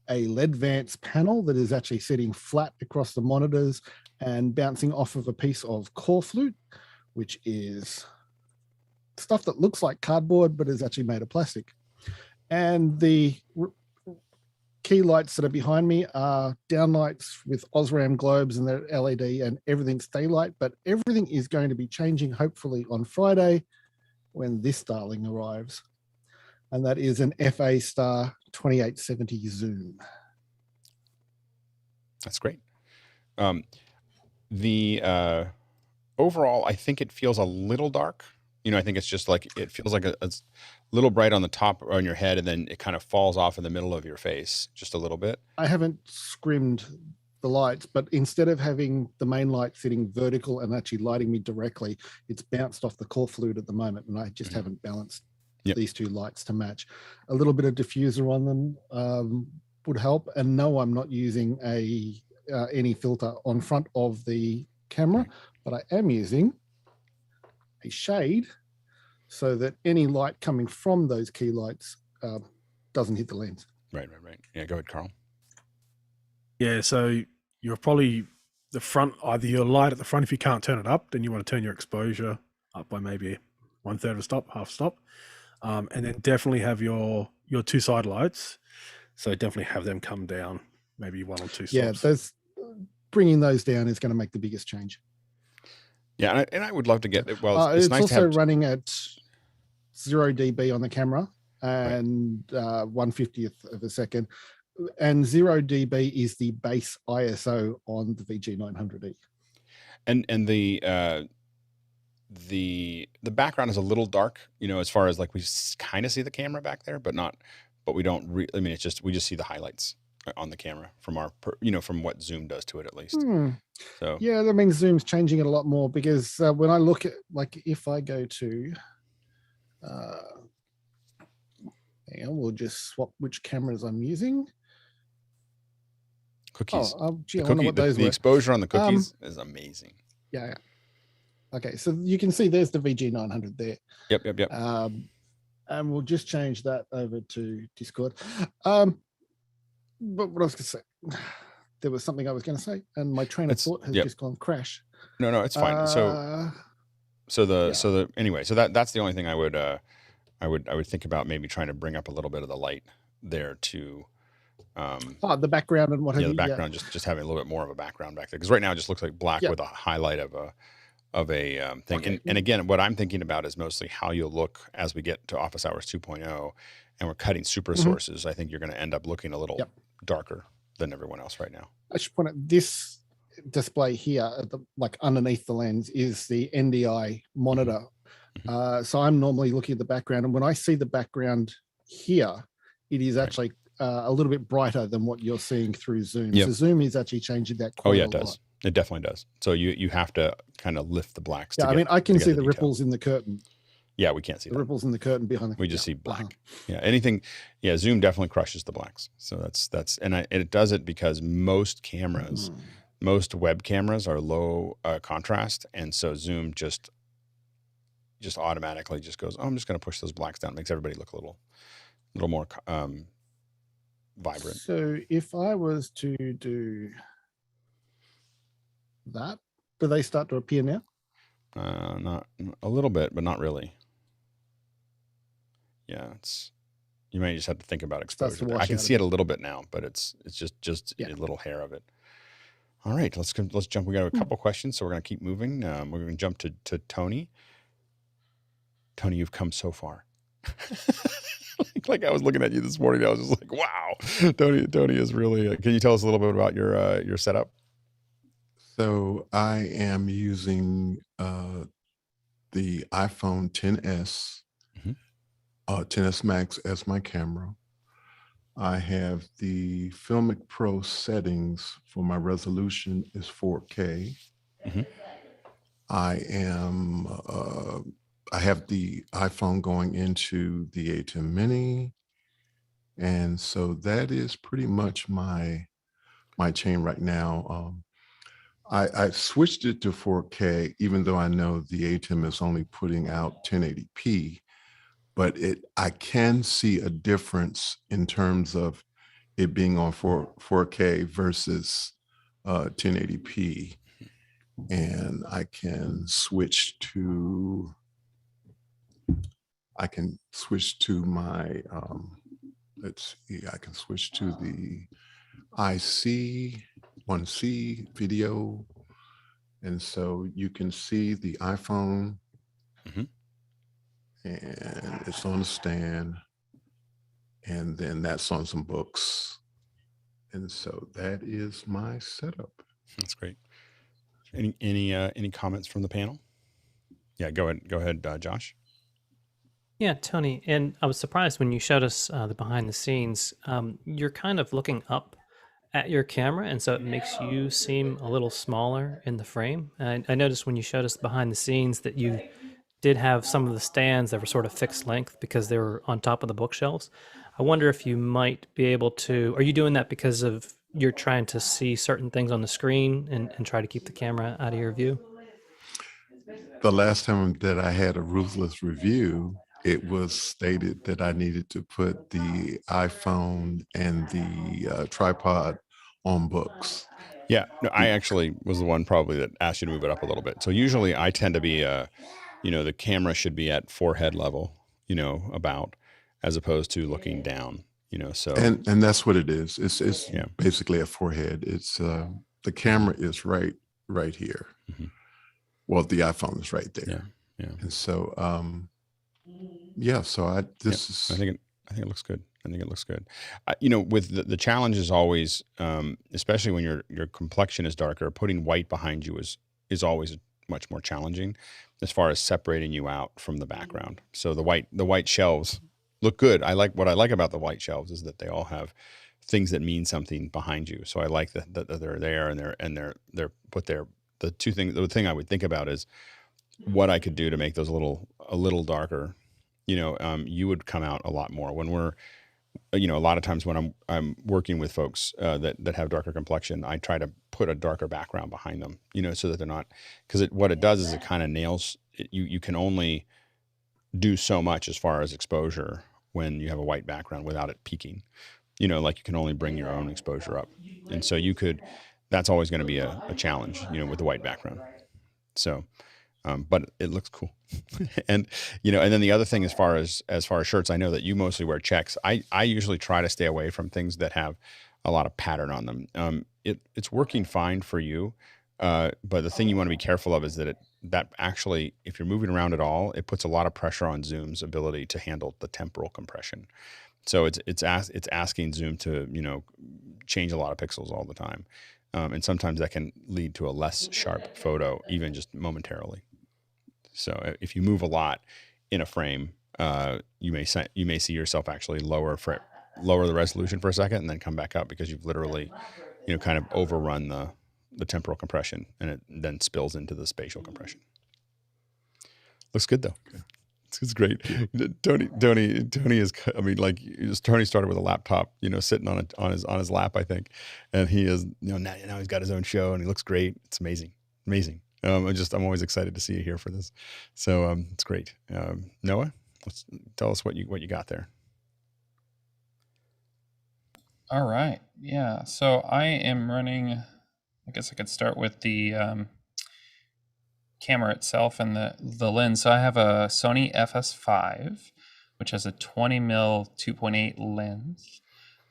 a LED Vance panel that is actually sitting flat across the monitors and bouncing off of a piece of core flute, which is stuff that looks like cardboard but is actually made of plastic. And the key lights that are behind me are downlights with Osram globes, and they're LED, and everything's daylight, but everything is going to be changing hopefully on Friday when this darling arrives. And that is an FA Star 2870 Zoom. That's great. The overall, I think it feels a little dark. You know, I think it's just like, it feels like a little bright on the top on your head, and then it kind of falls off in the middle of your face just a little bit. I haven't scrimmed the lights, but instead of having the main light sitting vertical and actually lighting me directly, it's bounced off the core flute at the moment, and I just haven't balanced these two lights to match. A little bit of diffuser on them would help. And no, I'm not using any filter on front of the camera, but I am using a shade so that any light coming from those key lights doesn't hit the lens. Right. Yeah, go ahead, Carl. Yeah, so you're probably the front, either your light at the front, if you can't turn it up, then you want to turn your exposure up by maybe 1/3 of a stop, half stop. And then definitely have your two side lights. So definitely have them come down, maybe 1 or 2 stops. Yeah, bringing those down is going to make the biggest change. Yeah, and I would love to get it. Well, it's nice also to have running at 0 dB on the camera and 1/50th of a second. And 0 dB is the base ISO on the VG900E. And the background is a little dark, you know, as far as like we kind of see the camera back there, but we don't I mean, we just see the highlights on the camera from from what Zoom does to it, at least. So yeah, that means Zoom's changing it a lot more, because when I look at, like, if I go to hang on, we'll just swap which cameras I'm using. Cookies. Gee, I wonder what those the were. exposure on the cookies is amazing. Yeah. Okay, so you can see there's the VG900 there. Yep. And we'll just change that over to Discord. But what I was going to say, there was something I was going to say, and my train of thought has just gone crash. No, it's fine. Anyway, so that's the only thing I would think about, maybe trying to bring up a little bit of the light there to the background and what have you. The background, just having a little bit more of a background back there, because right now it just looks like black with a highlight of thing. Okay. And again, what I'm thinking about is mostly how you'll look as we get to Office Hours 2.0 and we're cutting super sources. I think you're going to end up looking a little darker than everyone else right now. I should point out this display here, at the, like underneath the lens, is the NDI monitor. So I'm normally looking at the background, and when I see the background here, it is actually a little bit brighter than what you're seeing through Zoom. So Zoom is actually changing that. Oh yeah, it does. It definitely does. So you have to kind of lift the blacks. Yeah, I mean, I can see the ripples in the curtain. Yeah, we can't see the ripples in the curtain behind the. We just see black. Yeah, anything. Yeah, Zoom definitely crushes the blacks. So that's and it does it because most cameras, most web cameras are low contrast, and so Zoom just automatically just goes, oh, I'm just going to push those blacks down. It makes everybody look a little more vibrant. So if I was to do that, do they start to appear now? Not a little bit, but not really. Yeah, you may just have to think about exposure. I can see it a little bit now, but it's just a little hair of it. All right, let's jump. We got a couple questions, so we're going to keep moving. We're going to jump to Tony. Tony, you've come so far. Like I was looking at you this morning, I was just like, wow, Tony is really. Can you tell us a little bit about your setup? So I am using the iPhone XS, 10s Max as my camera. I have the Filmic Pro settings for my resolution is 4K. I have the iPhone going into the ATEM Mini. And so that is pretty much my chain right now. I switched it to 4K, even though I know the ATEM is only putting out 1080p, but I can see a difference in terms of it being on 4K versus 1080p. And I can switch to my, let's see, I can switch to the IC1C video. And so you can see the iPhone and it's on a stand, and then that's on some books. And so that is my setup. That's great. Any comments from the panel? Yeah, go ahead, Josh. Yeah, Tony, and I was surprised when you showed us the behind the scenes. You're kind of looking up at your camera, and so it makes you seem a little smaller in the frame. And I noticed when you showed us behind the scenes that you did have some of the stands that were sort of fixed length because they were on top of the bookshelves. I wonder if you might be able to, are you doing that because of you're trying to see certain things on the screen and try to keep the camera out of your view? The last time that I had a Ruthless review, it was stated that I needed to put the iPhone and the tripod on books. Yeah, no, I actually was the one probably that asked you to move it up a little bit. So usually I tend to be, the camera should be at forehead level, about, as opposed to looking down, so. And that's what it is. It's basically a forehead. It's the camera is right here. Well, the iPhone is right there. Yeah. And so, so I think it looks good. I think it looks good. With the challenge is always, especially when your complexion is darker, putting white behind you is always much more challenging as far as separating you out from the background. So the white shelves look good. What I like about the white shelves is that they all have things that mean something behind you. So I like that they're there and they're put there. The thing I would think about is what I could do to make those a little darker. You would come out a lot more when we're, a lot of times when I'm working with folks that have darker complexion, I try to put a darker background behind them, so that they're not, because what it does is it kind of nails, you can only do so much as far as exposure when you have a white background without it peaking, like you can only bring your own exposure up. And so that's always going to be a challenge, with the white background. So, but it looks cool. And then the other thing, as far as shirts, I know that you mostly wear checks. I usually try to stay away from things that have a lot of pattern on them. It's working fine for you. But the thing you want to be careful of is that that actually, if you're moving around at all, it puts a lot of pressure on Zoom's ability to handle the temporal compression. So it's asking Zoom to, you know, change a lot of pixels all the time. And sometimes that can lead to a less sharp photo, even just momentarily. So if you move a lot in a frame, you may see yourself actually lower the resolution for a second and then come back up because you've literally, you know, kind of overrun the temporal compression, and it then spills into the spatial compression. Looks good though. It's great. Tony is, I mean, like, Tony started with a laptop, you know, sitting on his lap, I think, and he is, you know, now he's got his own show and he looks great. It's amazing. I'm always excited to see you here for this. So it's great. Noah, tell us what you got there. All right. Yeah. So I am running, I guess I could start with the camera itself and the lens. So I have a Sony FS5, which has a 20mm 2.8 lens.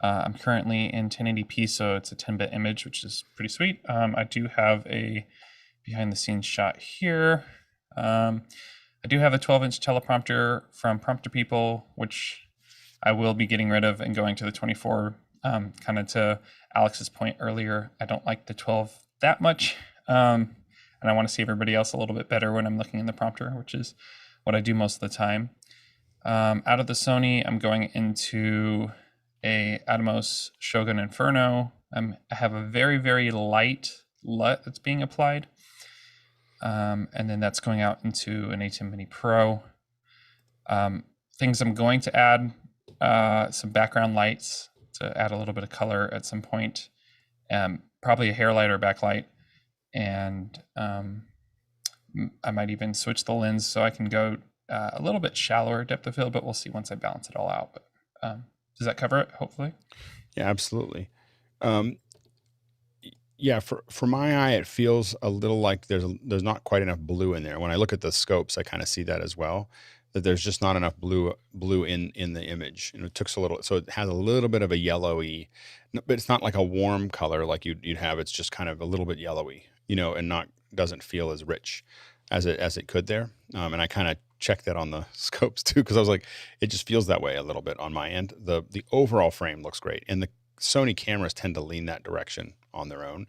I'm currently in 1080p, so it's a 10-bit image, which is pretty sweet. I do have a behind the scenes shot here. I do have a 12-inch teleprompter from Prompter People, which I will be getting rid of and going to the 24. Kind of to Alex's point earlier, I don't like the 12 that much. And I want to see everybody else a little bit better when I'm looking in the prompter, which is what I do most of the time. Out of the Sony, I'm going into a Atomos Shogun Inferno. I have a very, very light LUT that's being applied. And then that's going out into an ATEM Mini Pro. Things I'm going to add, some background lights to add a little bit of color at some point. Probably a hair light or backlight. And I might even switch the lens so I can go a little bit shallower depth of field, but we'll see once I balance it all out. But does that cover it, hopefully? Yeah, absolutely. Yeah, for my eye, it feels a little like there's not quite enough blue in there. When I look at the scopes, I kind of see that as well, that there's just not enough blue in the image. And it took a little, so it has a little bit of a yellowy, but it's not like a warm color like you'd have. It's just kind of a little bit yellowy, you know, and doesn't feel as rich as it could there. And I kind of checked that on the scopes too, because I was like, it just feels that way a little bit on my end. The overall frame looks great, and the Sony cameras tend to lean that direction on their own.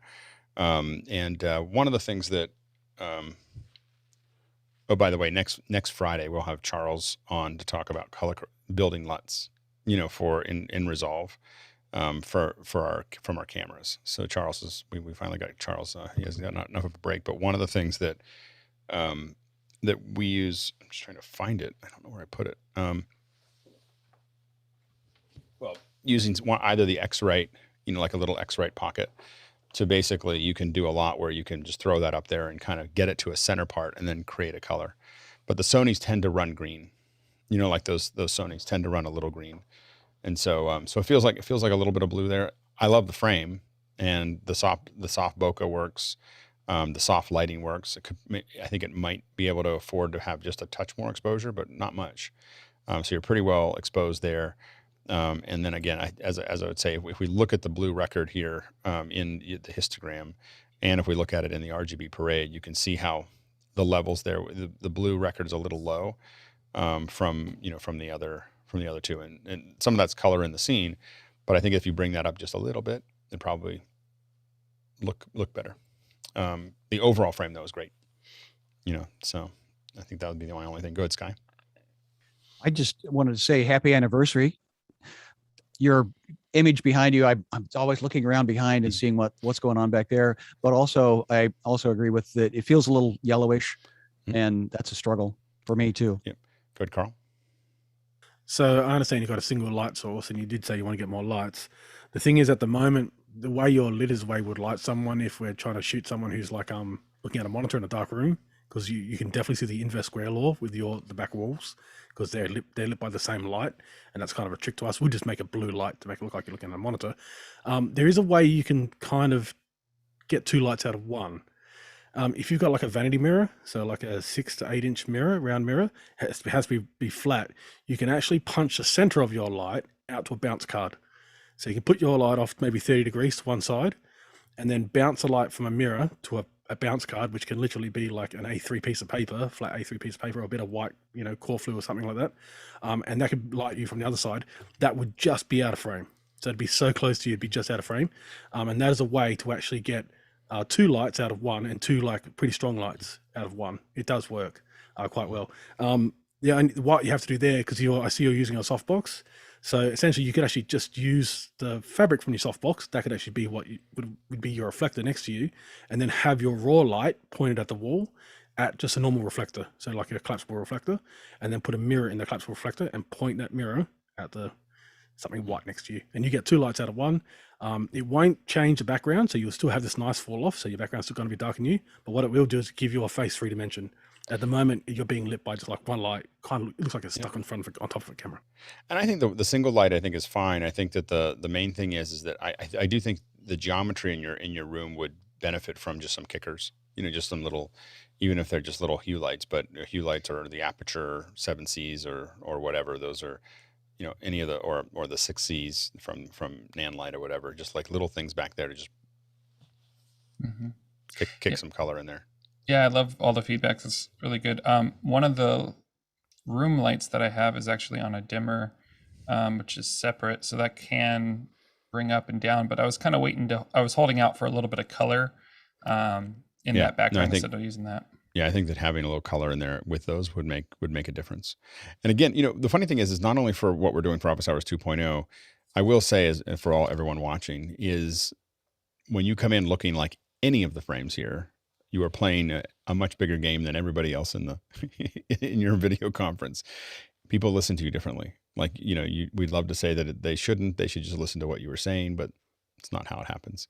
And one of the things that, oh, by the way, next Friday we'll have Charles on to talk about color building LUTs, you know, for in Resolve, from our cameras. So Charles we finally got Charles. He has got not enough of a break, but one of the things that that we use, I'm just trying to find it. I don't know where I put it. Well, using either the X-Rite, you know, like a little X-Rite pocket. So basically you can do a lot where you can just throw that up there and kind of get it to a center part and then create a color. But the Sonys tend to run green, you know, like those Sonys tend to run a little green. And so, so it feels like a little bit of blue there. I love the frame, and the soft bokeh works. The soft lighting works. I think it might be able to afford to have just a touch more exposure, but not much. So you're pretty well exposed there. And then again, as I would say, if we look at the blue record here in the histogram, and if we look at it in the RGB parade, you can see how the levels there. The blue record is a little low from the other two, and some of that's color in the scene. But I think if you bring that up just a little bit, it probably look better. The overall frame though is great, you know. So I think that would be the only thing. Go ahead, Sky. I just wanted to say happy anniversary. Your image behind you, I'm always looking around behind and seeing what's going on back there. But also, I also agree with that. It feels a little yellowish, and that's a struggle for me too. Yeah. Good, Carl. So I understand you've got a single light source, and you did say you want to get more lights. The thing is, at the moment, the way your lid is the way would light someone if we're trying to shoot someone who's like looking at a monitor in a dark room, because you can definitely see the inverse square law with the back walls, because they're lit by the same light, and that's kind of a trick to us. We just make a blue light to make it look like you're looking at a monitor. There is a way you can kind of get two lights out of one. If you've got like a vanity mirror, so like a 6 to 8 inch mirror, round mirror, it has to be flat. You can actually punch the center of your light out to a bounce card. So you can put your light off maybe 30 degrees to one side, and then bounce a light from a mirror to a bounce card, which can literally be like an A3 piece of paper, flat A3 piece of paper, or a bit of white, core fluid or something like that. And that could light you from the other side. That would just be out of frame. So it'd be so close to you, it'd be just out of frame. And that is a way to actually get 2 lights out of one and 2 like pretty strong lights out of one. It does work quite well. Yeah, and what you have to do there, because I see you're using a softbox. So essentially, you could actually just use the fabric from your softbox. That could actually be what would be your reflector next to you, and then have your raw light pointed at the wall at just a normal reflector, so like a collapsible reflector, and then put a mirror in the collapsible reflector and point that mirror at something white next to you, and you get 2 lights out of one. It won't change the background, so you'll still have this nice fall off, so your background's still going to be dark and you, but what it will do is give you a face 3 dimension. At the moment, you're being lit by just like one light. Kind of, it looks like it's stuck on top of a camera. And I think the single light I think is fine. I think that the main thing is that I do think the geometry in your room would benefit from just some kickers. Just some little, even if they're just little hue lights. But hue lights or the aperture 7Cs or whatever. Those are, any of the or the 6Cs from Nanlite or whatever. Just like little things back there to just kick some color in there. Yeah, I love all the feedbacks. It's really good. One of the room lights that I have is actually on a dimmer, which is separate, so that can bring up and down. But I was kind of I was holding out for a little bit of color in that background instead of using that. Yeah, I think that having a little color in there with those would make a difference. And again, the funny thing is not only for what we're doing for Office Hours 2.0, I will say, is for everyone watching, is when you come in looking like any of the frames here, you are playing a much bigger game than everybody else in your video conference. People listen to you differently. Like, we'd love to say that they shouldn't. They should just listen to what you were saying, but it's not how it happens.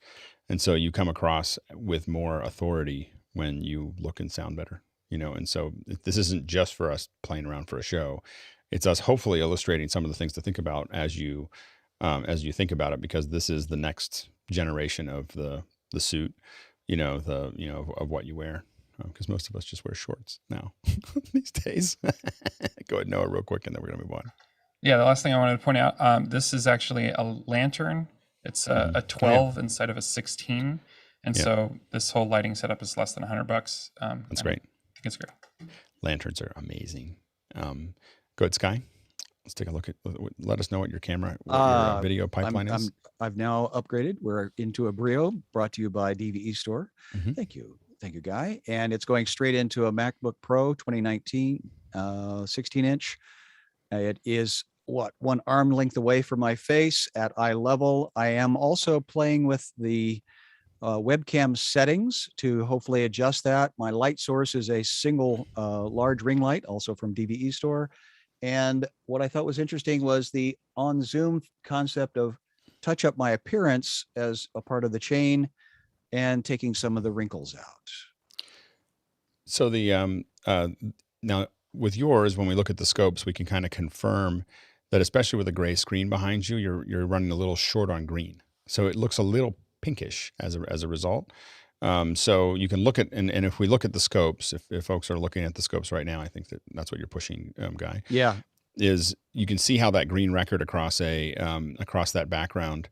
And so you come across with more authority when you look and sound better, And so this isn't just for us playing around for a show. It's us hopefully illustrating some of the things to think about as you think about it, because this is the next generation of the suit. Of what you wear, because most of us just wear shorts now these days. Go ahead, Noah, real quick, and then we're going to move on. Yeah, the last thing I wanted to point out, this is actually a lantern. It's a 12 inside of a 16. And so this whole lighting setup is less than $100. That's great. I think it's great. Lanterns are amazing. Go ahead, Sky. Let's take a look at, let us know what your video pipeline is. I've now upgraded. We're into a Brio, brought to you by DVE Store. Mm-hmm. Thank you, Guy. And it's going straight into a MacBook Pro 2019, 16-inch. It is one arm length away from my face at eye level. I am also playing with the webcam settings to hopefully adjust that. My light source is a single large ring light, also from DVE Store. And what I thought was interesting was the on Zoom concept of touch up my appearance as a part of the chain and taking some of the wrinkles out. So now with yours, when we look at the scopes, we can kind of confirm that, especially with a gray screen behind you, you're running a little short on green. So it looks a little pinkish as a result. So you can look at, and if we look at the scopes, if folks are looking at the scopes right now, I think that's what you're pushing, Guy. Yeah. Is you can see how that green record across that background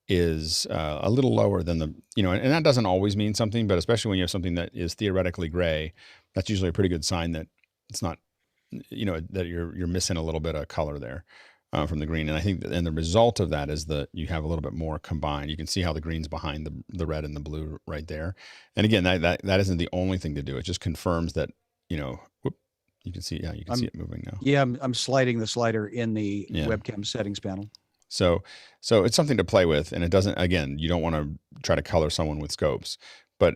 is a little lower than and that doesn't always mean something, but especially when you have something that is theoretically gray, that's usually a pretty good sign that it's not, that you're missing a little bit of color there. From the green. And I think the result of that is that you have a little bit more combined. You can see how the green's behind the red and the blue right there. And again, that isn't the only thing to do. It just confirms that, you can see, see it moving now. Yeah, I'm sliding the slider in the webcam settings panel. So it's something to play with, and it doesn't, again, you don't want to try to color someone with scopes, but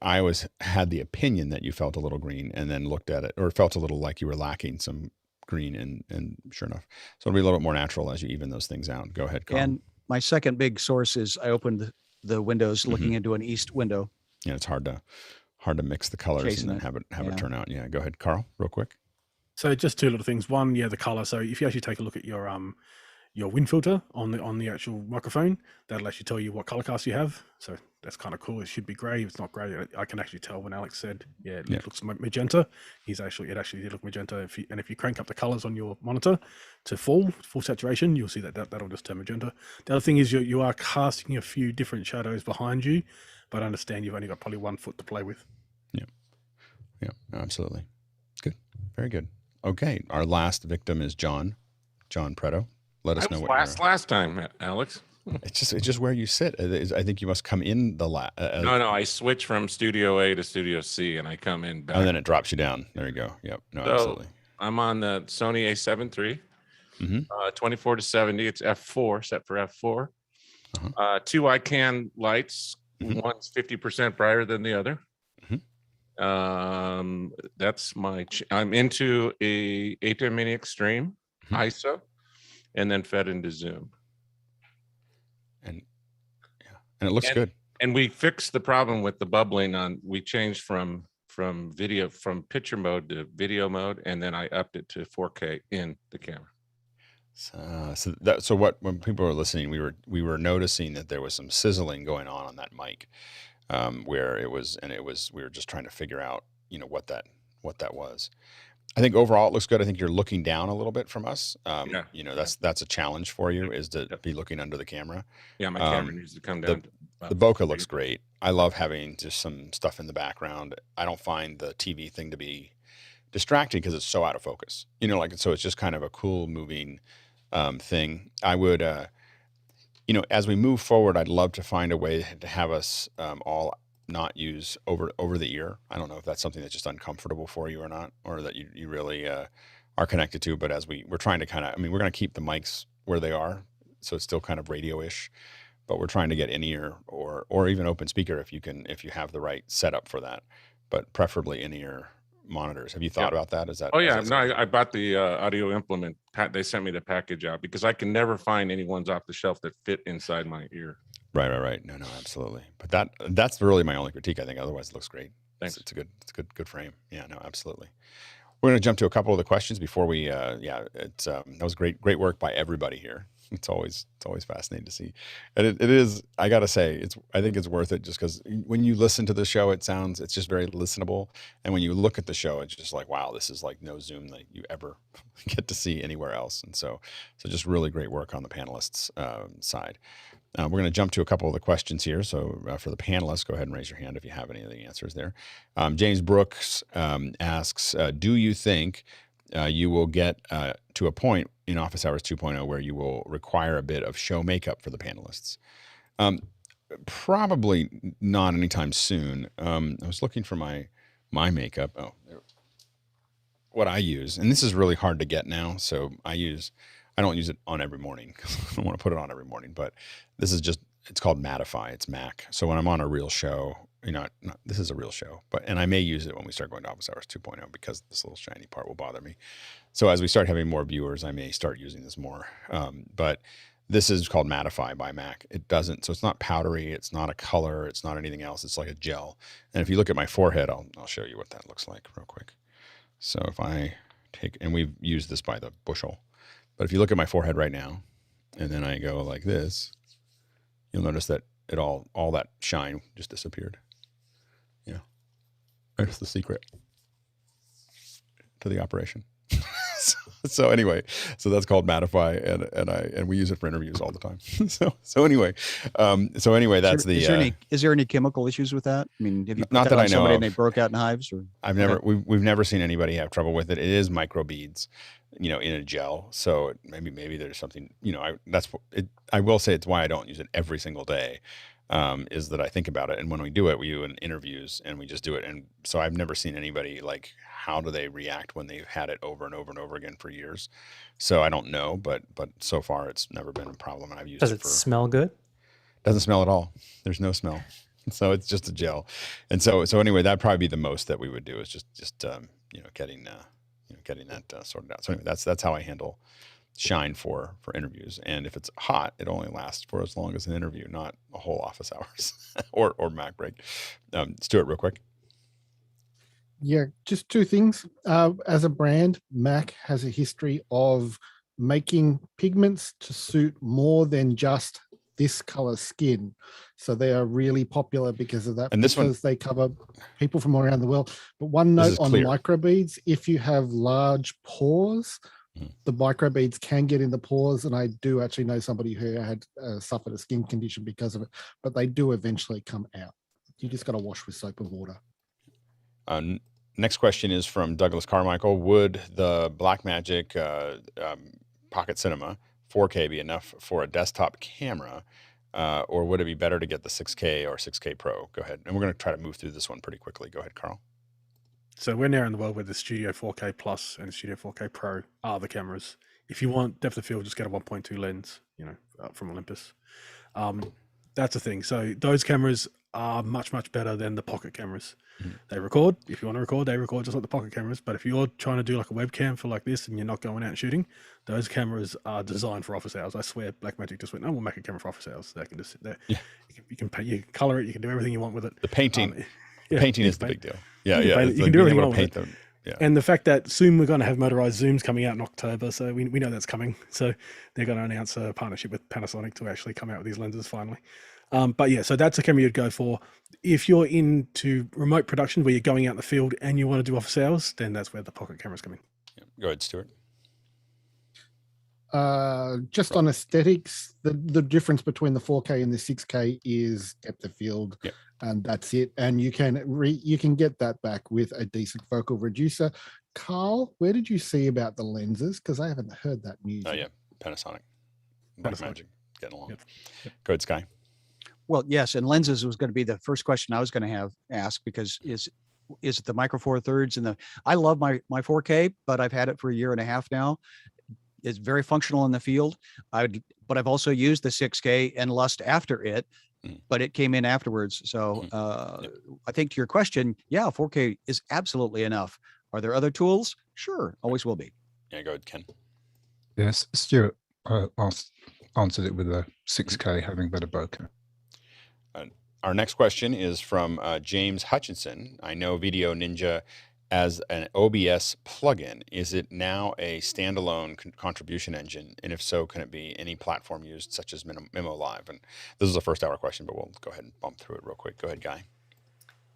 I always had the opinion that you felt a little green and then looked at it, or felt a little like you were lacking some green, and sure enough, so it'll be a little bit more natural as you even those things out. Go ahead, Carl. And my second big source is I opened the windows looking into an east window. Yeah, it's hard to mix the colors and then have it turn out. Yeah, go ahead, Carl, real quick. So just 2 little things. One, the color. So if you actually take a look at your wind filter on the actual microphone, that'll actually tell you what color cast you have. So that's kind of cool. It should be gray. If it's not gray, I can actually tell when Alex said, it looks magenta. It actually did look magenta. If you crank up the colors on your monitor to full saturation, you'll see that'll just turn magenta. The other thing is you are casting a few different shadows behind you, but I understand you've only got probably 1 foot to play with. Yeah, absolutely. Good. Very good. Okay. Our last victim is John Preto. Let us know what last time, Alex. It's just where you sit. I think you must come in the No, I switch from Studio A to Studio C, and I come in back. And then it drops you down. There you go. Yep. No, So absolutely. I'm on the Sony A7 III, 24 to 70. It's f4, set for f4. Two ICANN lights. One's 50% brighter than the other. That's I'm into a ATEM Mini Extreme ISO, and then fed into Zoom. And it looks good. And we fixed the problem with the bubbling we changed from picture mode to video mode, and then I upped it to 4K in the camera. When people were listening, we were noticing that there was some sizzling going on that mic, where we were just trying to figure out, what that was. I think overall it looks good. I think you're looking down a little bit from us. That's a challenge for you, is to be looking under the camera. Yeah, my camera needs to come down. The bokeh looks great. I love having just some stuff in the background. I don't find the TV thing to be distracting because it's so out of focus. So it's just kind of a cool moving thing. I would, as we move forward, I'd love to find a way to have us all not use over the ear. I don't know if that's something that's just uncomfortable for you or not, or that you really are connected to. But as we're trying to we're going to keep the mics where they are, so it's still kind of radio-ish, but we're trying to get in-ear or even open speaker if you have the right setup for that, but preferably in-ear monitors. Have you thought about that? I bought the audio implement. They sent me the package out because I can never find any ones off the shelf that fit inside my ear. Right. No, absolutely. But that's really my only critique. I think otherwise it looks great. Thanks. It's a good frame. Yeah, no, absolutely. We're going to jump to a couple of the questions before we. That was great work by everybody here. It's always fascinating to see, and it is. I gotta say, I think it's worth it just because when you listen to the show, it's just very listenable, and when you look at the show, it's just like, wow, this is like no Zoom that you ever get to see anywhere else, and so just really great work on the panelists' side. We're going to jump to a couple of the questions here. So for the panelists, go ahead and raise your hand if you have any of the answers there. James Brooks asks, do you think you will get to a point in Office Hours 2.0 where you will require a bit of show makeup for the panelists? Probably not anytime soon. I was looking for my makeup. What I use, and this is really hard to get now, so I don't use it on every morning because I don't want to put it on every morning, but this is it's called Mattify. It's Mac. So when I'm on a real show, this is a real show, and I may use it when we start going to Office Hours 2.0 because this little shiny part will bother me. So as we start having more viewers, I may start using this more. But this is called Mattify by Mac. So it's not powdery. It's not a color. It's not anything else. It's like a gel. And if you look at my forehead, I'll show you what that looks like real quick. So if I and we've used this by the bushel, but if you look at my forehead right now, and then I go like this, you'll notice that all that shine just disappeared. Yeah. There's the secret to the operation. So anyway, that's called Mattify, and we use it for interviews all the time. So anyway, that's is there any chemical issues with that? I mean, have you put not that I know somebody of. and they broke out in hives? Or we've never seen anybody have trouble with it. It is microbeads, in a gel. So maybe there's something. I will say it's why I don't use it every single day. Is that I think about it, and when we do it, we do in interviews, and we just do it. And so I've never seen anybody like, how do they react when they've had it over and over and over again for years? So I don't know, but so far it's never been a problem, and I've used it. Does it smell good? Doesn't smell at all. There's no smell. So it's just a gel. And so anyway, that'd probably be the most that we would do, is just getting that sorted out. So anyway, that's how I handle shine for interviews. And if it's hot, it only lasts for as long as an interview, not a whole office hours or Mac break. Stuart, real quick. Yeah, just two things. As a brand, Mac has a history of making pigments to suit more than just this color skin. So they are really popular because of that, and because they cover people from all around the world. But one note on microbeads, if you have large pores, the microbeads can get in the pores, and I do actually know somebody who had suffered a skin condition because of it, but they do eventually come out. You just got to wash with soap and water. Next question is from Douglas Carmichael. Would the Blackmagic Pocket Cinema 4K be enough for a desktop camera, or would it be better to get the 6K or 6K Pro? Go ahead. And we're going to try to move through this one pretty quickly. Go ahead, Carl. So we're now in the world where the Studio 4K Plus and Studio 4K Pro are the cameras. If you want depth of field, just get a 1.2 lens, from Olympus. That's the thing. So those cameras are much, much better than the pocket cameras. They record. If you want to record, they record just like the pocket cameras. But if you're trying to do like a webcam for like this and you're not going out and shooting, those cameras are designed for office hours. I swear Blackmagic just went, no, we'll make a camera for office hours. They can just sit there. Yeah. You can color it. You can do everything you want with it. The painting. Painting is the big deal. Yeah, you yeah. can do everything you want with it. Them. Yeah. And the fact that soon we're going to have motorized zooms coming out in October, so we know that's coming. So they're going to announce a partnership with Panasonic to actually come out with these lenses finally. But yeah, so that's a camera you'd go for. If you're into remote production where you're going out in the field and you want to do office hours, then that's where the pocket cameras come in. Yeah. Go ahead, Stuart. Just on aesthetics, the difference between the 4K and the 6K is depth of field, and that's it. And you can get that back with a decent focal reducer. Carl, where did you see about the lenses? Because I haven't heard that news. Oh yeah, Panasonic. Blackmagic getting along. Yep. Go ahead, Sky. Well, yes, and lenses was going to be the first question I was going to have asked, because is it the micro four thirds and I love my 4K, but I've had it for a year and a half now. It's very functional in the field. But I've also used the 6K and Lust after it, but it came in afterwards. So I think to your question, 4K is absolutely enough. Are there other tools? Sure, always will be. Yeah, go ahead, Ken. Yes, Stuart answered it with a 6K having better bokeh. Our next question is from James Hutchinson. I know VDO.Ninja as an OBS plugin. Is it now a standalone contribution engine? And if so, can it be any platform used, such as Memo Live? And this is a first hour question, but we'll go ahead and bump through it real quick. Go ahead, Guy.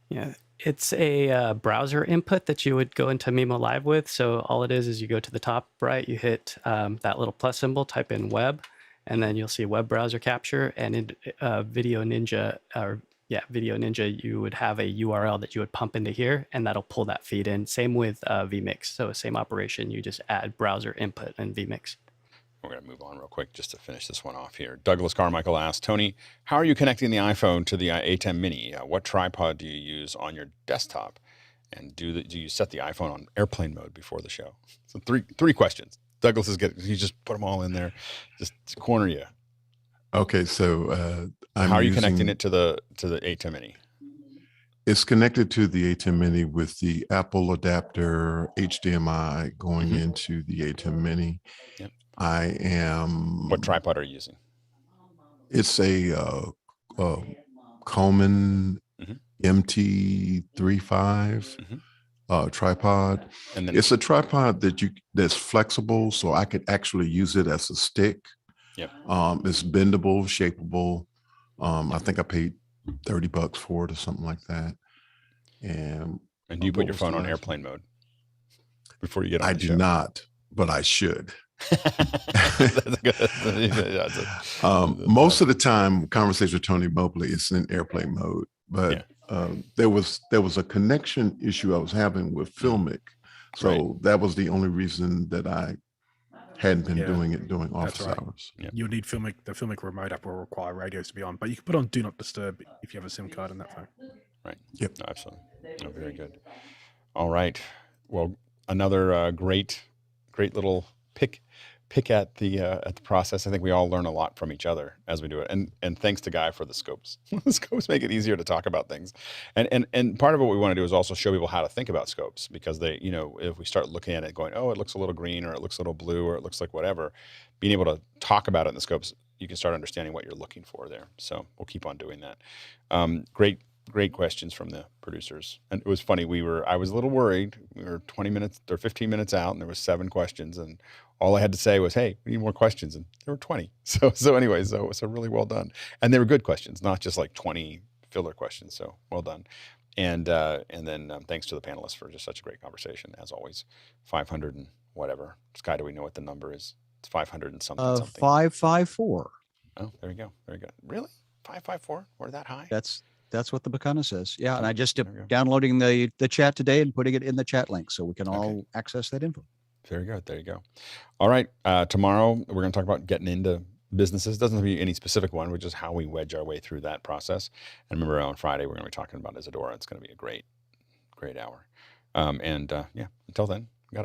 Yeah, it's a browser input that you would go into Memo Live with. So all it is you go to the top right, you hit that little plus symbol, type in web, and then you'll see web browser capture. And in VDO.Ninja, VDO.Ninja, you would have a URL that you would pump into here, and that'll pull that feed in. Same with vMix. So same operation, you just add browser input and vMix. We're going to move on real quick just to finish this one off here. Douglas Carmichael asked, Tony, how are you connecting the iPhone to the ATEM Mini? What tripod do you use on your desktop? And do you set the iPhone on airplane mode before the show? So three questions. Douglas he just put them all in there, just to corner you. Okay, so how are you connecting it to the ATEM Mini? It's connected to the ATEM Mini with the Apple adapter HDMI going into the ATEM Mini. Yep. What tripod are you using? It's a Coleman MT35 tripod. And then it's a tripod that's flexible, so I could actually use it as a stick. Yep. It's bendable, shapeable. I think I paid $30 for it or something like that. And do you put your phone on airplane mode before you get on the show? I do not, but I should. Most of the time, conversation with Tony Mobley is in airplane mode, but there was a connection issue I was having with Filmic, so that was the only reason that I hadn't been doing it during office hours. Yep. You'll need Filmic. The Filmic remote app will require radios to be on, but you can put on Do Not Disturb if you have a SIM card in that phone. Right. Yep. No, absolutely. No, very good. All right. Well, another great little pick at the process. I think we all learn a lot from each other as we do it. And thanks to Guy for the scopes. The scopes make it easier to talk about things. And part of what we want to do is also show people how to think about scopes, because they, if we start looking at it going, oh, it looks a little green, or it looks a little blue, or it looks like whatever, being able to talk about it in the scopes, you can start understanding what you're looking for there. So we'll keep on doing that. Great questions from the producers. And it was funny, I was a little worried. We were 20 minutes or 15 minutes out, and there was 7 questions, and all I had to say was, hey, we need more questions. And there were 20. So anyways, so really well done. And they were good questions, not just like 20 filler questions. So well done. And then thanks to the panelists for just such a great conversation, as always. 500 and whatever. Sky, do we know what the number is? It's 500 and something. 554. Oh, there you go. Very good. Really? 554? We're that high? That's That's what the Mukana says. Yeah, and I just There we go. downloading the chat today and putting it in the chat link so we can Okay. all access that info. Very good. There you go. All right. Tomorrow we're going to talk about getting into businesses. Doesn't have to be any specific one, which is how we wedge our way through that process. And remember, on Friday we're going to be talking about Isadora. It's going to be a great hour. Yeah. Until then,